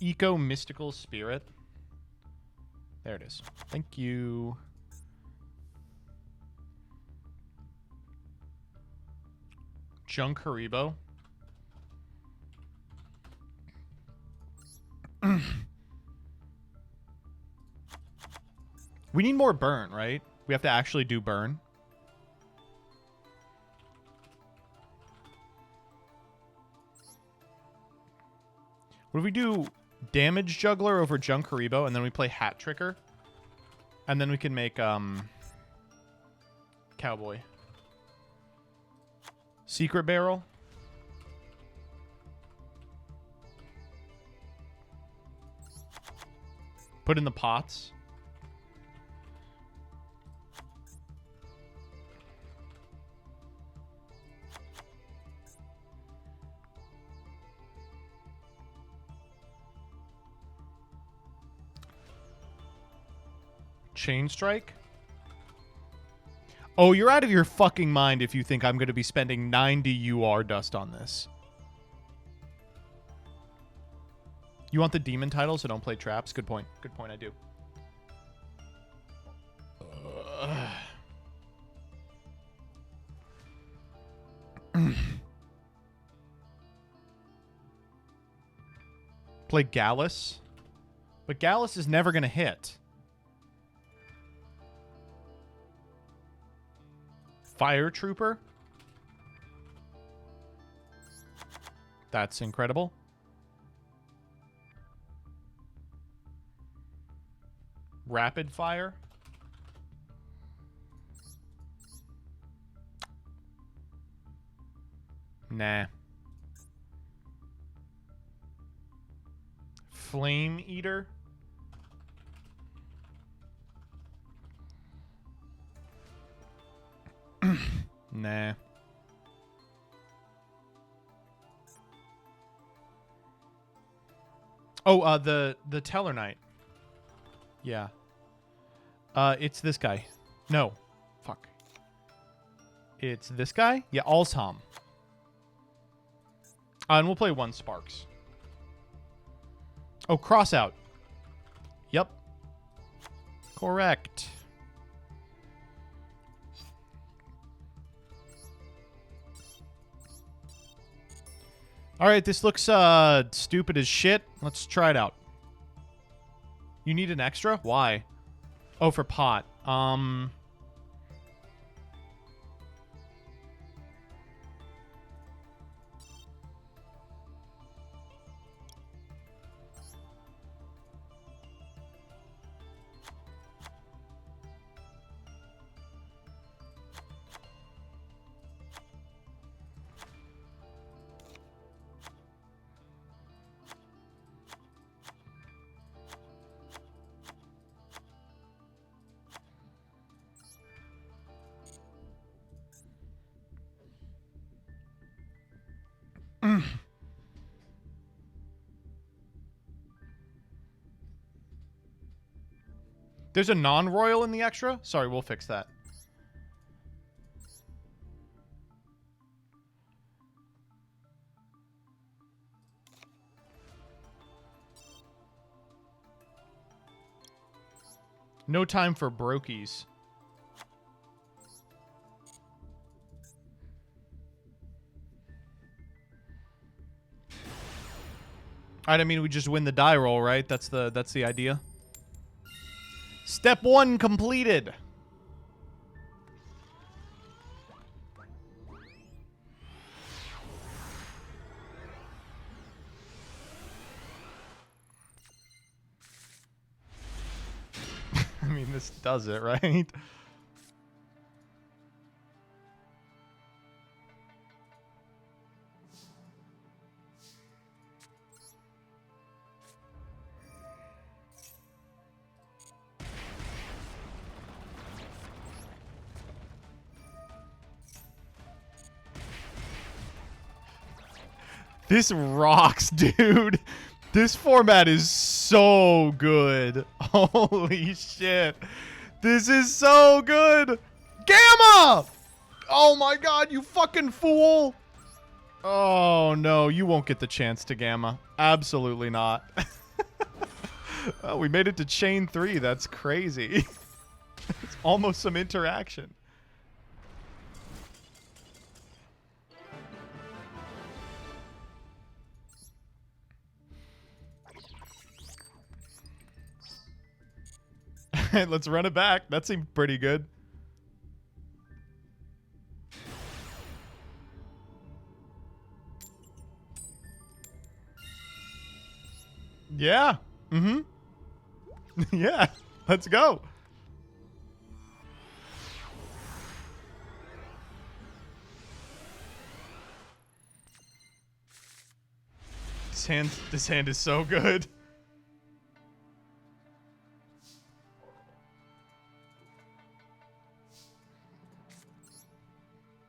Eco Mystical Spirit. There it is. Thank you. Junk Haribo. We need more Burn, right? We have to actually do Burn. What if we do Damage Juggler over Junk Haribo, and then we play Hat Tricker? And then we can make, Cowboy. Secret Barrel. Put in the pots. Chain Strike? Oh, you're out of your fucking mind if you think I'm going to be spending 90 UR dust on this. You want the demon title, so don't play traps? Good point. Good point, I do. Play Gallus. But Gallus is never going to hit. Fire Trooper. That's incredible. Rapid Fire. Nah. Flame Eater. Nah. Oh, the Teller Knight. Yeah. It's this guy. No. Fuck. It's this guy? Yeah, Alsham. And we'll play one Sparks. Oh, Cross Out. Yep. Correct. All right, this looks stupid as shit. Let's try it out. You need an extra? Why? Oh, for pot. There's a non-royal in the extra? Sorry, we'll fix that. No time for brokies. Alright, I mean, we just win the die roll, right? That's the idea. Step 1 completed. I mean, this does it, right? This rocks, dude. This format is so good. Holy shit. This is so good. Gamma! Oh my god, you fucking fool. Oh no, you won't get the chance to Gamma. Absolutely not. Oh, we made it to chain 3. That's crazy. It's almost some interaction. Let's run it back. That seemed pretty good. Yeah. Mm-hmm. Yeah. Let's go. This hand is so good.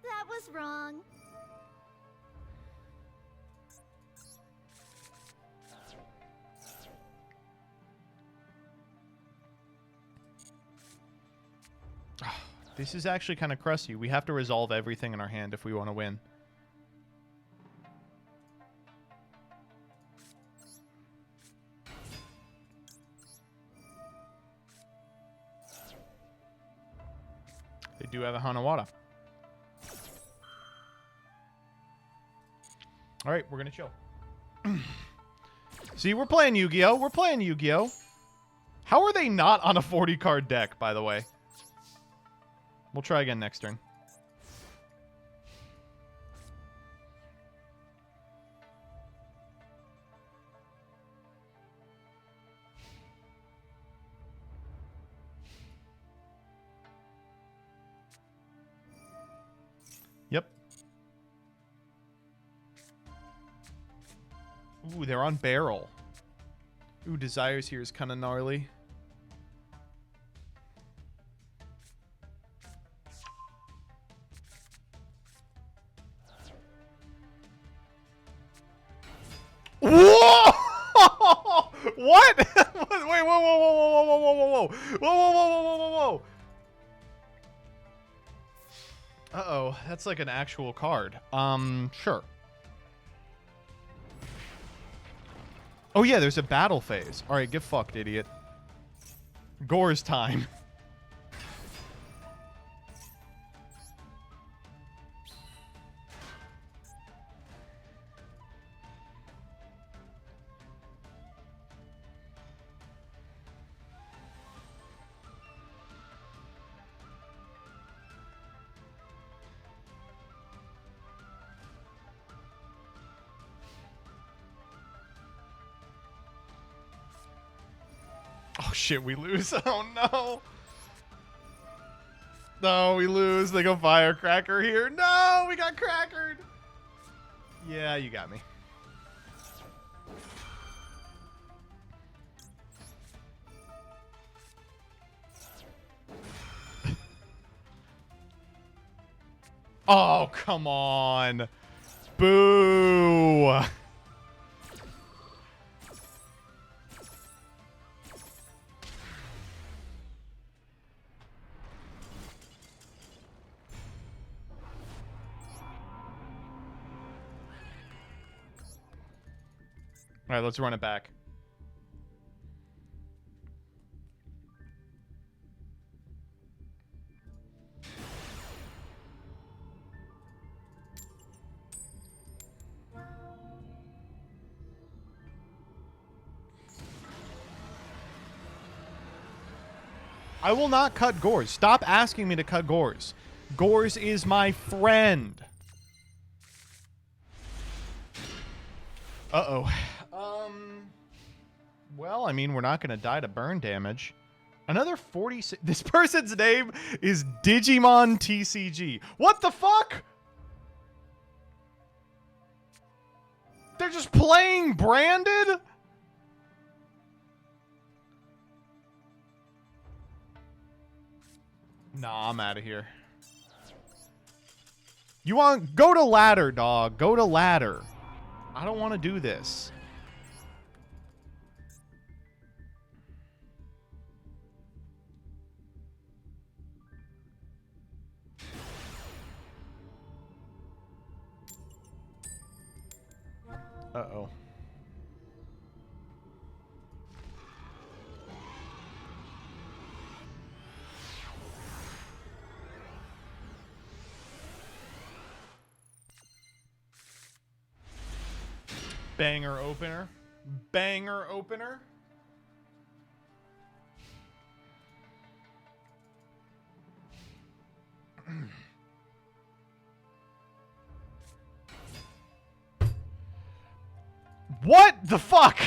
That was wrong. This is actually kind of crusty. We have to resolve everything in our hand if we want to win. They do have a Hanawada. All right, we're going to chill. See, we're playing Yu-Gi-Oh! We're playing Yu-Gi-Oh! How are they not on a 40-card deck, by the way? We'll try again next turn. Yep. Ooh, they're on barrel. Ooh, Desires here is kind of gnarly. Whoa! What? Wait, whoa, whoa, whoa, whoa, whoa, whoa, whoa, whoa, whoa, whoa, whoa, whoa, whoa, whoa. Uh-oh, that's like an actual card. Sure. Oh yeah, there's a battle phase. All right, get fucked, idiot. Gore's time. Oh shit, we lose. Oh no. No, we lose. They go Firecracker here. No, we got crackered. Yeah, you got me. Oh, come on. Boo. All right, let's run it back. I will not cut Gores. Stop asking me to cut Gores. Gores is my friend. Uh-oh. Well, I mean, we're not going to die to burn damage. Another 46... This person's name is Digimon TCG. What the fuck? They're just playing branded? Nah, I'm out of here. You want... Go to ladder, dog. Go to ladder. I don't want to do this. Uh-oh. Banger opener. Banger opener. What the fuck?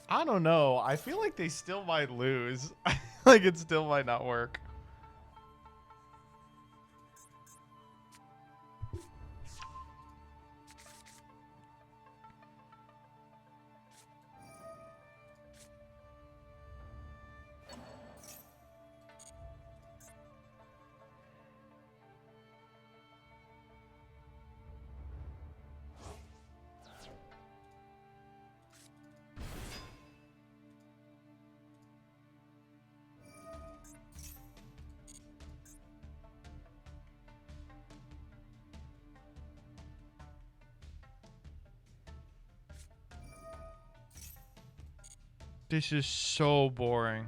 I don't know. I feel like they still might lose. Like it still might not work. This is so boring.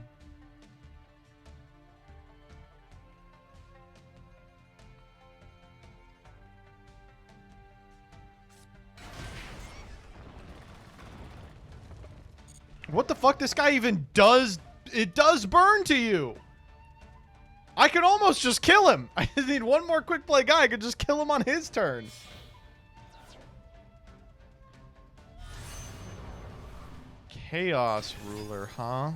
What the fuck? This guy even does... It does burn to you. I could almost just kill him. I just need one more quick play guy. I could just kill him on his turn. Chaos Ruler, huh?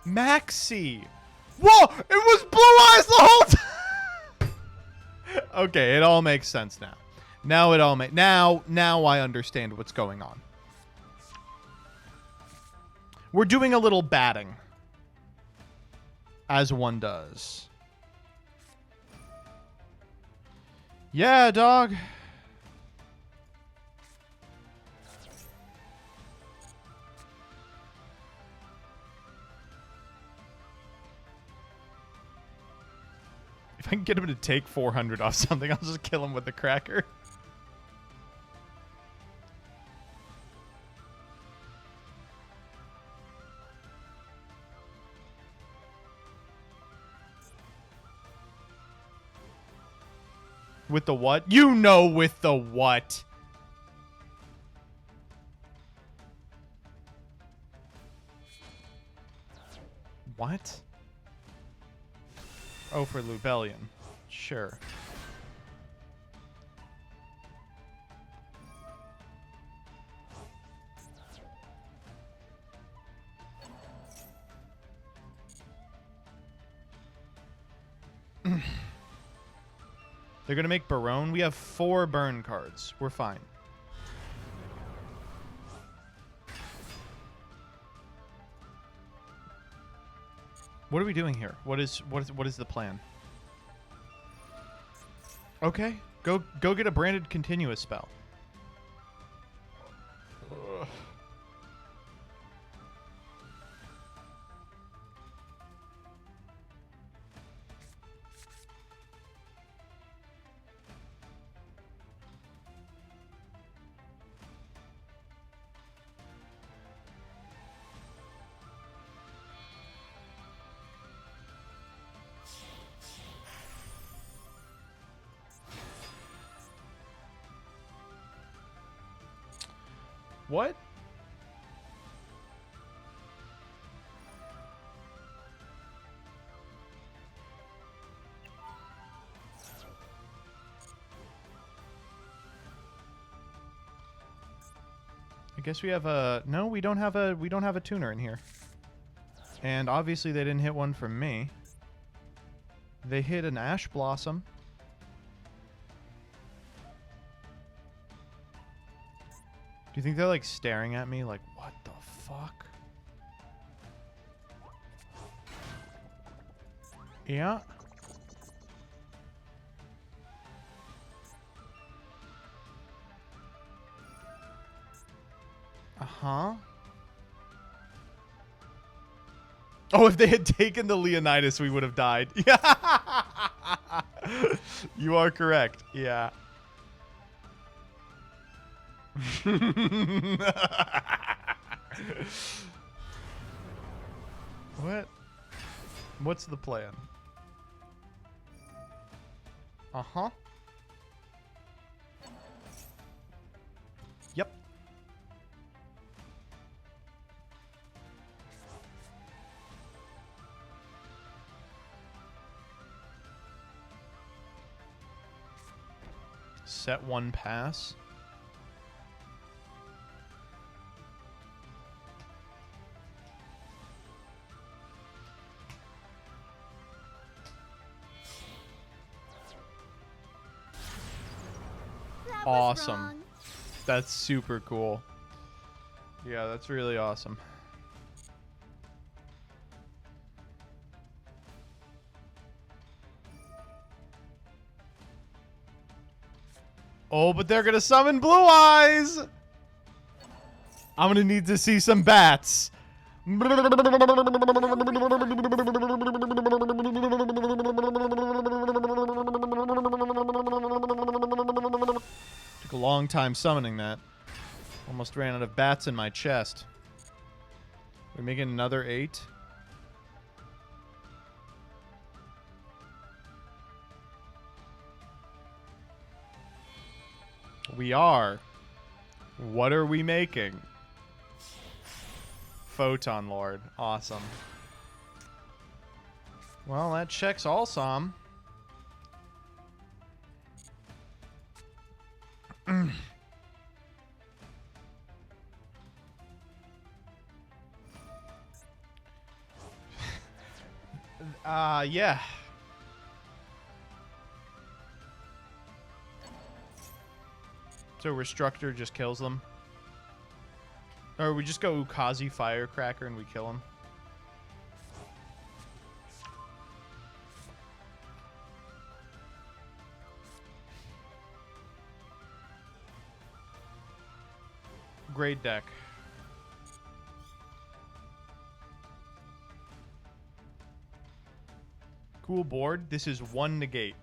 Maxi! Whoa! It was Blue Eyes the whole time! Okay, it all makes sense now. Now it all now I understand what's going on. We're doing a little batting. As one does. Yeah, dog. If I can get him to take 400 off something, I'll just kill him with the cracker. With the what? You know with the what? What? Oh, for Lubellion. Sure. They're gonna make Barone. We have 4 burn cards. We're fine. What are we doing here? What is the plan? Okay, go get a branded continuous spell. Ugh. What? I guess we have a... No, we don't have a tuner in here. And obviously they didn't hit one from me. They hit an Ash Blossom. Do you think they're like staring at me like, what the fuck? Yeah. Uh-huh. Oh, if they had taken the Leonidas, we would have died. Yeah. You are correct. Yeah. What? What's the plan? Uh-huh. Yep. Set 1 pass. Awesome. That's super cool. Yeah, that's really awesome. Oh, but they're gonna summon Blue Eyes! I'm gonna need to see some bats. long time summoning that. Almost ran out of bats in my chest. We're making another 8. We are. What are we making? Photon Lord. Awesome. Well, that checks all some. Yeah. So Restructor just kills them? Or we just go Ukazi Firecracker and we kill him? Great deck. Cool board. This is 1 negate.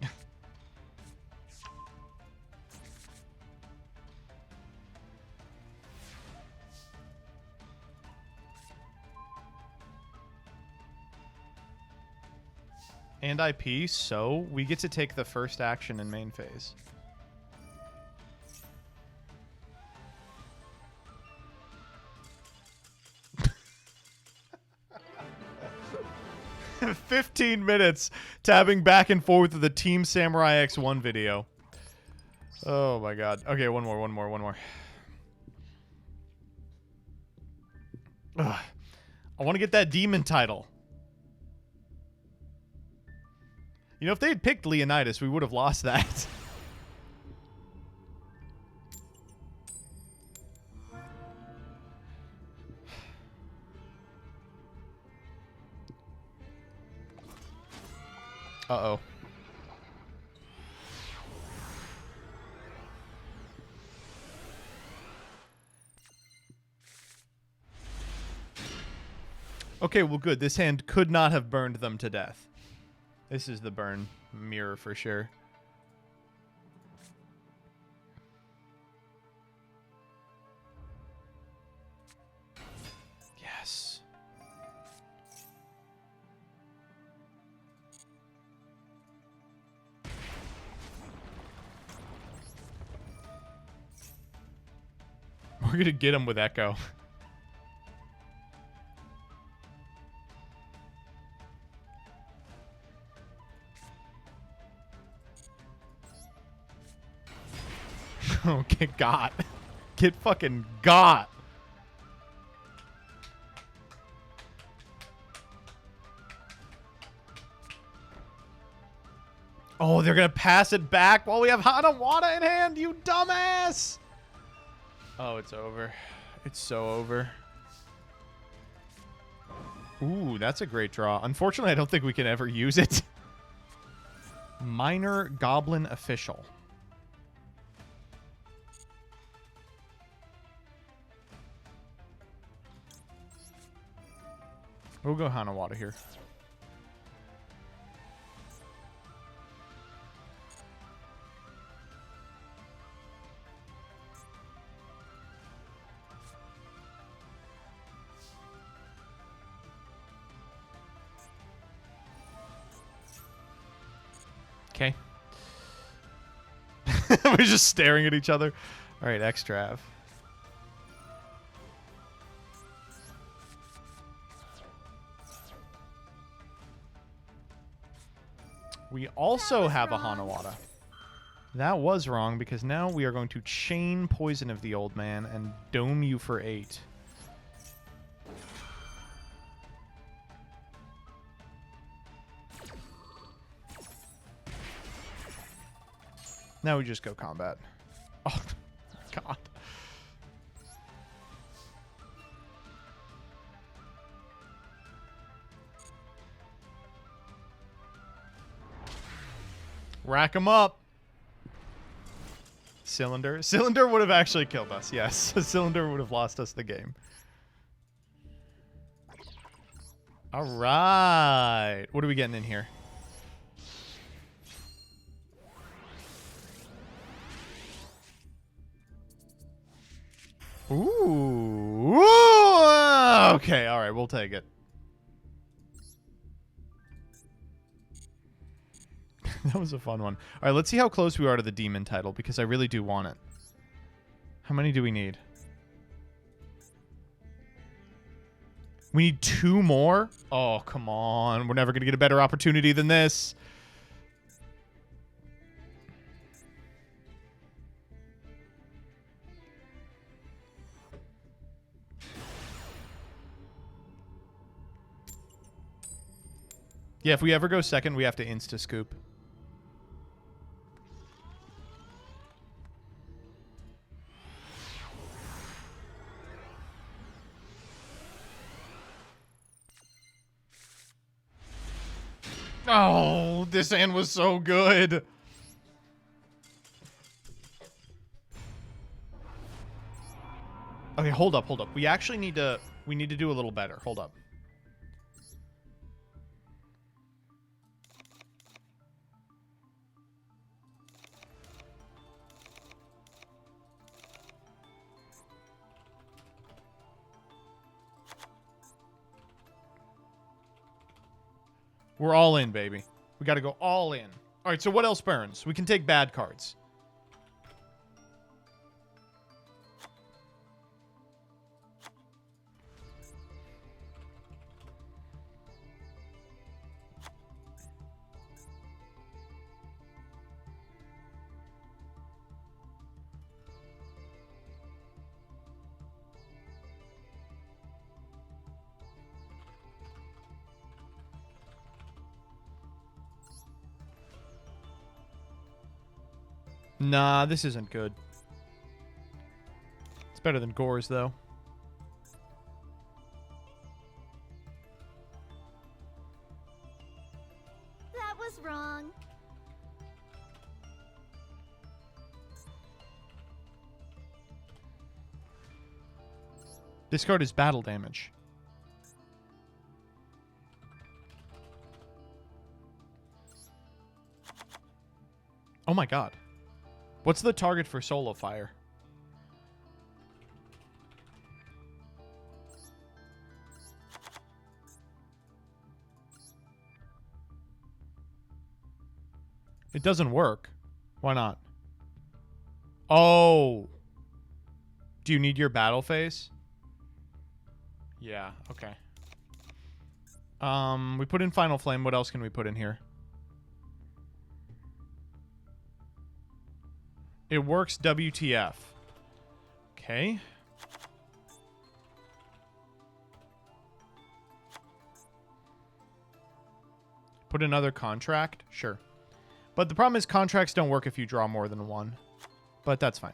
And IP, so we get to take the first action in main phase. "15 minutes tabbing back and forth with the Team Samurai X1 video." Oh my god. Okay, one more. Ugh. I want to get that demon title. You know, if they had picked Leonidas, we would have lost that. Uh-oh. Okay, well, good. This hand could not have burned them to death. This is the burn mirror for sure. Yes. We're gonna get him with Echo. Oh, get got. Get fucking got. Oh, they're gonna pass it back while we have Hanawada in hand, you dumbass! Oh, it's over. It's so over. Ooh, that's a great draw. Unfortunately, I don't think we can ever use it. Minor Goblin Official. We'll go Hanawada here. Okay. We're just staring at each other. All right, Xtrav. We also have a Hanawada. That was wrong because now we are going to chain Poison of the Old Man and dome you for 8. Now we just go combat. Oh, God. Rack him up. Cylinder. Cylinder would have actually killed us. Yes. Cylinder would have lost us the game. All right. What are we getting in here? Ooh. Ooh. Okay, all right, we'll take it. That was a fun one. All right, let's see how close we are to the demon title, because I really do want it. How many do we need? We need 2 more? Oh, come on. We're never going to get a better opportunity than this. Yeah, if we ever go second, we have to insta-scoop. Oh, this hand was so good. Okay, hold up. We actually need to do a little better. Hold up. We're all in, baby. We got to go all in. All right, so what else burns? We can take bad cards. Nah, this isn't good. It's better than Gore's, though. That was wrong. This card is battle damage. Oh my god. What's the target for Soul of Fire? It doesn't work. Why not? Oh. Do you need your battle phase? Yeah, okay. We put in Final Flame. What else can we put in here? It works WTF. Okay. Put another contract? Sure. But the problem is contracts don't work if you draw more than one. But that's fine.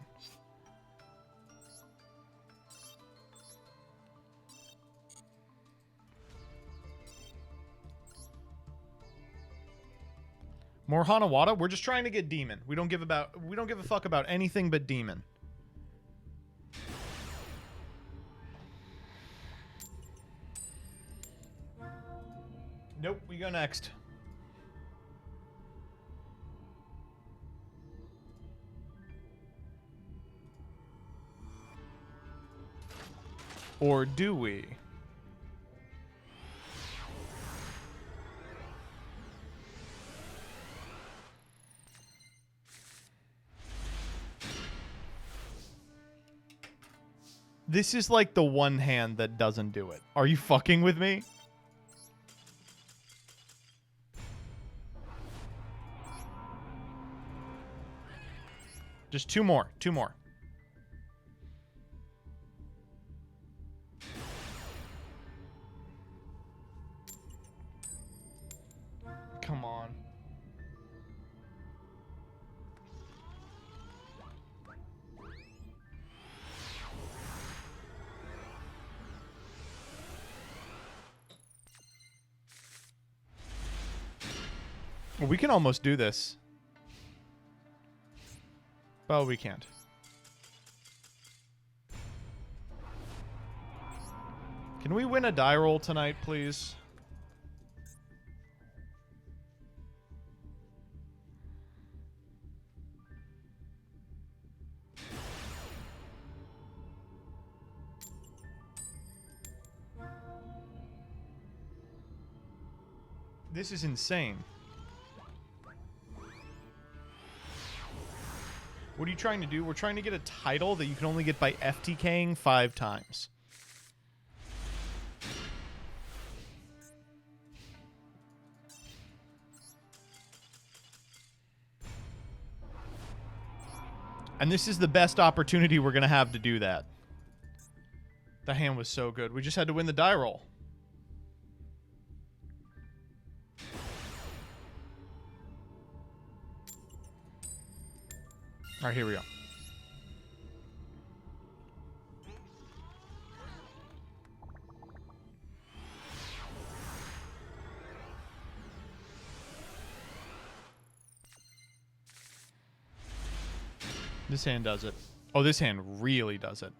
More Hanawata? We're just trying to get demon. We don't give a fuck about anything but demon. Nope, we go next. Or do we? This is like the one hand that doesn't do it. Are you fucking with me? Just 2 more. 2 more. Come on. Well, we can almost do this. Well, we can't. Can we win a die roll tonight, please? This is insane. What are you trying to do? We're trying to get a title that you can only get by FTKing 5 times. And this is the best opportunity we're going to have to do that. The hand was so good. We just had to win the die roll. All right, here we go. This hand does it. Oh, this hand really does it.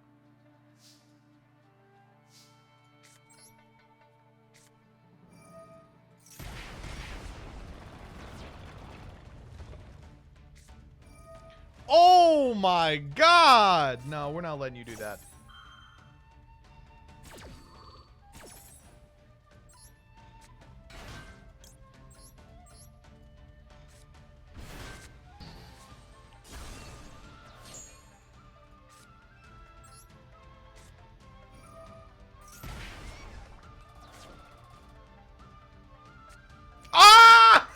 Oh my god! No, we're not letting you do that. Ah!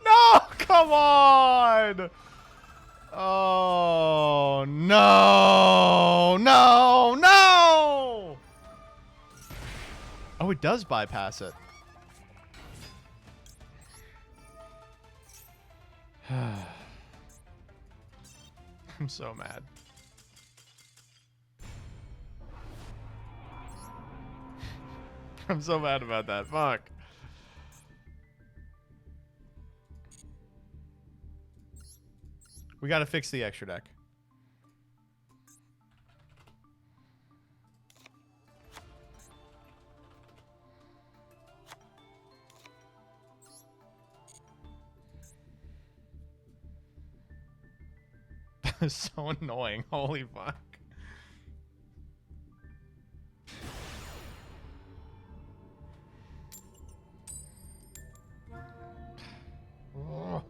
No, come on! Oh, no! No! No! Oh, it does bypass it. I'm so mad. I'm so mad about that. Fuck. We gotta fix the extra deck. That is so annoying. Holy fuck. Ugh.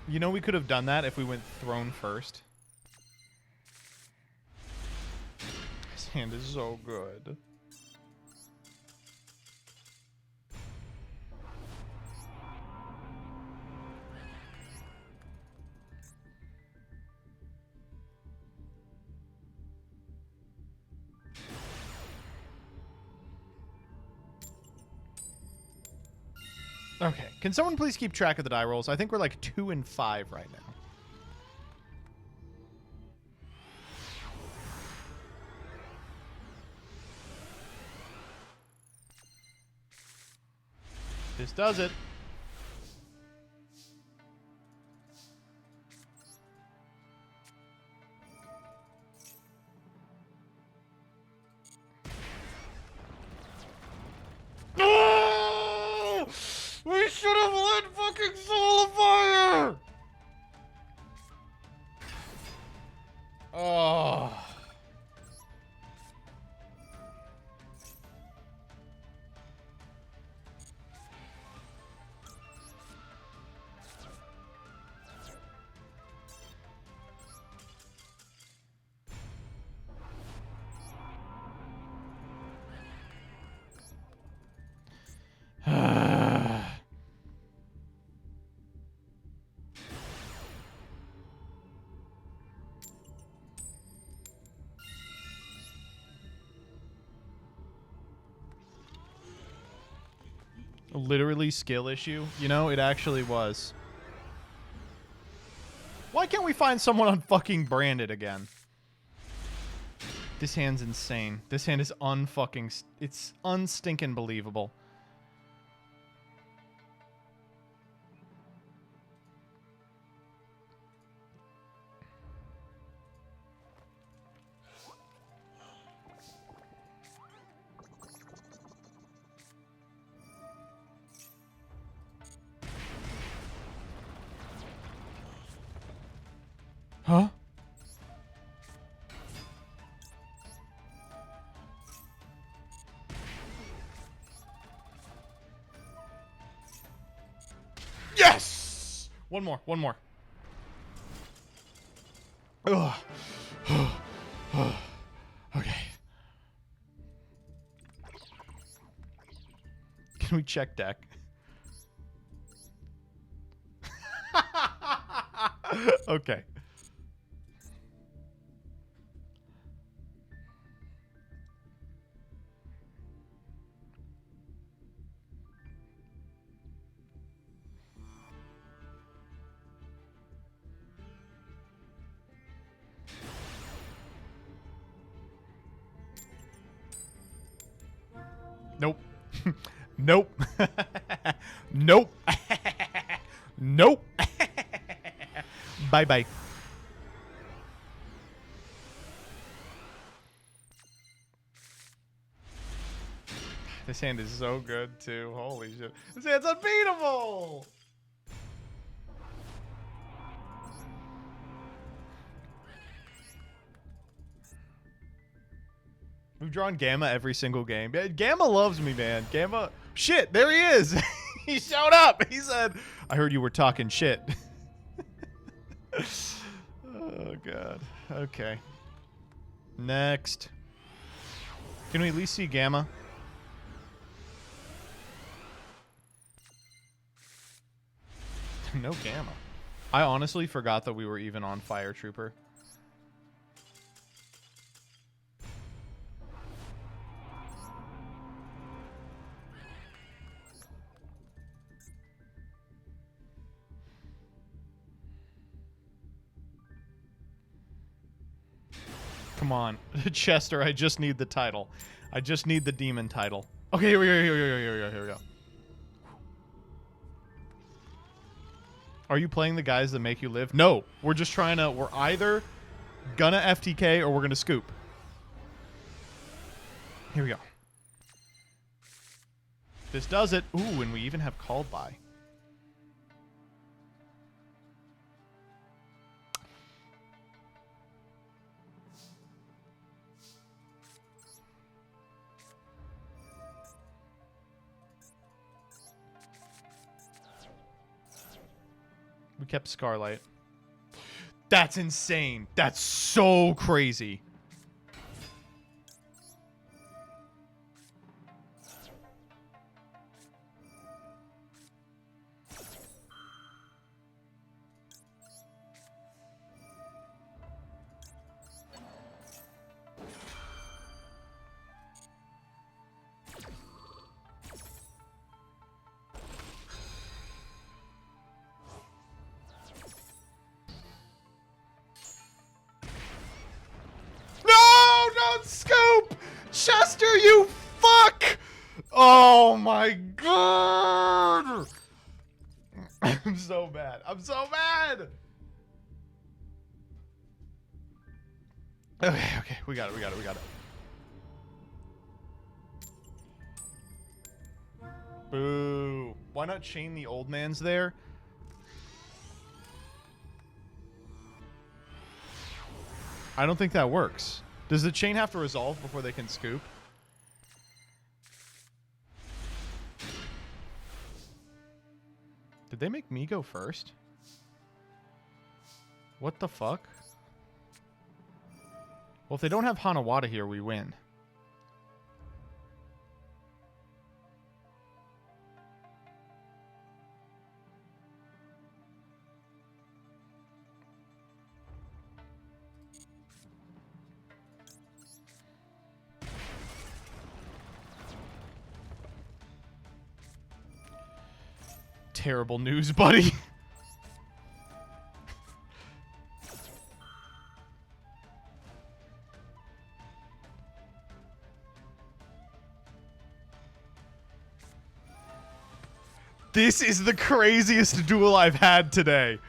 You know, we could have done that if we went throne first. This hand is so good. Okay, can someone please keep track of the die rolls? I think we're like 2 and 5 right now. This does it. No! We should have let fucking Soul of Fire! Oh. Literally skill issue. You know, it actually was. Why can't we find someone on fucking branded again? This hand's insane. This hand is unfucking... It's unstinking believable. One more. One more. Ugh. Okay. Can we check deck? Okay. Nope. Nope. Nope. Nope. Bye-bye. This hand is so good, too. Holy shit. This hand's unbeatable! We've drawn Gamma every single game. Yeah, Gamma loves me, man. Gamma... Shit, there he is! He showed up! He said, I heard you were talking shit. Oh, God. Okay. Next. Can we at least see Gamma? No Gamma. I honestly forgot that we were even on Fire Trooper. Come on. Chester, I just need the title. I just need the demon title. Okay, here we go, here we go. Are you playing the guys that make you live? No. We're just trying to... We're either gonna FTK or we're gonna scoop. Here we go. This does it. Ooh, and we even have called by. We kept Scarlight. That's insane. That's so crazy. Don't scoop! Chester, you fuck! Oh my god! I'm so mad. I'm so mad! Okay. We got it. Boo. Why not chain the old man's there? I don't think that works. Does the chain have to resolve before they can scoop? Did they make me go first? What the fuck? Well, if they don't have Hanawata here, we win. Terrible news, buddy. This is the craziest duel I've had today.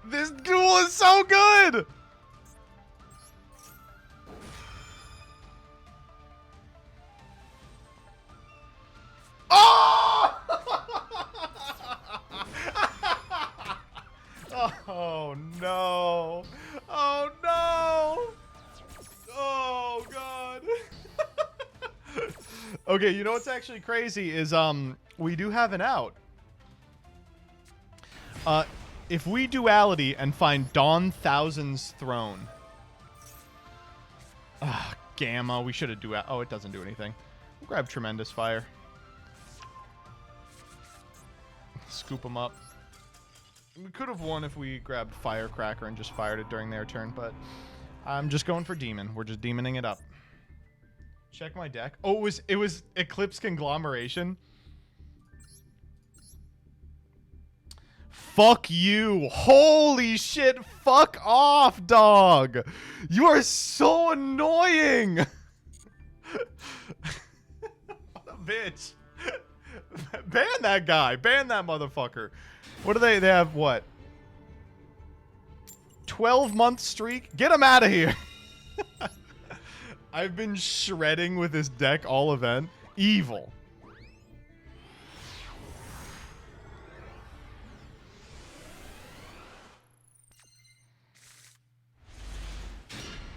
This duel is so good. Oh no! Oh no! Oh god! Okay, you know what's actually crazy is we do have an out. If we duality and find Dawn Thousand's Throne. Gamma. We should have dual. Oh, it doesn't do anything. We'll grab Tremendous Fire. Scoop them up. We could have won if we grabbed Firecracker and just fired it during their turn, but I'm just going for Demon. We're just demoning it up. Check my deck. Oh, it was Eclipse Conglomeration. Fuck you. Holy shit. Fuck off, dog. You are so annoying. What a bitch. Ban that guy. Ban that motherfucker. What do they have what? 12-month streak? Get him out of here. I've been shredding with this deck all event. Evil.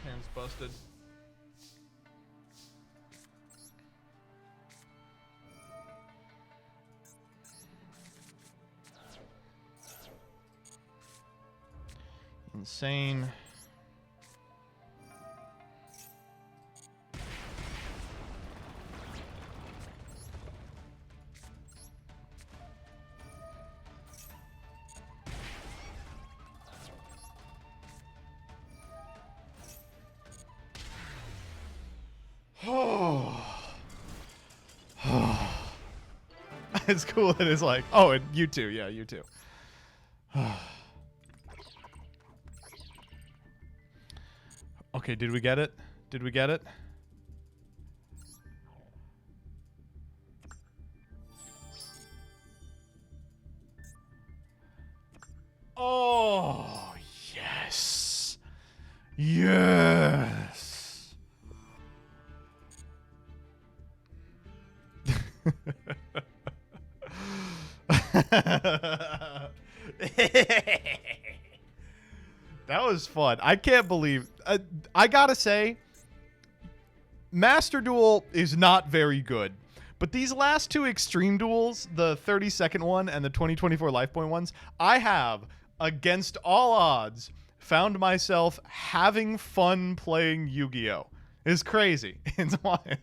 Hands busted. Insane. It's cool that it's like, oh, and you too. Yeah, you too. Okay, did we get it? Did we get it? Oh, yes. Yes. That was fun. I can't believe... I gotta say, Master Duel is not very good. But these last two Extreme Duels, the 30-second one and the 2024 Life Point ones, I have, against all odds, found myself having fun playing Yu-Gi-Oh! It's crazy. It's wild.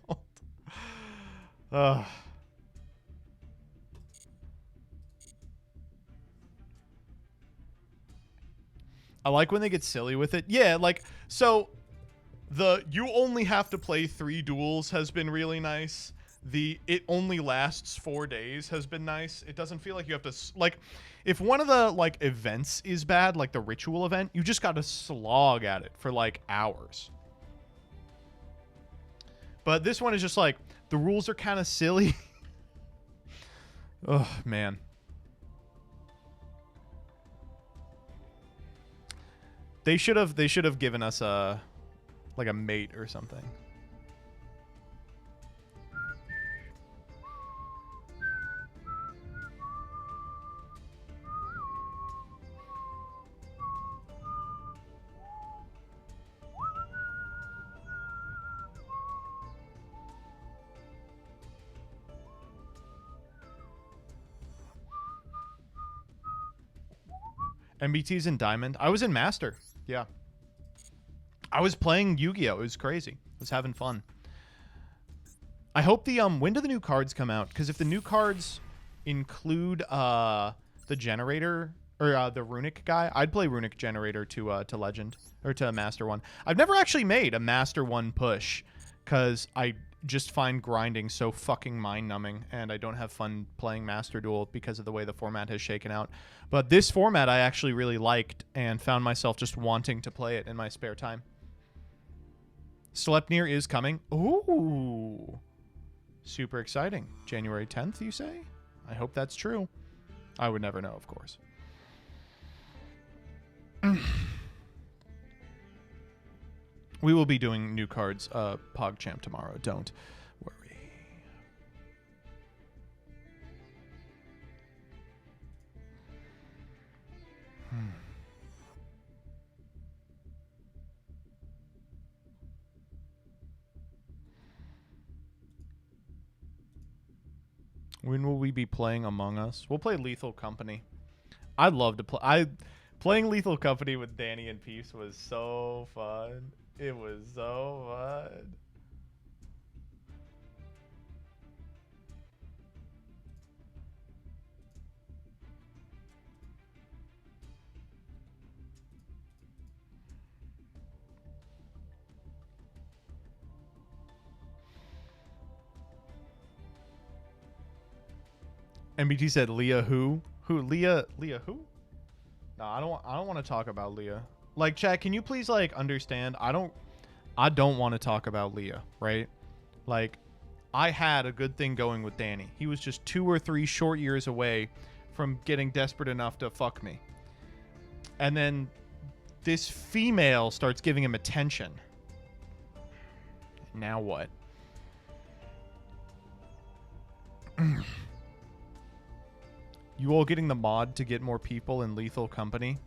I like when they get silly with it. Yeah, like, so the you only have to play 3 duels has been really nice. The it only lasts 4 days has been nice. It doesn't feel like you have to, like, if one of the, like, events is bad, like the ritual event, you just got to slog at it for, like, hours. But this one is just like, the rules are kind of silly. Oh, man. They should have given us a like a mate or something. MBT's in Diamond. I was in Master. Yeah. I was playing Yu-Gi-Oh! It was crazy. I was having fun. I hope the when do the new cards come out? Because if the new cards include the generator or the runic guy, I'd play runic generator to legend or to master 1. I've never actually made a master 1 push because I just find grinding so fucking mind-numbing, and I don't have fun playing Master Duel because of the way the format has shaken out. But this format I actually really liked and found myself just wanting to play it in my spare time. Sleipnir is coming. Ooh. Super exciting. January 10th, you say? I hope that's true. I would never know, of course. We will be doing new cards, PogChamp tomorrow. Don't worry. When will we be playing Among Us? We'll play Lethal Company. I'd love to play. Playing Lethal Company with Danny and Peeps was so fun. It was so fun. MBT said Leah who? Who? Leah who? No, I don't want to talk about Leah. Like, chat, can you please like understand? I don't want to talk about Leah, right? Like, I had a good thing going with Danny. He was just 2 or 3 short years away from getting desperate enough to fuck me. And then this female starts giving him attention. Now what? You all getting the mod to get more people in Lethal Company?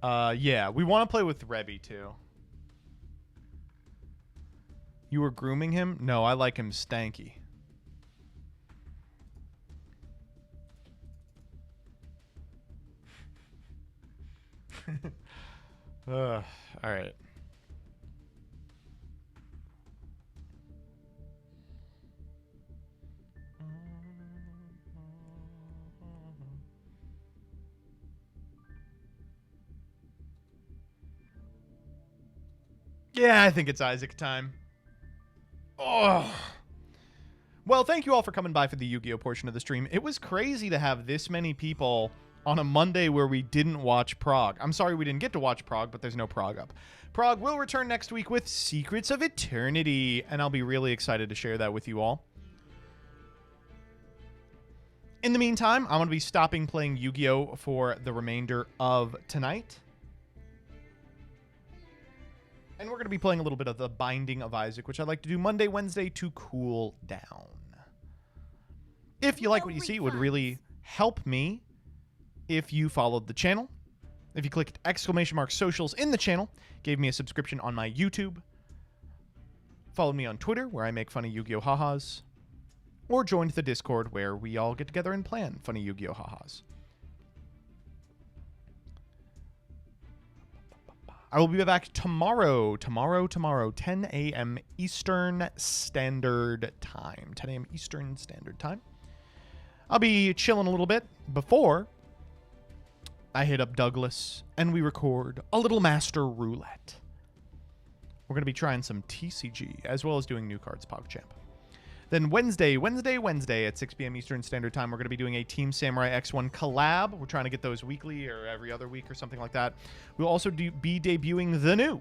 Yeah, we want to play with Rebby too. You were grooming him? No, I like him stanky. All right. Yeah, I think it's Isaac time. Oh. Well, thank you all for coming by for the Yu-Gi-Oh portion of the stream. It was crazy to have this many people on a Monday where we didn't watch Prague. I'm sorry we didn't get to watch Prague, but there's no Prague up. Prague will return next week with Secrets of Eternity, and I'll be really excited to share that with you all. In the meantime, I'm going to be stopping playing Yu-Gi-Oh for the remainder of tonight. And we're going to be playing a little bit of The Binding of Isaac, which I like to do Monday, Wednesday to cool down. If you like what you see, it would really help me if you followed the channel. If you clicked !mark socials in the channel, gave me a subscription on my YouTube, followed me on Twitter, where I make funny Yu-Gi-Oh ha-has, or joined the Discord, where we all get together and plan funny Yu-Gi-Oh ha-has. I will be back tomorrow, 10 a.m. Eastern Standard Time. 10 a.m. Eastern Standard Time. I'll be chilling a little bit before I hit up Douglas and we record a little Master Roulette. We're going to be trying some TCG as well as doing New Cards PogChamp. Then Wednesday at 6 p.m. Eastern Standard Time, we're going to be doing a Team Samurai X1 collab. We're trying to get those weekly or every other week or something like that. We'll also be debuting the new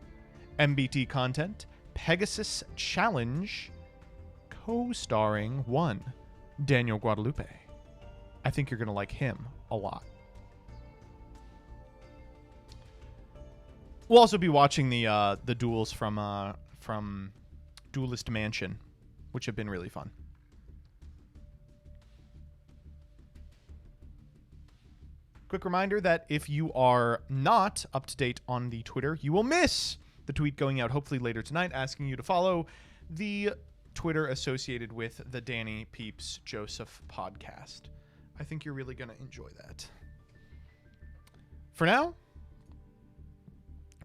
MBT content, Pegasus Challenge, co-starring one Daniel Guadalupe. I think you're going to like him a lot. We'll also be watching the duels from Duelist Mansion, which have been really fun. Quick reminder that if you are not up to date on the Twitter, you will miss the tweet going out hopefully later tonight asking you to follow the Twitter associated with the Danny Peeps Joseph podcast. I think you're really going to enjoy that. For now,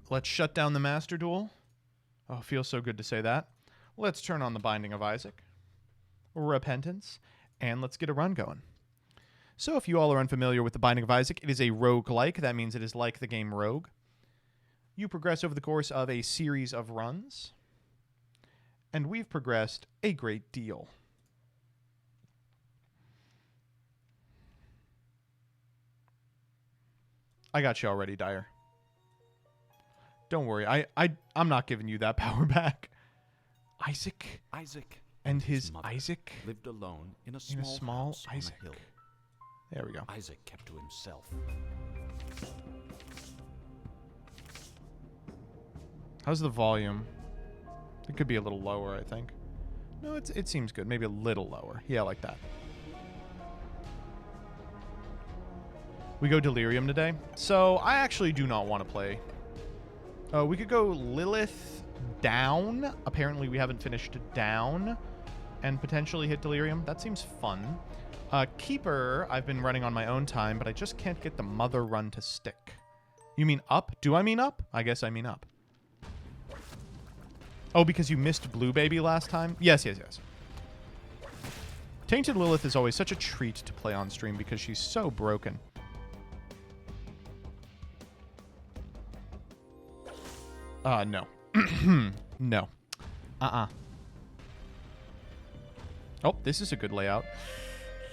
let's shut down the Master Duel. Oh, it feels so good to say that. Let's turn on the Binding of Isaac, Repentance, and let's get a run going. So if you all are unfamiliar with the Binding of Isaac, it is a roguelike. That means it is like the game Rogue. You progress over the course of a series of runs, and we've progressed a great deal. I got you already, Dyer. Don't worry, I'm not giving you that power back. Isaac and his mother Isaac lived alone in a small house Isaac. on a hill. There we go. Isaac kept to himself. How's the volume? It could be a little lower, I think. No, it seems good. Maybe a little lower. Yeah, like that. We go Delirium today. So I actually do not want to play. We could go Lilith down. Apparently we haven't finished down. And potentially hit Delirium. That seems fun. Keeper, I've been running on my own time, but I just can't get the mother run to stick. You mean up? Do I mean up? I guess I mean up. Oh, because you missed Blue Baby last time? Yes, yes, yes. Tainted Lilith is always such a treat to play on stream because she's so broken. No. No. Oh, this is a good layout.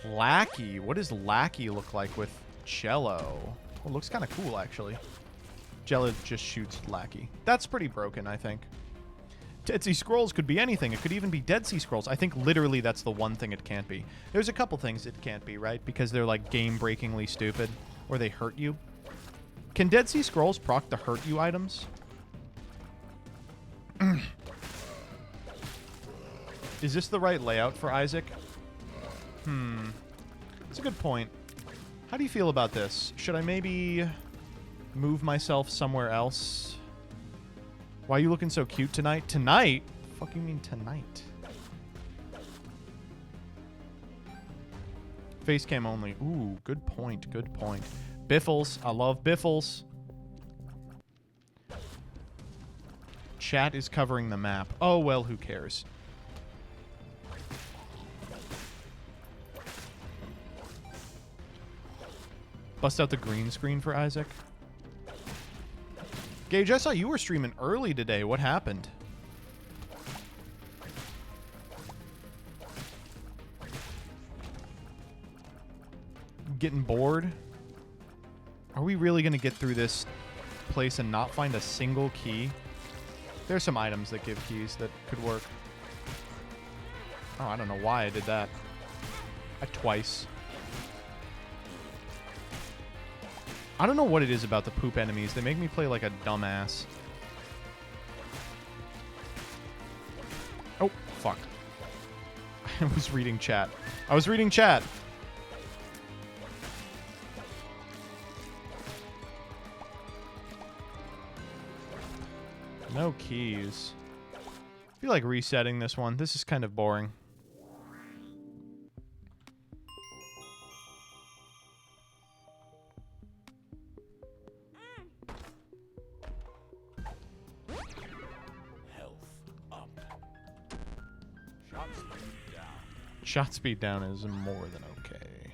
Lackey. What does Lackey look like with Jello? Oh, it looks kind of cool, actually. Jello just shoots Lackey. That's pretty broken, I think. Dead Sea Scrolls could be anything. It could even be Dead Sea Scrolls. I think literally that's the one thing it can't be. There's a couple things it can't be, right? Because they're like game-breakingly stupid or they hurt you. Can Dead Sea Scrolls proc the hurt you items? Is this the right layout for Isaac? That's a good point. How do you feel about this? Should I maybe move myself somewhere else? Why are you looking so cute tonight? Tonight? What the fuck you mean tonight? Face cam only. Ooh, good point. Good point. Biffles. I love Biffles. Chat is covering the map. Oh, well, who cares? Bust out the green screen for Isaac. Gage, I saw you were streaming early today. What happened? Getting bored? Are we really going to get through this place and not find a single key? There's some items that give keys that could work. Oh, I don't know why I did that. Twice. I don't know what it is about the poop enemies. They make me play like a dumbass. Oh, fuck. I was reading chat. I was reading chat. No keys. I feel like resetting this one. This is kind of boring. Shot speed down is more than okay.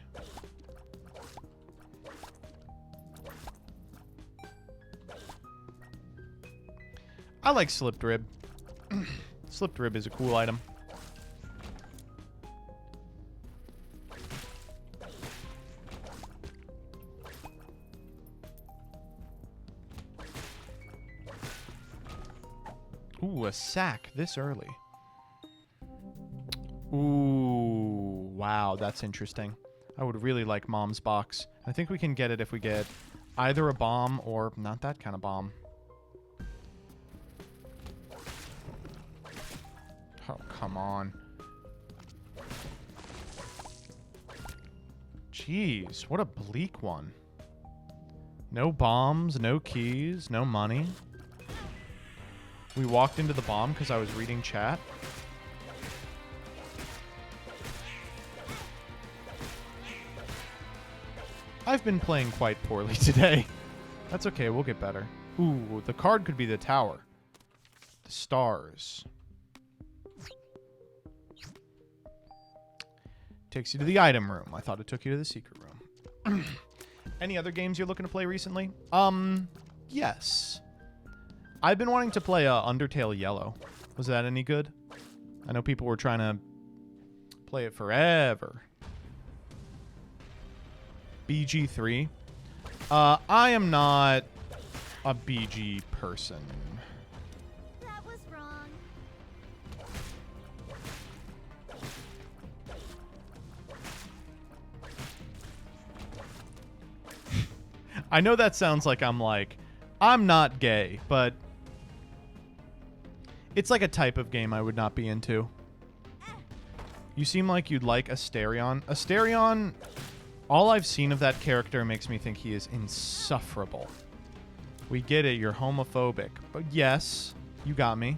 I like slipped rib. Slipped rib is a cool item. Ooh, a sack this early. Ooh, wow, that's interesting. I would really like Mom's box. I think we can get it if we get either a bomb or not that kind of bomb. Oh, come on. Jeez, what a bleak one. No bombs, no keys, no money. We walked into the bomb because I was reading chat. I've been playing quite poorly today. That's okay, we'll get better. Ooh, the card could be the tower. The stars. Takes you to the item room. I thought it took you to the secret room. Any other games you're looking to play recently? Yes. I've been wanting to play Undertale Yellow. Was that any good? I know people were trying to play it forever. BG3. I am not a BG person. That was wrong. I know that sounds like I'm not gay, but it's like a type of game I would not be into. You seem like you'd like Asterion. Asterion, all I've seen of that character makes me think he is insufferable. We get it, you're homophobic. But yes, you got me.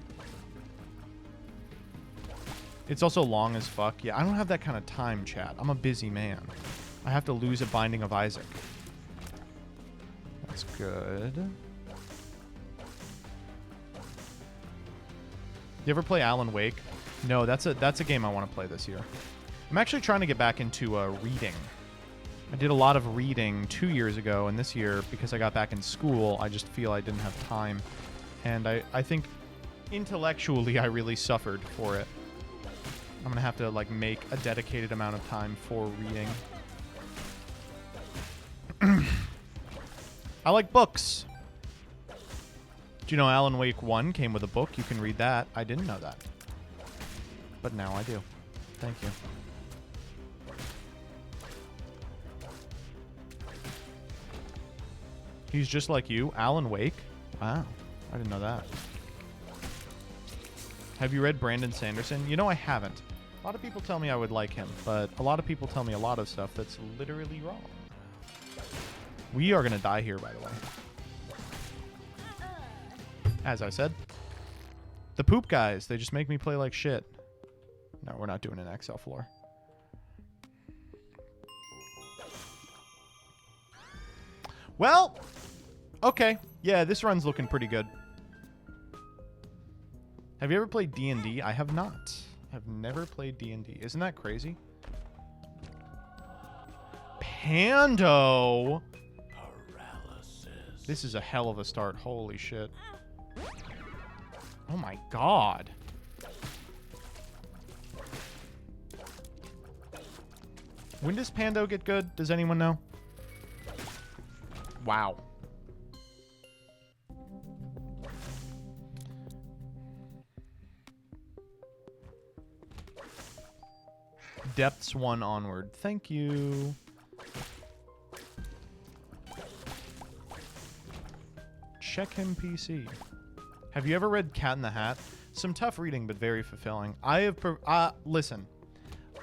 It's also long as fuck. Yeah, I don't have that kind of time, chat. I'm a busy man. I have to lose a Binding of Isaac. That's good. You ever play Alan Wake? No, that's a game I want to play this year. I'm actually trying to get back into reading. I did a lot of reading 2 years ago, and this year, because I got back in school, I just feel I didn't have time. And I think intellectually I really suffered for it. I'm going to have to like make a dedicated amount of time for reading. I like books. Do you know Alan Wake 1 came with a book? You can read that. I didn't know that. But now I do. Thank you. He's just like you? Alan Wake? Wow. I didn't know that. Have you read Brandon Sanderson? You know, I haven't. A lot of people tell me I would like him, but a lot of people tell me a lot of stuff that's literally wrong. We are going to die here, by the way. As I said. The poop guys, they just make me play like shit. No, we're not doing an XL floor. Well, okay. Yeah, this run's looking pretty good. Have you ever played D&D? I have not. I've never played D&D. Isn't that crazy? Pando! Paralysis. This is a hell of a start. Holy shit. Oh my god. When does Pando get good? Does anyone know? Wow. Depths 1 onward. Thank you. Check him PC. Have you ever read Cat in the Hat? Some tough reading, but very fulfilling. I have listen.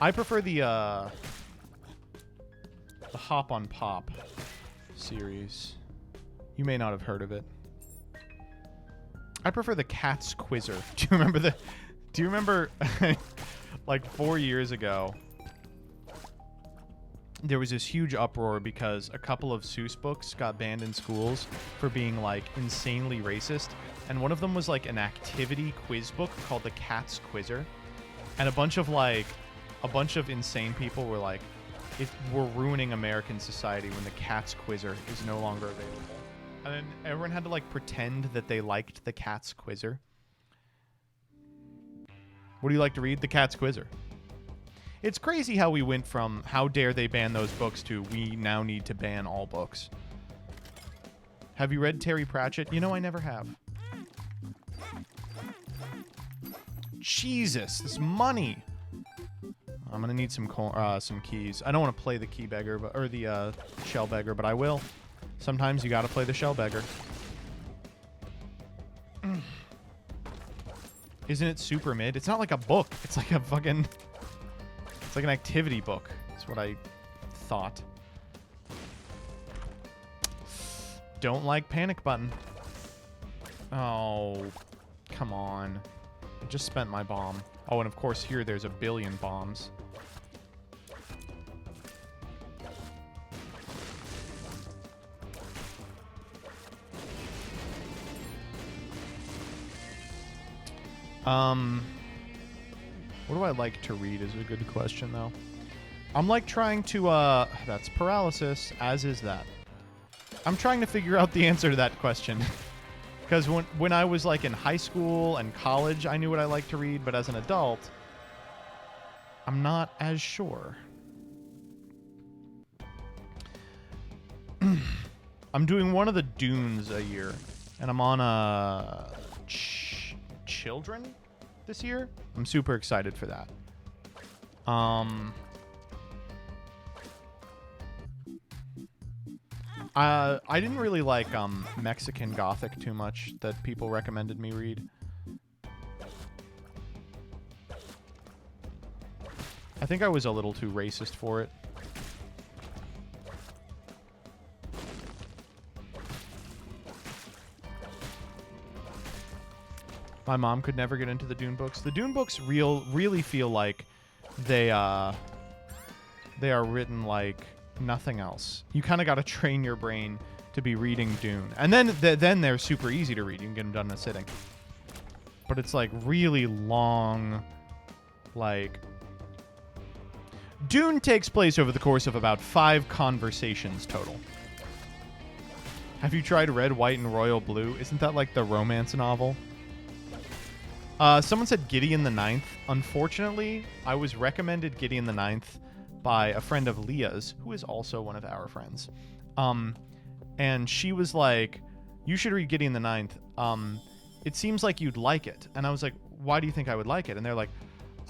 I prefer the Hop on Pop series. You may not have heard of it. I prefer the Cat's Quizzer. Do you remember like 4 years ago, there was this huge uproar because a couple of Seuss books got banned in schools for being like insanely racist. And one of them was like an activity quiz book called the Cat's Quizzer. And a bunch of insane people were like, we're ruining American society when the Cat's Quizzer is no longer available. And then everyone had to like pretend that they liked the Cat's Quizzer. What do you like to read? The Cat's Quizzer. It's crazy how we went from how dare they ban those books to we now need to ban all books. Have you read Terry Pratchett? You know, I never have. Jesus, this money. I'm gonna need some keys. I don't want to play the key beggar, or the shell beggar, but I will. Sometimes you gotta play the shell beggar. Isn't it super mid? It's not like a book. It's like a fucking... It's like an activity book. That's what I thought. Don't like panic button. Oh, come on. I just spent my bomb. Oh, and of course here there's a billion bombs. What do I like to read is a good question, though. I'm like trying to, that's paralysis, as is that. I'm trying to figure out the answer to that question. Because when I was like in high school and college, I knew what I liked to read, but as an adult, I'm not as sure. I'm doing one of the Dunes a year, and I'm on Children this year. I'm super excited for that. I didn't really like Mexican Gothic too much that people recommended me read. I think I was a little too racist for it. My mom could never get into the Dune books. The Dune books really feel like they are written like nothing else. You kind of got to train your brain to be reading Dune. And then they're super easy to read. You can get them done in a sitting. But it's like really long, like... Dune takes place over the course of about 5 conversations total. Have you tried Red, White, and Royal Blue? Isn't that like the romance novel? Someone said Gideon the Ninth. Unfortunately, I was recommended Gideon the Ninth by a friend of Leah's, who is also one of our friends. And she was like, you should read Gideon the Ninth. It seems like you'd like it. And I was like, why do you think I would like it? And they're like,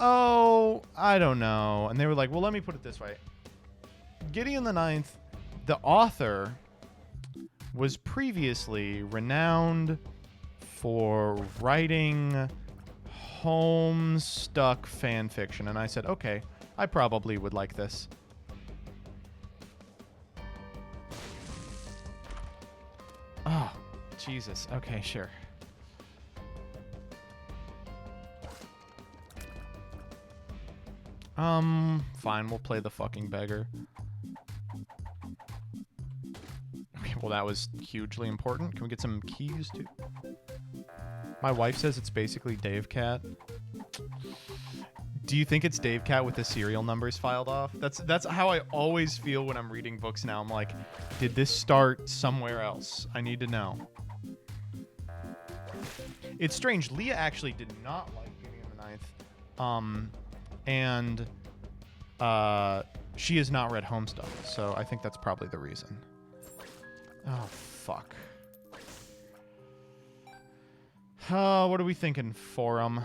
oh, I don't know. And they were like, well, let me put it this way. Gideon the Ninth, the author was previously renowned for writing Homestuck fan fiction. And I said, okay, I probably would like this. Oh, Jesus. Okay, sure. Fine, we'll play the fucking beggar. Okay, well, that was hugely important. Can we get some keys, too? My wife says it's basically Dave Cat. Do you think it's Dave Cat with the serial numbers filed off? That's how I always feel when I'm reading books now. I'm like, did this start somewhere else? I need to know. It's strange. Leah actually did not like Gideon the Ninth. And she has not read Homestuck, so I think that's probably the reason. Oh, fuck. What are we thinking, Forum?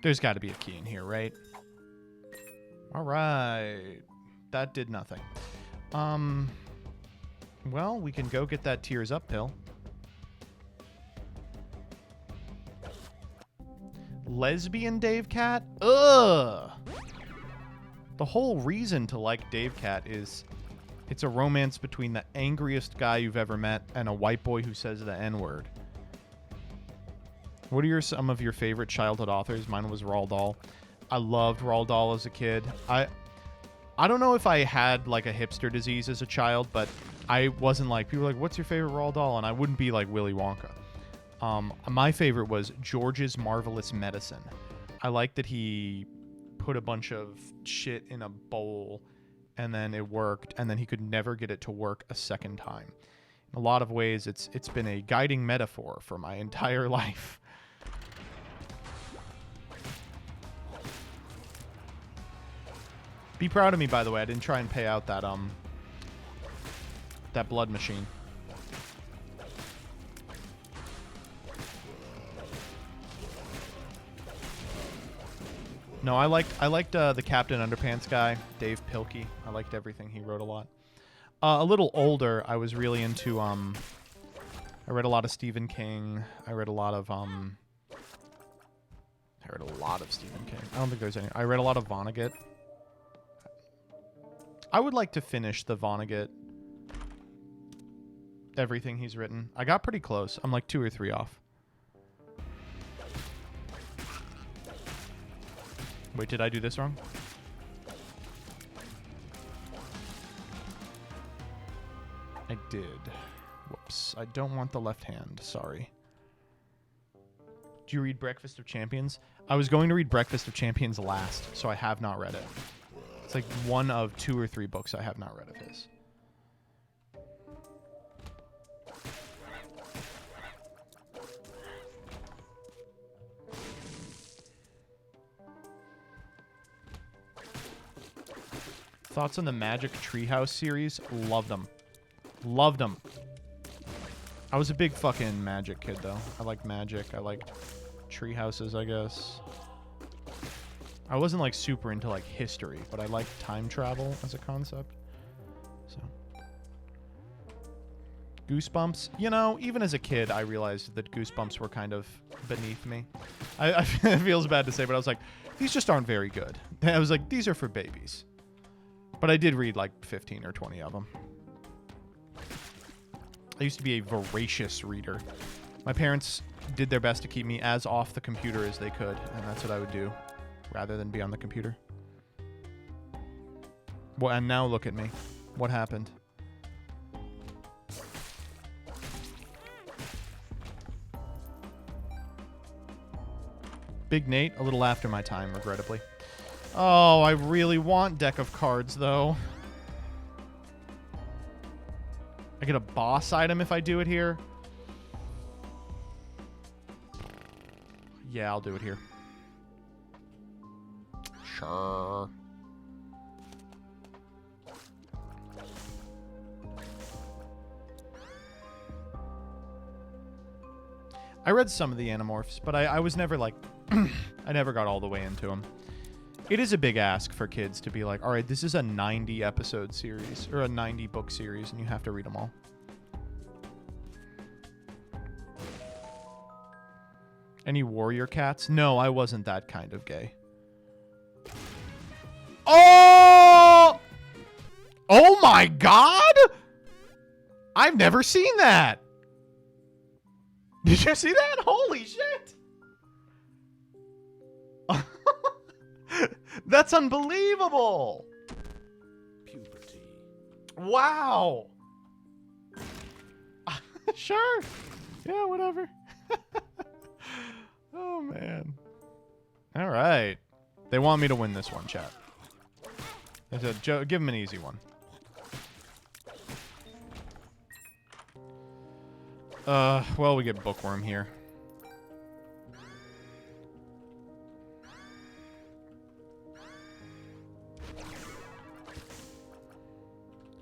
There's got to be a key in here, right? All right. That did nothing. Well, we can go get that Tears Up pill. Lesbian Dave Cat? Ugh! The whole reason to like Dave Cat is it's a romance between the angriest guy you've ever met and a white boy who says the N-word. What are some of your favorite childhood authors? Mine was Roald Dahl. I loved Roald Dahl as a kid. I don't know if I had like a hipster disease as a child, but I wasn't like, people were like, what's your favorite Roald Dahl? And I wouldn't be like Willy Wonka. My favorite was George's Marvelous Medicine. I liked that he put a bunch of shit in a bowl and then it worked, and then he could never get it to work a second time. In a lot of ways, it's been a guiding metaphor for my entire life. Be proud of me, by the way. I didn't try and pay out that that blood machine. No, I liked the Captain Underpants guy, Dave Pilkey. I liked everything he wrote a lot. A little older, I was really into I read a lot of Stephen King. I read a lot of Stephen King. I don't think there's any. I read a lot of Vonnegut. I would like to finish the Vonnegut, everything he's written. I got pretty close. I'm like 2 or 3 off. Wait, did I do this wrong? I did. Whoops. I don't want the left hand. Sorry. Do you read Breakfast of Champions? I was going to read Breakfast of Champions last, so I have not read it. It's like one of 2 or 3 books I have not read of his. Thoughts on the Magic Treehouse series? Loved them. Loved them. I was a big fucking Magic kid, though. I liked Magic. I liked treehouses, I guess. I wasn't, like, super into, like, history, but I liked time travel as a concept. So. Goosebumps. You know, even as a kid, I realized that Goosebumps were kind of beneath me. It feels bad to say, but I was like, these just aren't very good. I was like, these are for babies. But I did read, like, 15 or 20 of them. I used to be a voracious reader. My parents did their best to keep me as off the computer as they could, and that's what I would do rather than be on the computer. Well, and now look at me. What happened? Big Nate, a little after my time, regrettably. Oh, I really want deck of cards, though. I get a boss item if I do it here. Yeah, I'll do it here. Sure. I read some of the Animorphs, but I was never like... I never got all the way into them. It is a big ask for kids to be like, all right, this is a 90 episode series or a 90 book series and you have to read them all. Any warrior cats? No, I wasn't that kind of gay. Oh! Oh my God! I've never seen that. Did you see that? Holy shit. That's unbelievable. Puberty. Wow. Sure. Yeah, whatever. Oh, man. All right. They want me to win this one, chat. I said, Joe, give him an easy one. Well, we get Bookworm here.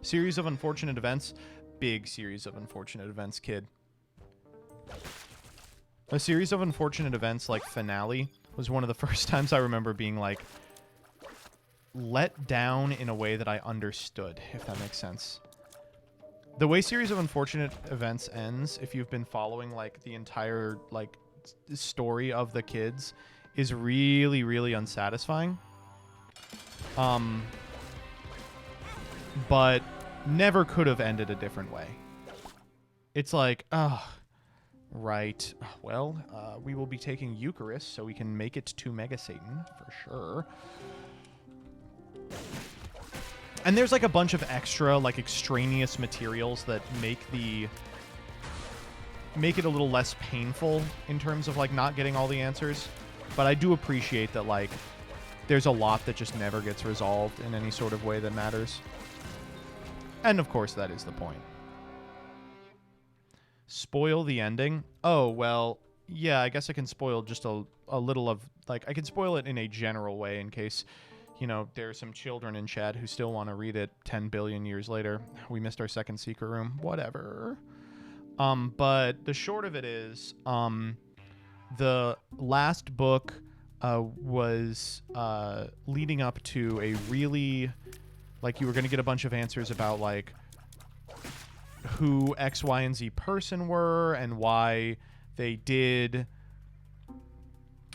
Series of unfortunate events. Big series of unfortunate events, kid. A series of unfortunate events like finale was one of the first times I remember being like let down in a way that I understood, if that makes sense. The way series of unfortunate events ends, if you've been following like the entire like story of the kids, is really, really unsatisfying. But never could have ended a different way. It's like, right. Well, we will be taking Eucharist so we can make it to Mega Satan for sure. And there's like a bunch of extra, like extraneous materials that make it a little less painful in terms of like not getting all the answers. But I do appreciate that like there's a lot that just never gets resolved in any sort of way that matters. And of course, that is the point. Spoil the ending? Oh, well, yeah, I guess I can spoil just a little of, like, I can spoil it in a general way in case, you know, there are some children in chat who still want to read it 10 billion years later. We missed our second secret room. Whatever. But the short of it is, the last book was leading up to a really... Like, you were going to get a bunch of answers about, like, who X, Y, and Z person were and why they did,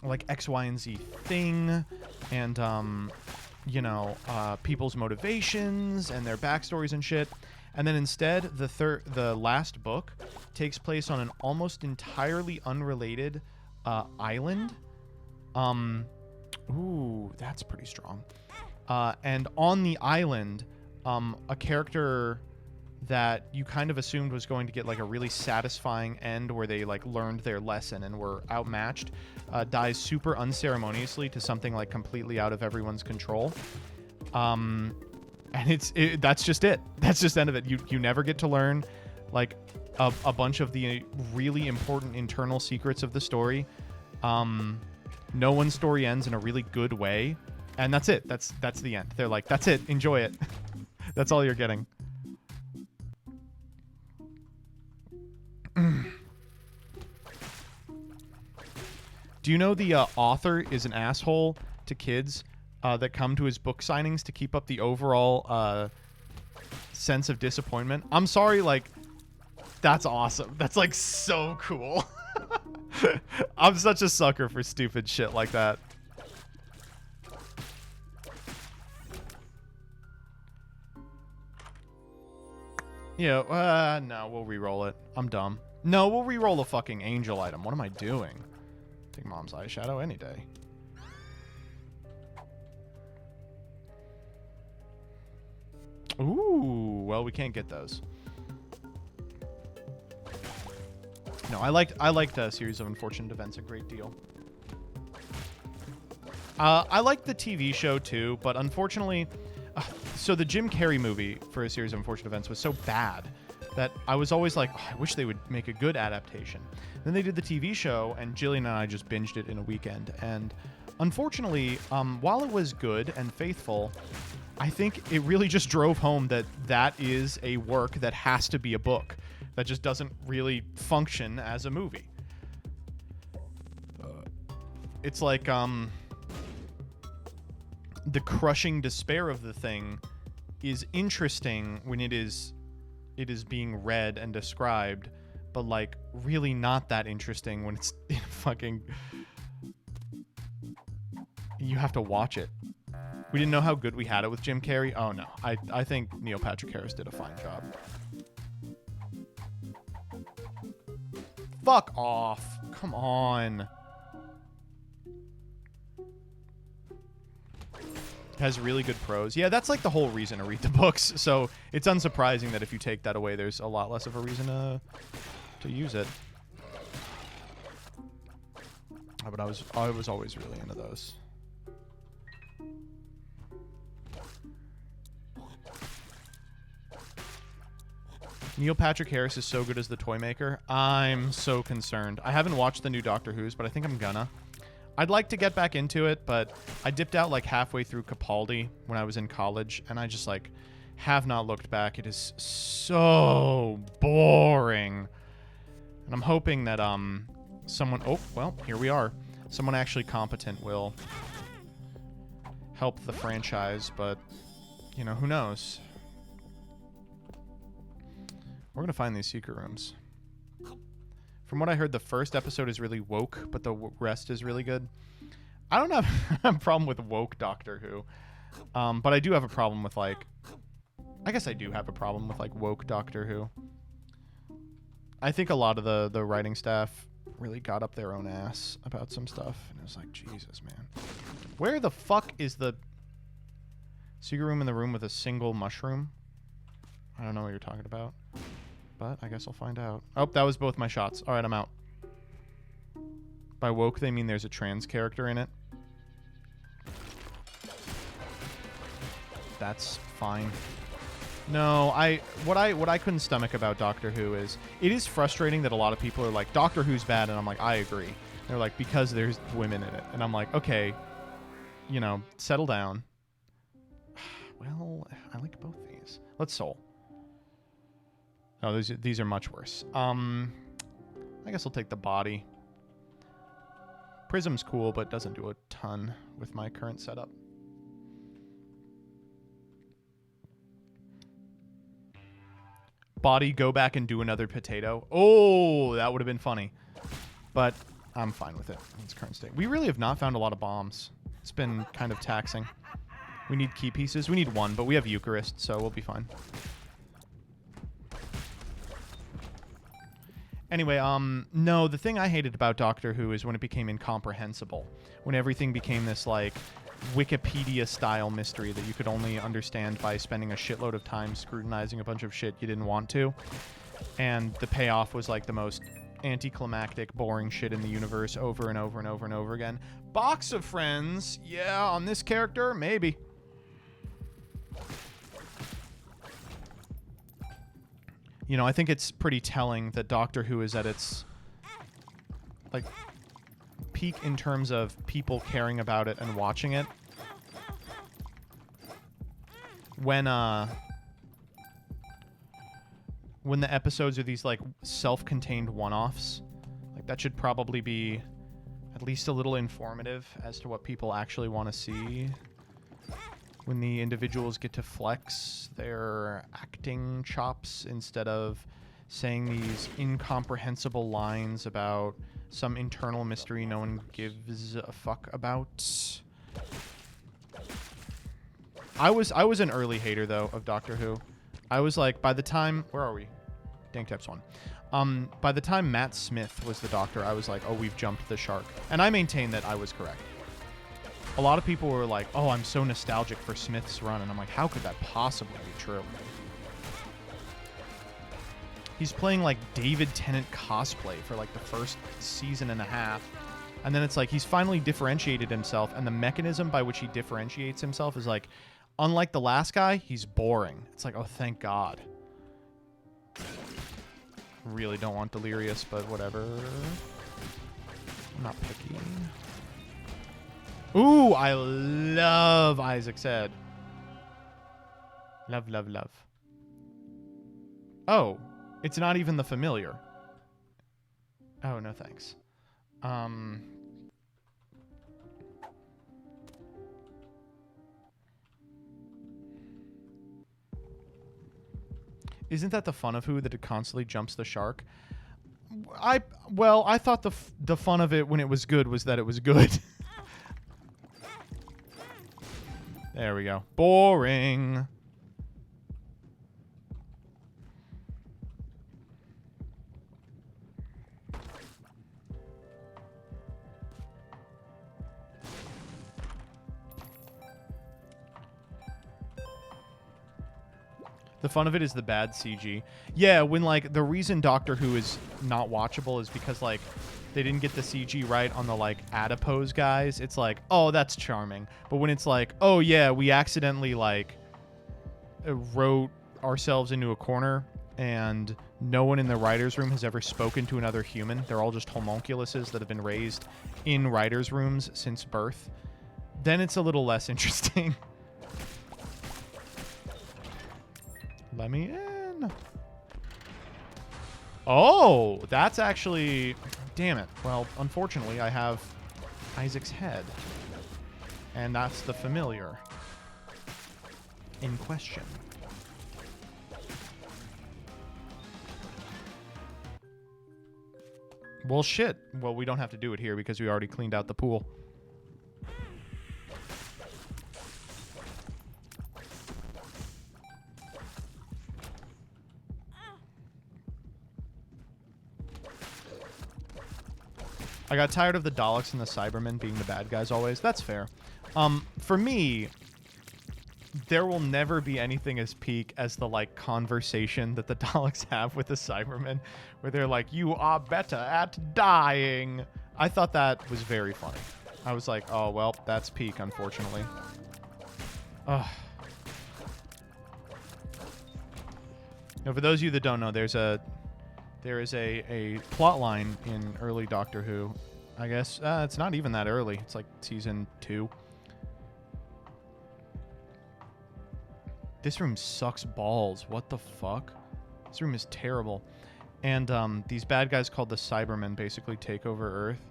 like, X, Y, and Z thing. And, you know, people's motivations and their backstories and shit. And then instead, the last book takes place on an almost entirely unrelated island. Ooh, that's pretty strong. And on the island, a character that you kind of assumed was going to get like a really satisfying end where they like learned their lesson and were outmatched, dies super unceremoniously to something like completely out of everyone's control. And that's just it. That's just the end of it. You never get to learn like a bunch of the really important internal secrets of the story. No one's story ends in a really good way. And that's it. That's the end. They're like, that's it. Enjoy it. That's all you're getting. Do you know the author is an asshole to kids that come to his book signings to keep up the overall sense of disappointment? I'm sorry, like, that's awesome. That's, like, so cool. I'm such a sucker for stupid shit like that. Yeah, no, we'll re-roll it. I'm dumb. No, we'll re-roll a fucking angel item. What am I doing? Take Mom's eyeshadow any day. Ooh, well, we can't get those. No, I liked a Series of Unfortunate Events a great deal. I liked the TV show too, but unfortunately, so the Jim Carrey movie for A Series of Unfortunate Events was so bad that I was always like, oh, I wish they would make a good adaptation. Then they did the TV show, and Jillian and I just binged it in a weekend. And unfortunately, while it was good and faithful, I think it really just drove home that that is a work that has to be a book. That just doesn't really function as a movie. It's like the crushing despair of the thing is interesting when it is being read and described, but like really not that interesting when it's fucking you have to watch it. We didn't know how good we had it with Jim Carrey. Oh no, I think Neil Patrick Harris did a fine job. Fuck off. Come on. Has really good prose. Yeah, that's like the whole reason to read the books. So it's unsurprising that if you take that away, there's a lot less of a reason to use it. But I was always really into those. Neil Patrick Harris is so good as the toy maker. I'm so concerned. I haven't watched the new Doctor Who's, but I think I'm gonna. I'd like to get back into it, but I dipped out like halfway through Capaldi when I was in college, and I just like have not looked back. It is so boring. And I'm hoping that someone, oh, well, here we are. Someone actually competent will help the franchise, but you know, who knows? We're gonna find these secret rooms. From what I heard, the first episode is really woke, but the rest is really good. I don't have a problem with woke Doctor Who, but I do have a problem with like, I guess I do have a problem with like woke Doctor Who. I think a lot of the writing staff really got up their own ass about some stuff, and it was like, Jesus, man. Where the fuck is the secret room in the room with a single mushroom? I don't know what you're talking about, but I guess I'll find out. Oh, that was both my shots. All right, I'm out. By woke, they mean there's a trans character in it. That's fine. No, what I couldn't stomach about Doctor Who is it is frustrating that a lot of people are like, Doctor Who's bad, and I'm like, I agree. They're like, because there's women in it, and I'm like, okay, you know, settle down. Well, I like both these. Let's Soul. Oh, these are much worse. I guess I'll take the body. Prism's cool, but doesn't do a ton with my current setup. Body, go back and do another potato. Oh, that would have been funny. But I'm fine with it in its current state. We really have not found a lot of bombs. It's been kind of taxing. We need key pieces. We need one, but we have Eucharist, so we'll be fine. Anyway, no, the thing I hated about Doctor Who is when it became incomprehensible. When everything became this, like, Wikipedia-style mystery that you could only understand by spending a shitload of time scrutinizing a bunch of shit you didn't want to. And the payoff was, like, the most anticlimactic, boring shit in the universe over and over and over and over again. Box of Friends, yeah, on this character, maybe. You know, I think it's pretty telling that Doctor Who is at its, like, peak in terms of people caring about it and watching it. When the episodes are these, like, self-contained one-offs, like, that should probably be at least a little informative as to what people actually want to see. When the individuals get to flex their acting chops instead of saying these incomprehensible lines about some internal mystery no one gives a fuck about. I was an early hater, though, of Doctor Who. I was like, by the time, where are we? Dank Types 1. By the time Matt Smith was the doctor, I was like, oh, we've jumped the shark. And I maintain that I was correct. A lot of people were like, oh, I'm so nostalgic for Smith's run. And I'm like, how could that possibly be true? He's playing like David Tennant cosplay for like the first season and a half. And then it's like he's finally differentiated himself. And the mechanism by which he differentiates himself is like, unlike the last guy, he's boring. It's like, oh, thank God. Really don't want Delirious, but whatever. I'm not picky. Ooh, I love Isaac's Head. Love, love, love. Oh, it's not even the familiar. Oh, no thanks. Isn't that the fun of Who, that it constantly jumps the shark? I thought the fun of it when it was good was that it was good. There we go. Boring. The fun of it is the bad CG. Yeah, when, like, the reason Doctor Who is not watchable is because, like, they didn't get the CG right on the, like, adipose guys. It's like, oh, that's charming. But when it's like, oh, yeah, we accidentally, like, wrote ourselves into a corner and no one in the writer's room has ever spoken to another human. They're all just homunculuses that have been raised in writer's rooms since birth. Then it's a little less interesting. Let me in. Oh, that's actually... Damn it. Well, unfortunately, I have Isaac's Head. And that's the familiar in question. Well, shit. Well, we don't have to do it here because we already cleaned out the pool. I got tired of the Daleks and the Cybermen being the bad guys always. That's fair. For me, there will never be anything as peak as the, like, conversation that the Daleks have with the Cybermen, where they're like, you are better at dying. I thought that was very funny. I was like, oh, well, that's peak, unfortunately. Ugh. Now, for those of you that don't know, there is a plot line in early Doctor Who. I guess it's not even that early. It's like season 2. This room sucks balls. What the fuck? This room is terrible. And these bad guys called the Cybermen basically take over Earth.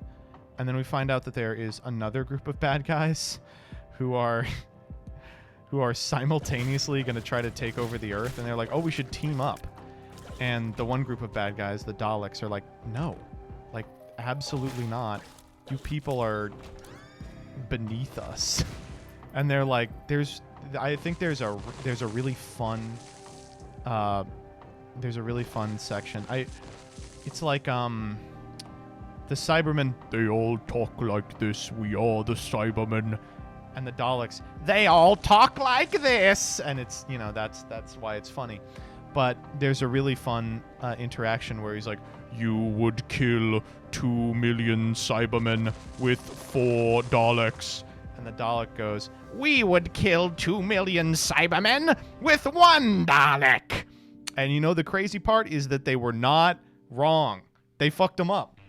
And then we find out that there is another group of bad guys who are simultaneously going to try to take over the Earth. And they're like, oh, we should team up. And the one group of bad guys, the Daleks, are like, no. Like, absolutely not. You people are beneath us. And they're like, I think there's a really fun section. It's like the Cybermen, they all talk like this. We are the Cybermen. And the Daleks, they all talk like this. And it's, you know, that's why it's funny. But there's a really fun interaction where he's like, you would kill 2 million Cybermen with 4 Daleks. And the Dalek goes, we would kill 2 million Cybermen with 1 Dalek. And you know the crazy part is that they were not wrong. They fucked them up.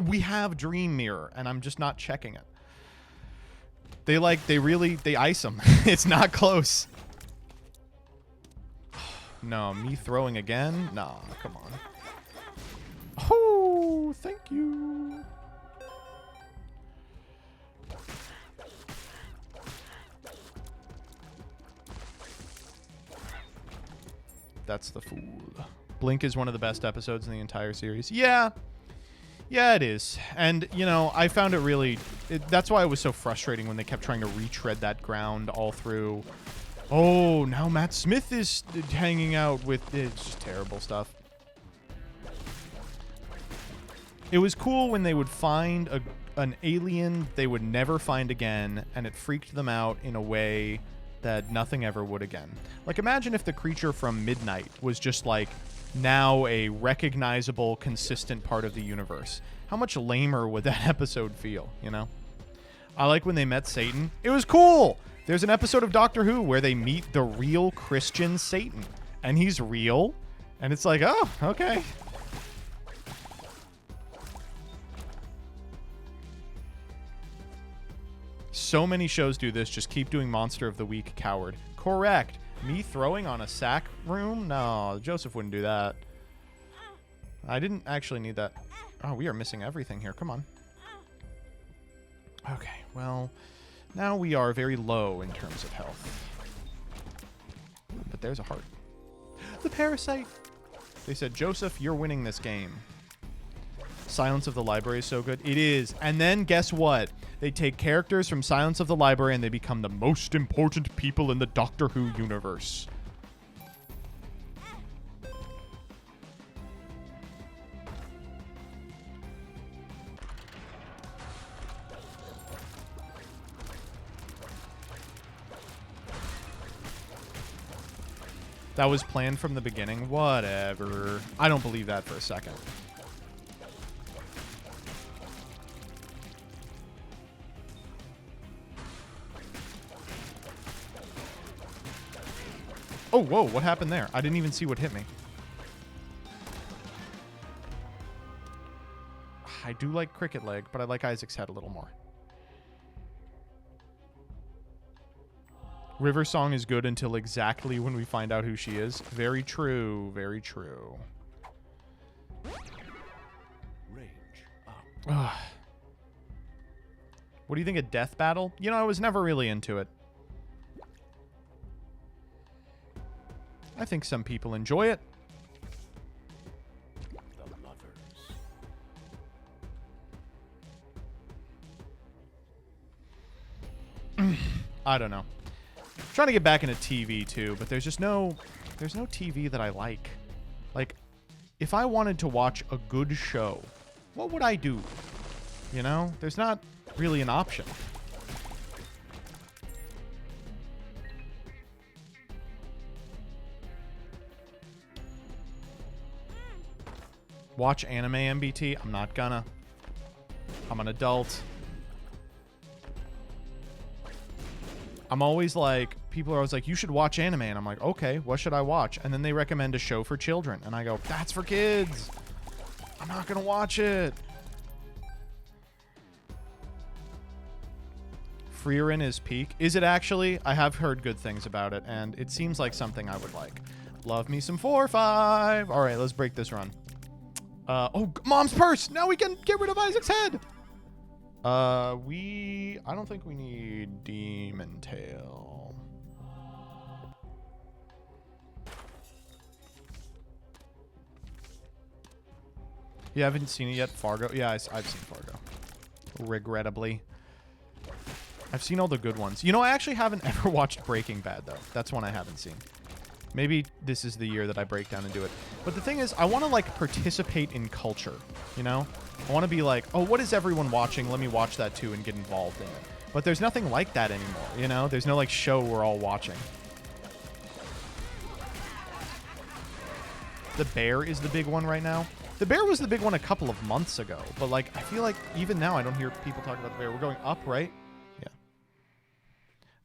We have Dream Mirror, and I'm just not checking it. They ice them. It's not close. No, me throwing again? Nah, come on. Oh, thank you. That's the fool. Blink is one of the best episodes in the entire series. Yeah. Yeah, it is. And, you know, I found it really... that's why it was so frustrating when they kept trying to retread that ground all through Oh, now Matt Smith is hanging out with... It's just terrible stuff. It was cool when they would find an alien they would never find again, and it freaked them out in a way that nothing ever would again. Like, imagine if the creature from Midnight was just, like, now a recognizable, consistent part of the universe. How much lamer would that episode feel, you know? I like when they met Satan. It was cool! There's an episode of Doctor Who where they meet the real Christian Satan, and he's real, and it's like, oh, okay. So many shows do this. Just keep doing Monster of the Week, coward. Correct. Me throwing on a sack room? No, Joseph wouldn't do that. I didn't actually need that. Oh, we are missing everything here. Come on. Okay, well, now we are very low in terms of health. But there's a heart. The parasite! They said, Joseph, you're winning this game. Silence of the Library is so good. It is. And then guess what? They take characters from Silence of the Library and they become the most important people in the Doctor Who universe. That was planned from the beginning. Whatever. I don't believe that for a second. Oh, whoa, what happened there? I didn't even see what hit me. I do like Cricket Leg, but I like Isaac's head a little more. River Song is good until exactly when we find out who she is. Very true, very true. Range up. Ugh. What do you think of Death Battle? You know, I was never really into it. I think some people enjoy it. The lovers. I don't know. I'm trying to get back into TV too, but there's just no TV that I like. Like, if I wanted to watch a good show, what would I do? You know, there's not really an option. Watch anime, MBT? I'm not gonna. I'm an adult. I'm always like, people are always like, you should watch anime. And I'm like, okay, what should I watch? And then they recommend a show for children. And I go, that's for kids. I'm not gonna watch it. Frieren is peak. Is it actually? I have heard good things about it, and it seems like something I would like. Love me some 4-5. All right, let's break this run. Oh, Mom's Purse! Now we can get rid of Isaac's head! I don't think we need Demon Tail. You haven't seen it yet? Fargo? Yeah, I've seen Fargo. Regrettably. I've seen all the good ones. You know, I actually haven't ever watched Breaking Bad, though. That's one I haven't seen. Maybe this is the year that I break down and do it. But the thing is, I want to, like, participate in culture, you know? I want to be like, oh, what is everyone watching? Let me watch that, too, and get involved in it. But there's nothing like that anymore, you know? There's no, like, show we're all watching. The Bear is the big one right now. The Bear was the big one a couple of months ago. But, like, I feel like even now I don't hear people talking about the Bear. We're going up, right? Yeah.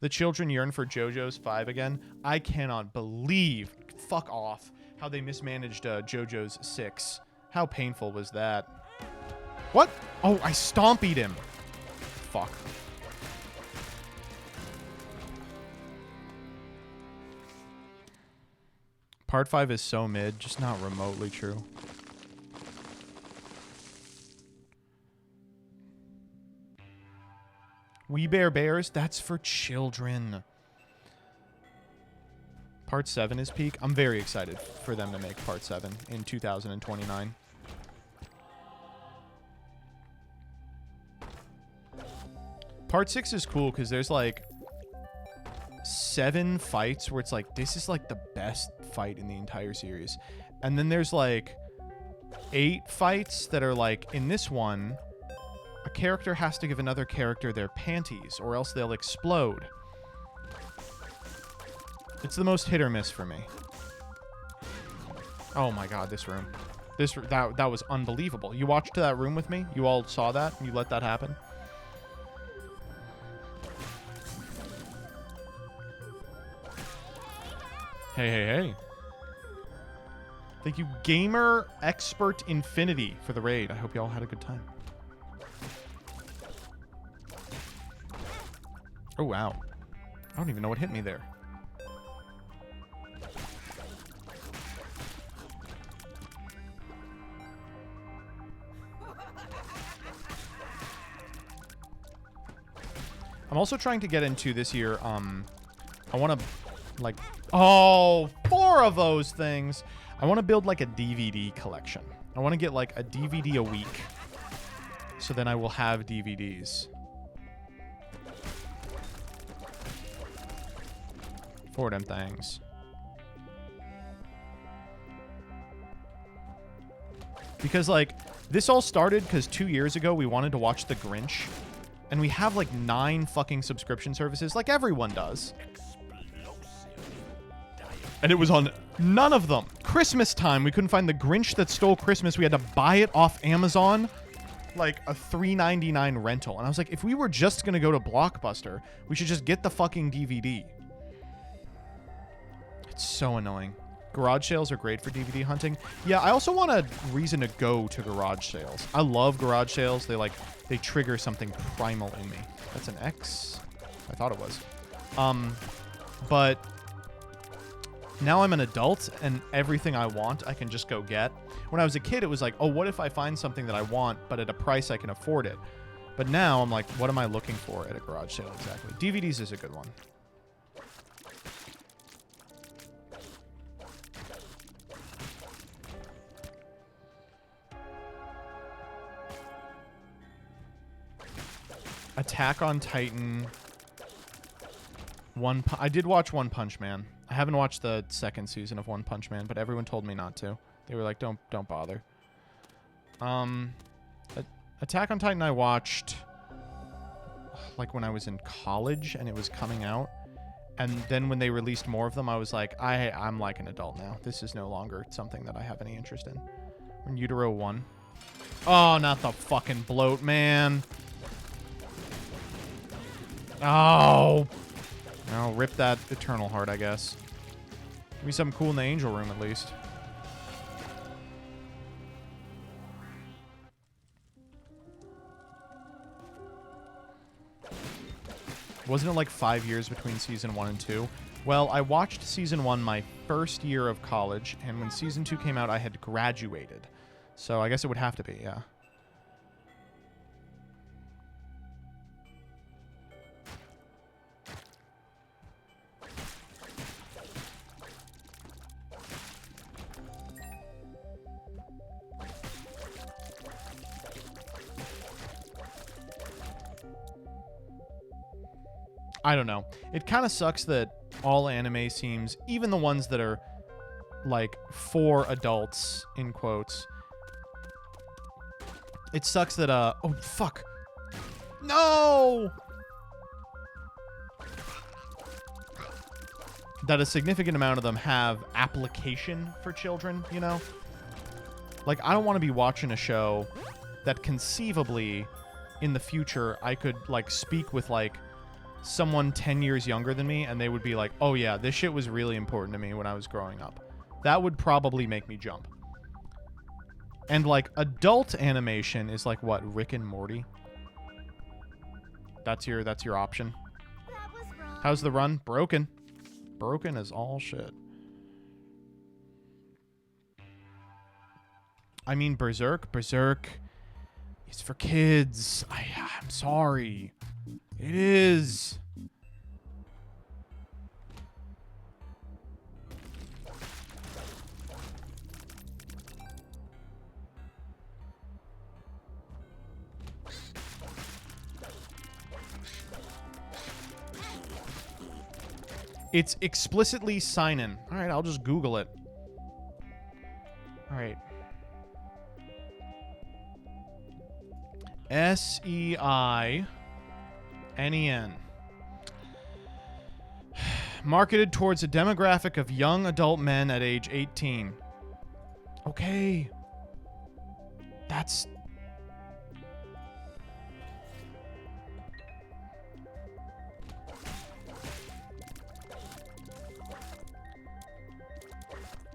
The children yearn for JoJo's 5 again. I cannot believe, fuck off, how they mismanaged JoJo's 6. How painful was that? What? Oh, I stompied him. Fuck. Part 5 is so mid, just not remotely true. We Bear Bears, that's for children. Part 7 is peak. I'm very excited for them to make Part 7 in 2029. Part 6 is cool because there's like 7 fights where it's like, this is like the best fight in the entire series. And then there's like 8 fights that are like, in this one, a character has to give another character their panties or else they'll explode. It's the most hit or miss for me. Oh my god, this room. That was unbelievable. You watched that room with me? You all saw that? You let that happen? Hey, hey, hey. Thank you, Gamer Expert Infinity, for the raid. I hope you all had a good time. Oh, wow. I don't even know what hit me there. I'm also trying to get into this year, I want to, like, oh, 4 of those things. I want to build, like, a DVD collection. I want to get, like, a DVD a week. So then I will have DVDs. 4 of them things. Because, like, this all started because 2 years ago we wanted to watch The Grinch. And we have, like, 9 fucking subscription services, like everyone does. And it was on none of them. Christmas time, we couldn't find The Grinch That Stole Christmas. We had to buy it off Amazon, like a $3.99 rental. And I was like, if we were just going to go to Blockbuster, we should just get the fucking DVD. It's so annoying. Garage sales are great for DVD hunting. Yeah, I also want a reason to go to garage sales. I love garage sales. They trigger something primal in me. That's an X? I thought it was. But now I'm an adult and everything I want I can just go get. When I was a kid, it was like, oh, what if I find something that I want, but at a price I can afford it? But now I'm like, what am I looking for at a garage sale exactly? DVDs is a good one. Attack on Titan. I did watch One Punch Man. I haven't watched the 2nd season of One Punch Man, but everyone told me not to. They were like, don't bother. Attack on Titan I watched like when I was in college and it was coming out. And then when they released more of them, I was like, I'm like an adult now. This is no longer something that I have any interest in. When Utero 1. Oh, not the fucking bloat, man. Oh. No, rip that Eternal Heart, I guess. Give me something cool in the Angel Room, at least. Wasn't it like 5 years between Season 1 and 2? Well, I watched Season 1 my first year of college, and when Season 2 came out, I had graduated. So I guess it would have to be, yeah. I don't know. It kind of sucks that all anime seems, even the ones that are like for adults, in quotes. It sucks that, oh, fuck. No! That a significant amount of them have application for children, you know? Like, I don't want to be watching a show that conceivably in the future I could, like, speak with, like, someone 10 years younger than me and they would be like, oh yeah, this shit was really important to me when I was growing up. That would probably make me jump. And like adult animation is like what, Rick and Morty? That's your option. That was wrong. How's the run? Broken. Broken as all shit. I mean Berserk. Berserk is for kids. I'm sorry. It is. It's explicitly sign-in. All right, I'll just Google it. All right. SEINEN. Marketed towards a demographic of young adult men at age 18. Okay. That's...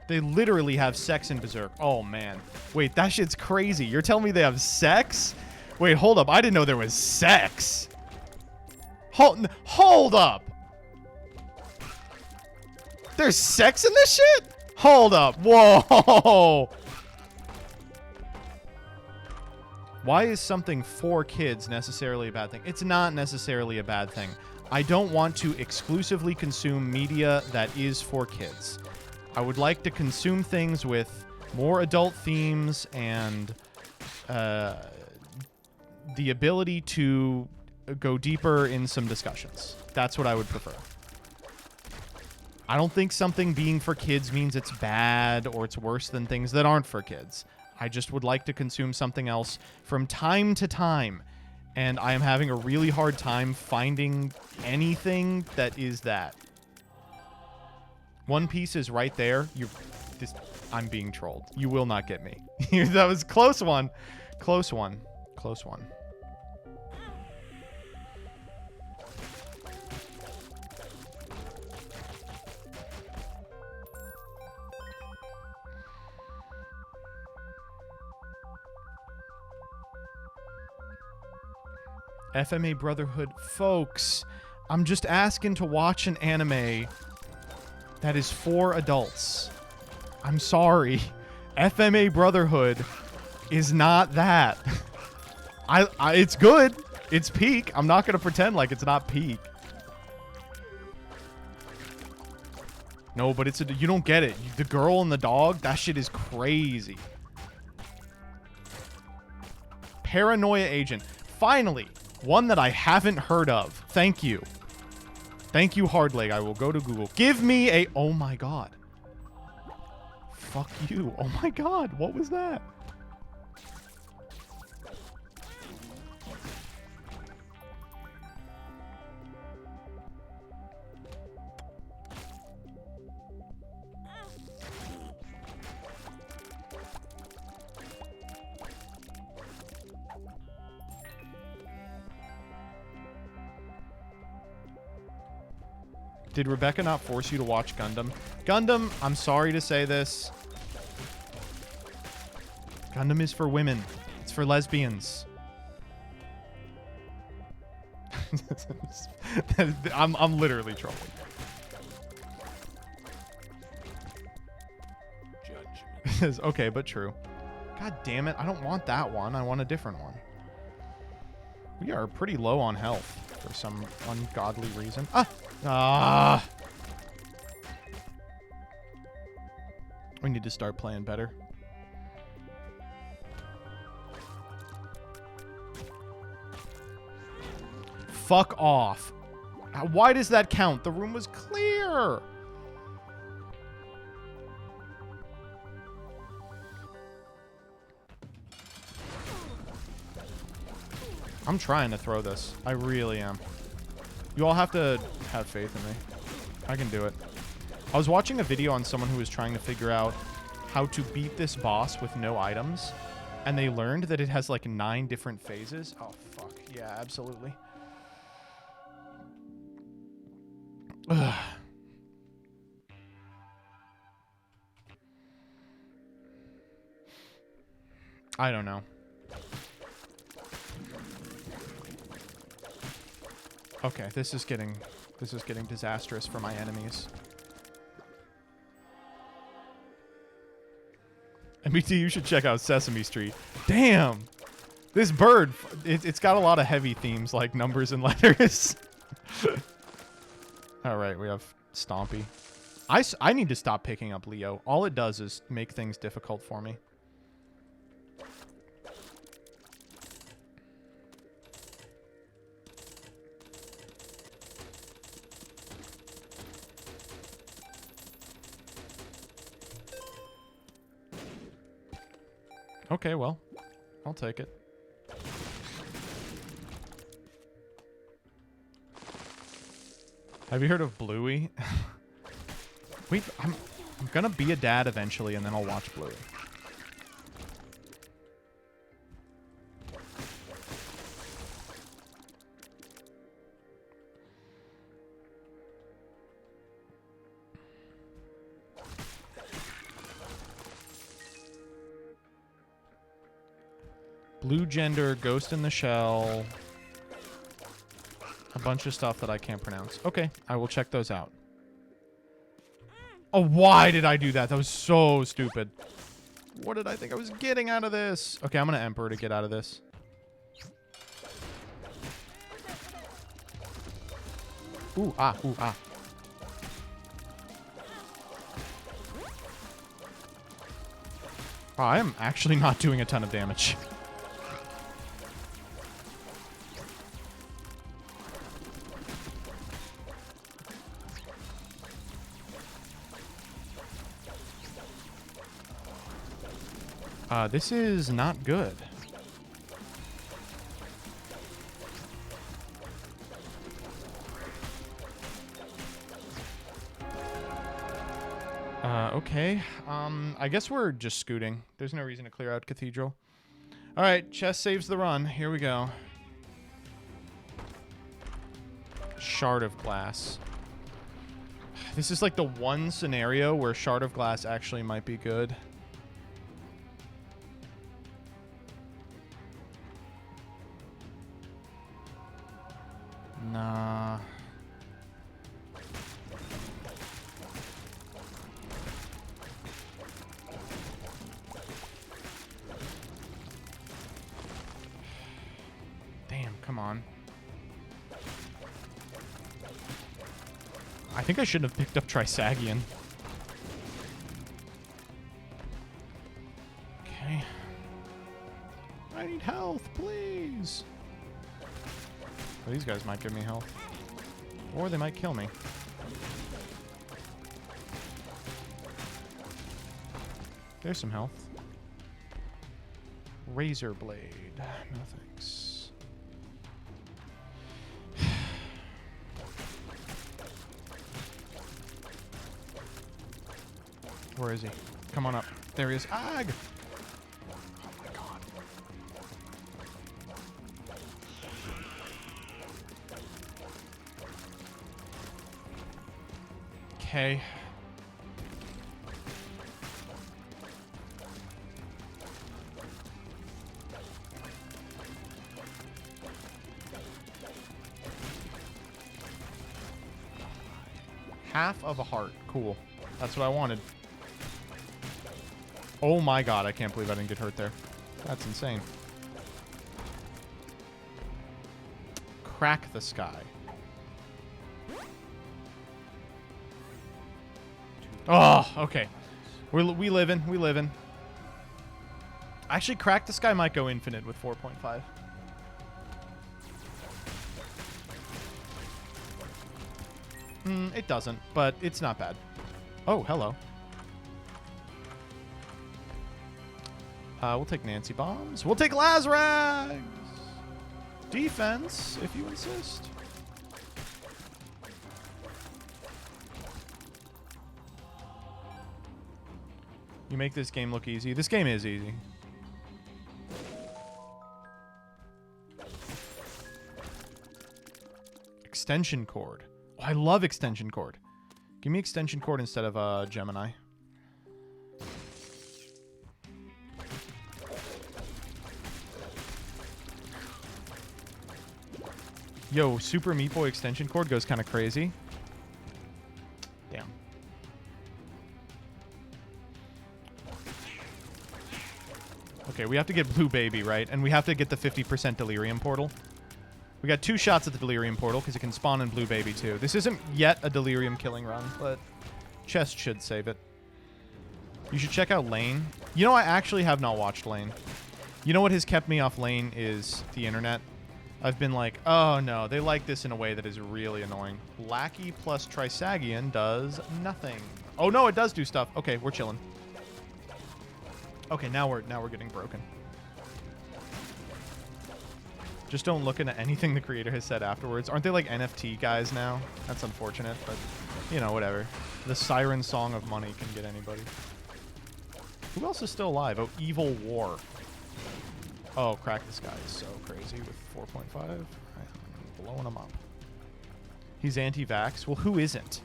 They literally have sex in Berserk. Oh, man. Wait, that shit's crazy. You're telling me they have sex? Wait, hold up. I didn't know there was sex. Hold up. There's sex in this shit? Hold up. Whoa. Why is something for kids necessarily a bad thing? It's not necessarily a bad thing. I don't want to exclusively consume media that is for kids. I would like to consume things with more adult themes and the ability to go deeper in some discussions. That's what I would prefer. I don't think something being for kids means it's bad or it's worse than things that aren't for kids. I just would like to consume something else from time to time. And I am having a really hard time finding anything that is that. One Piece is right there. I'm being trolled. You will not get me. That was close one. Close one. Close one. FMA Brotherhood. Folks, I'm just asking to watch an anime that is for adults. I'm sorry. FMA Brotherhood is not that. It's good. It's peak. I'm not going to pretend like it's not peak. No, but you don't get it. The girl and the dog, that shit is crazy. Paranoia Agent. Finally, one that I haven't heard of. Thank you. Thank you, Hardleg. I will go to Google. Give me a... Oh, my God. Fuck you. Oh, my God. What was that? Did Rebecca not force you to watch Gundam? Gundam, I'm sorry to say this. Gundam is for women. It's for lesbians. I'm literally trolling. Judgment. Okay, but true. God damn it. I don't want that one. I want a different one. We are pretty low on health for some ungodly reason. We need to start playing better. Fuck off. Why does that count? The room was clear. I'm trying to throw this. I really am. You all have to have faith in me. I can do it. I was watching a video on someone who was trying to figure out how to beat this boss with no items, and they learned that it has like 9 different phases. Oh, fuck. Yeah, absolutely. Ugh. I don't know. Okay, this is getting disastrous for my enemies. MBT, you should check out Sesame Street. Damn! This bird, it's got a lot of heavy themes like numbers and letters. Alright, we have Stompy. I need to stop picking up Leo. All it does is make things difficult for me. Okay, well, I'll take it. Have you heard of Bluey? Wait, I'm gonna be a dad eventually, and then I'll watch Bluey. Blue Gender, Ghost in the Shell. A bunch of stuff that I can't pronounce. Okay, I will check those out. Oh, why did I do that? That was so stupid. What did I think I was getting out of this? Okay, I'm going to Emperor to get out of this. Ooh, ah, ooh, ah. Wow, I am actually not doing a ton of damage. This is not good. Okay. I guess we're just scooting. There's no reason to clear out Cathedral. All right, chess saves the run. Here we go. Shard of Glass. This is like the one scenario where Shard of Glass actually might be good. Nah. Damn, come on. I think I shouldn't have picked up Trisagion. Okay. I need health, please. Well, these guys might give me health. Or they might kill me. There's some health. Razor Blade. No thanks. Where is he? Come on up. There he is. Ag! Oh my god. Okay. Half of a heart. Cool. That's what I wanted. Oh my god, I can't believe I didn't get hurt there. That's insane. Crack the sky. Oh, okay. We living. We living. Actually, Crack the Sky might go infinite with 4.5. It doesn't, but it's not bad. Oh, hello. We'll take Nancy Bombs. We'll take Lazrags! Defense, if you insist. You make this game look easy. This game is easy. Extension cord. Oh, I love extension cord. Give me extension cord instead of Gemini. Yo, Super Meat Boy extension cord goes kind of crazy. Damn. Okay, we have to get Blue Baby, right? And we have to get the 50% Delirium Portal. We got 2 shots at the Delirium Portal because it can spawn in Blue Baby too. This isn't yet a Delirium killing run, but Chest should save it. You should check out Lane. You know, I actually have not watched Lane. You know what has kept me off Lane is the internet. I've been like, oh no, they like this in a way that is really annoying. Lackey plus Trisagion does nothing. Oh no, it does do stuff. Okay, we're chilling. Okay, now we're getting broken. Just don't look into anything the creator has said afterwards. Aren't they like NFT guys now? That's unfortunate, but you know, whatever. The siren song of money can get anybody. Who else is still alive? Oh, Evil War. Oh, crack, this guy is so crazy with 4.5. Right, I'm blowing him up. He's anti-vax. Well, who isn't?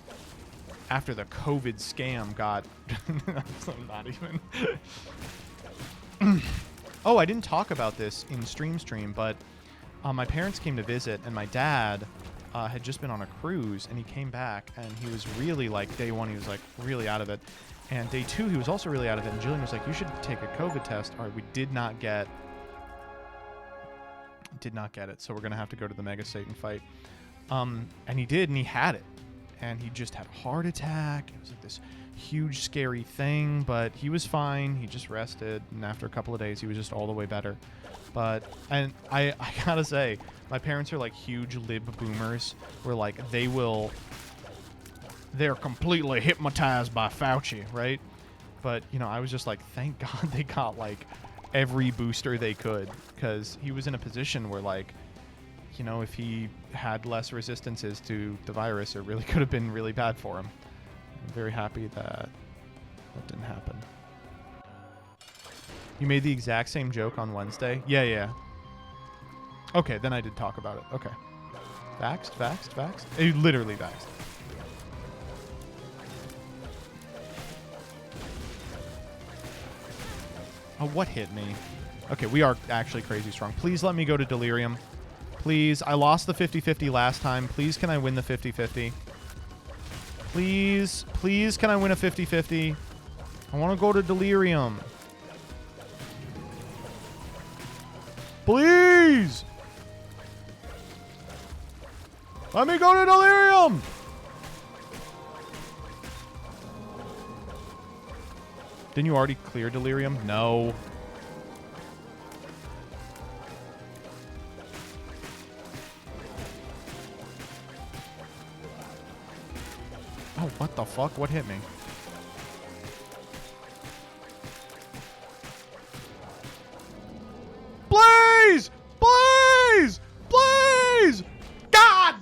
After the COVID scam got... I'm not even... Oh, I didn't talk about this in stream, but my parents came to visit, and my dad had just been on a cruise, and he came back, and he was really, like, day one, he was, like, really out of it. And day two, he was also really out of it, and Jillian was like, you should take a COVID test. All right, we did not get it, so we're going to have to go to the Mega Satan fight. And he did, and he had it. And he just had a heart attack. It was like this huge, scary thing, but he was fine. He just rested, and after a couple of days, he was just all the way better. But, and I gotta say, my parents are like huge lib boomers, where like they're completely hypnotized by Fauci, right? But, you know, I was just like, thank God they got like every booster they could, because he was in a position where like, you know, if he had less resistances to the virus, it really could have been really bad for him. I'm very happy that that didn't happen. You made the exact same joke on Wednesday? Yeah. Okay, then I did talk about it. Okay. Vaxxed? Literally vaxxed. Oh, what hit me? Okay, we are actually crazy strong. Please let me go to Delirium. Please. I lost the 50-50 last time. Please, can I win the 50-50? Please, can I win a 50-50? I want to go to Delirium. Please! Let me go to Delirium! Didn't you already clear Delirium? No. Oh, what the fuck? What hit me? Please! Please! Please! God!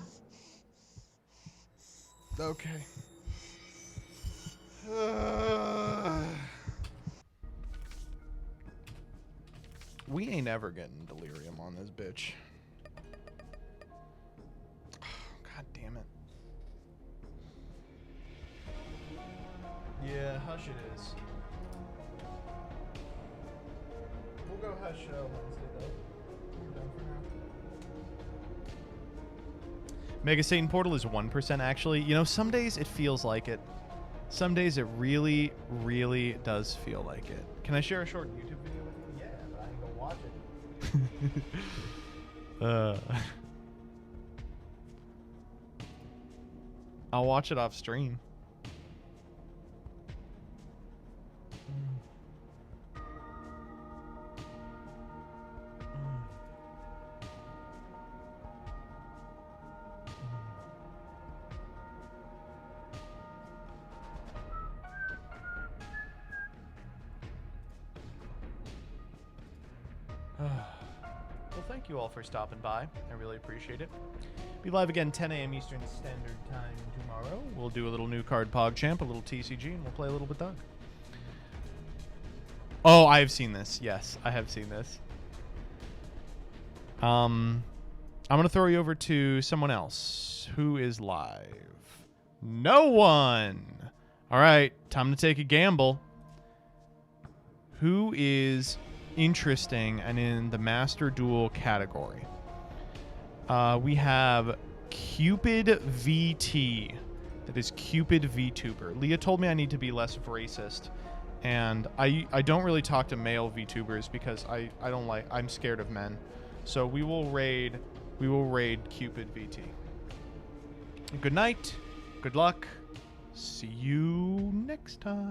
Okay. We ain't ever getting Delirium on this bitch. God damn it. Yeah, Hush it is. We'll go Hush Wednesday though. We're done for now. Mega Satan Portal is 1% actually. You know, some days it feels like it. Some days it really, really does feel like it. Can I share a short YouTube video with you? Yeah, but I can go watch it. I'll watch it off stream. Well, thank you all for stopping by. I really appreciate it. Be live again 10 a.m. Eastern Standard Time tomorrow. We'll do a little new card PogChamp, a little TCG, and we'll play a little bit Doug. Oh, I have seen this. Yes, I have seen this. I'm going to throw you over to someone else. Who is live? No one! All right, time to take a gamble. Who is interesting and in the Master Duel category? We have Cupid VT. That is Cupid VTuber. Leah told me I need to be less racist, and I don't really talk to male VTubers because I don't like, I'm scared of men. So we will raid Cupid VT. Good night. Good luck. See you next time.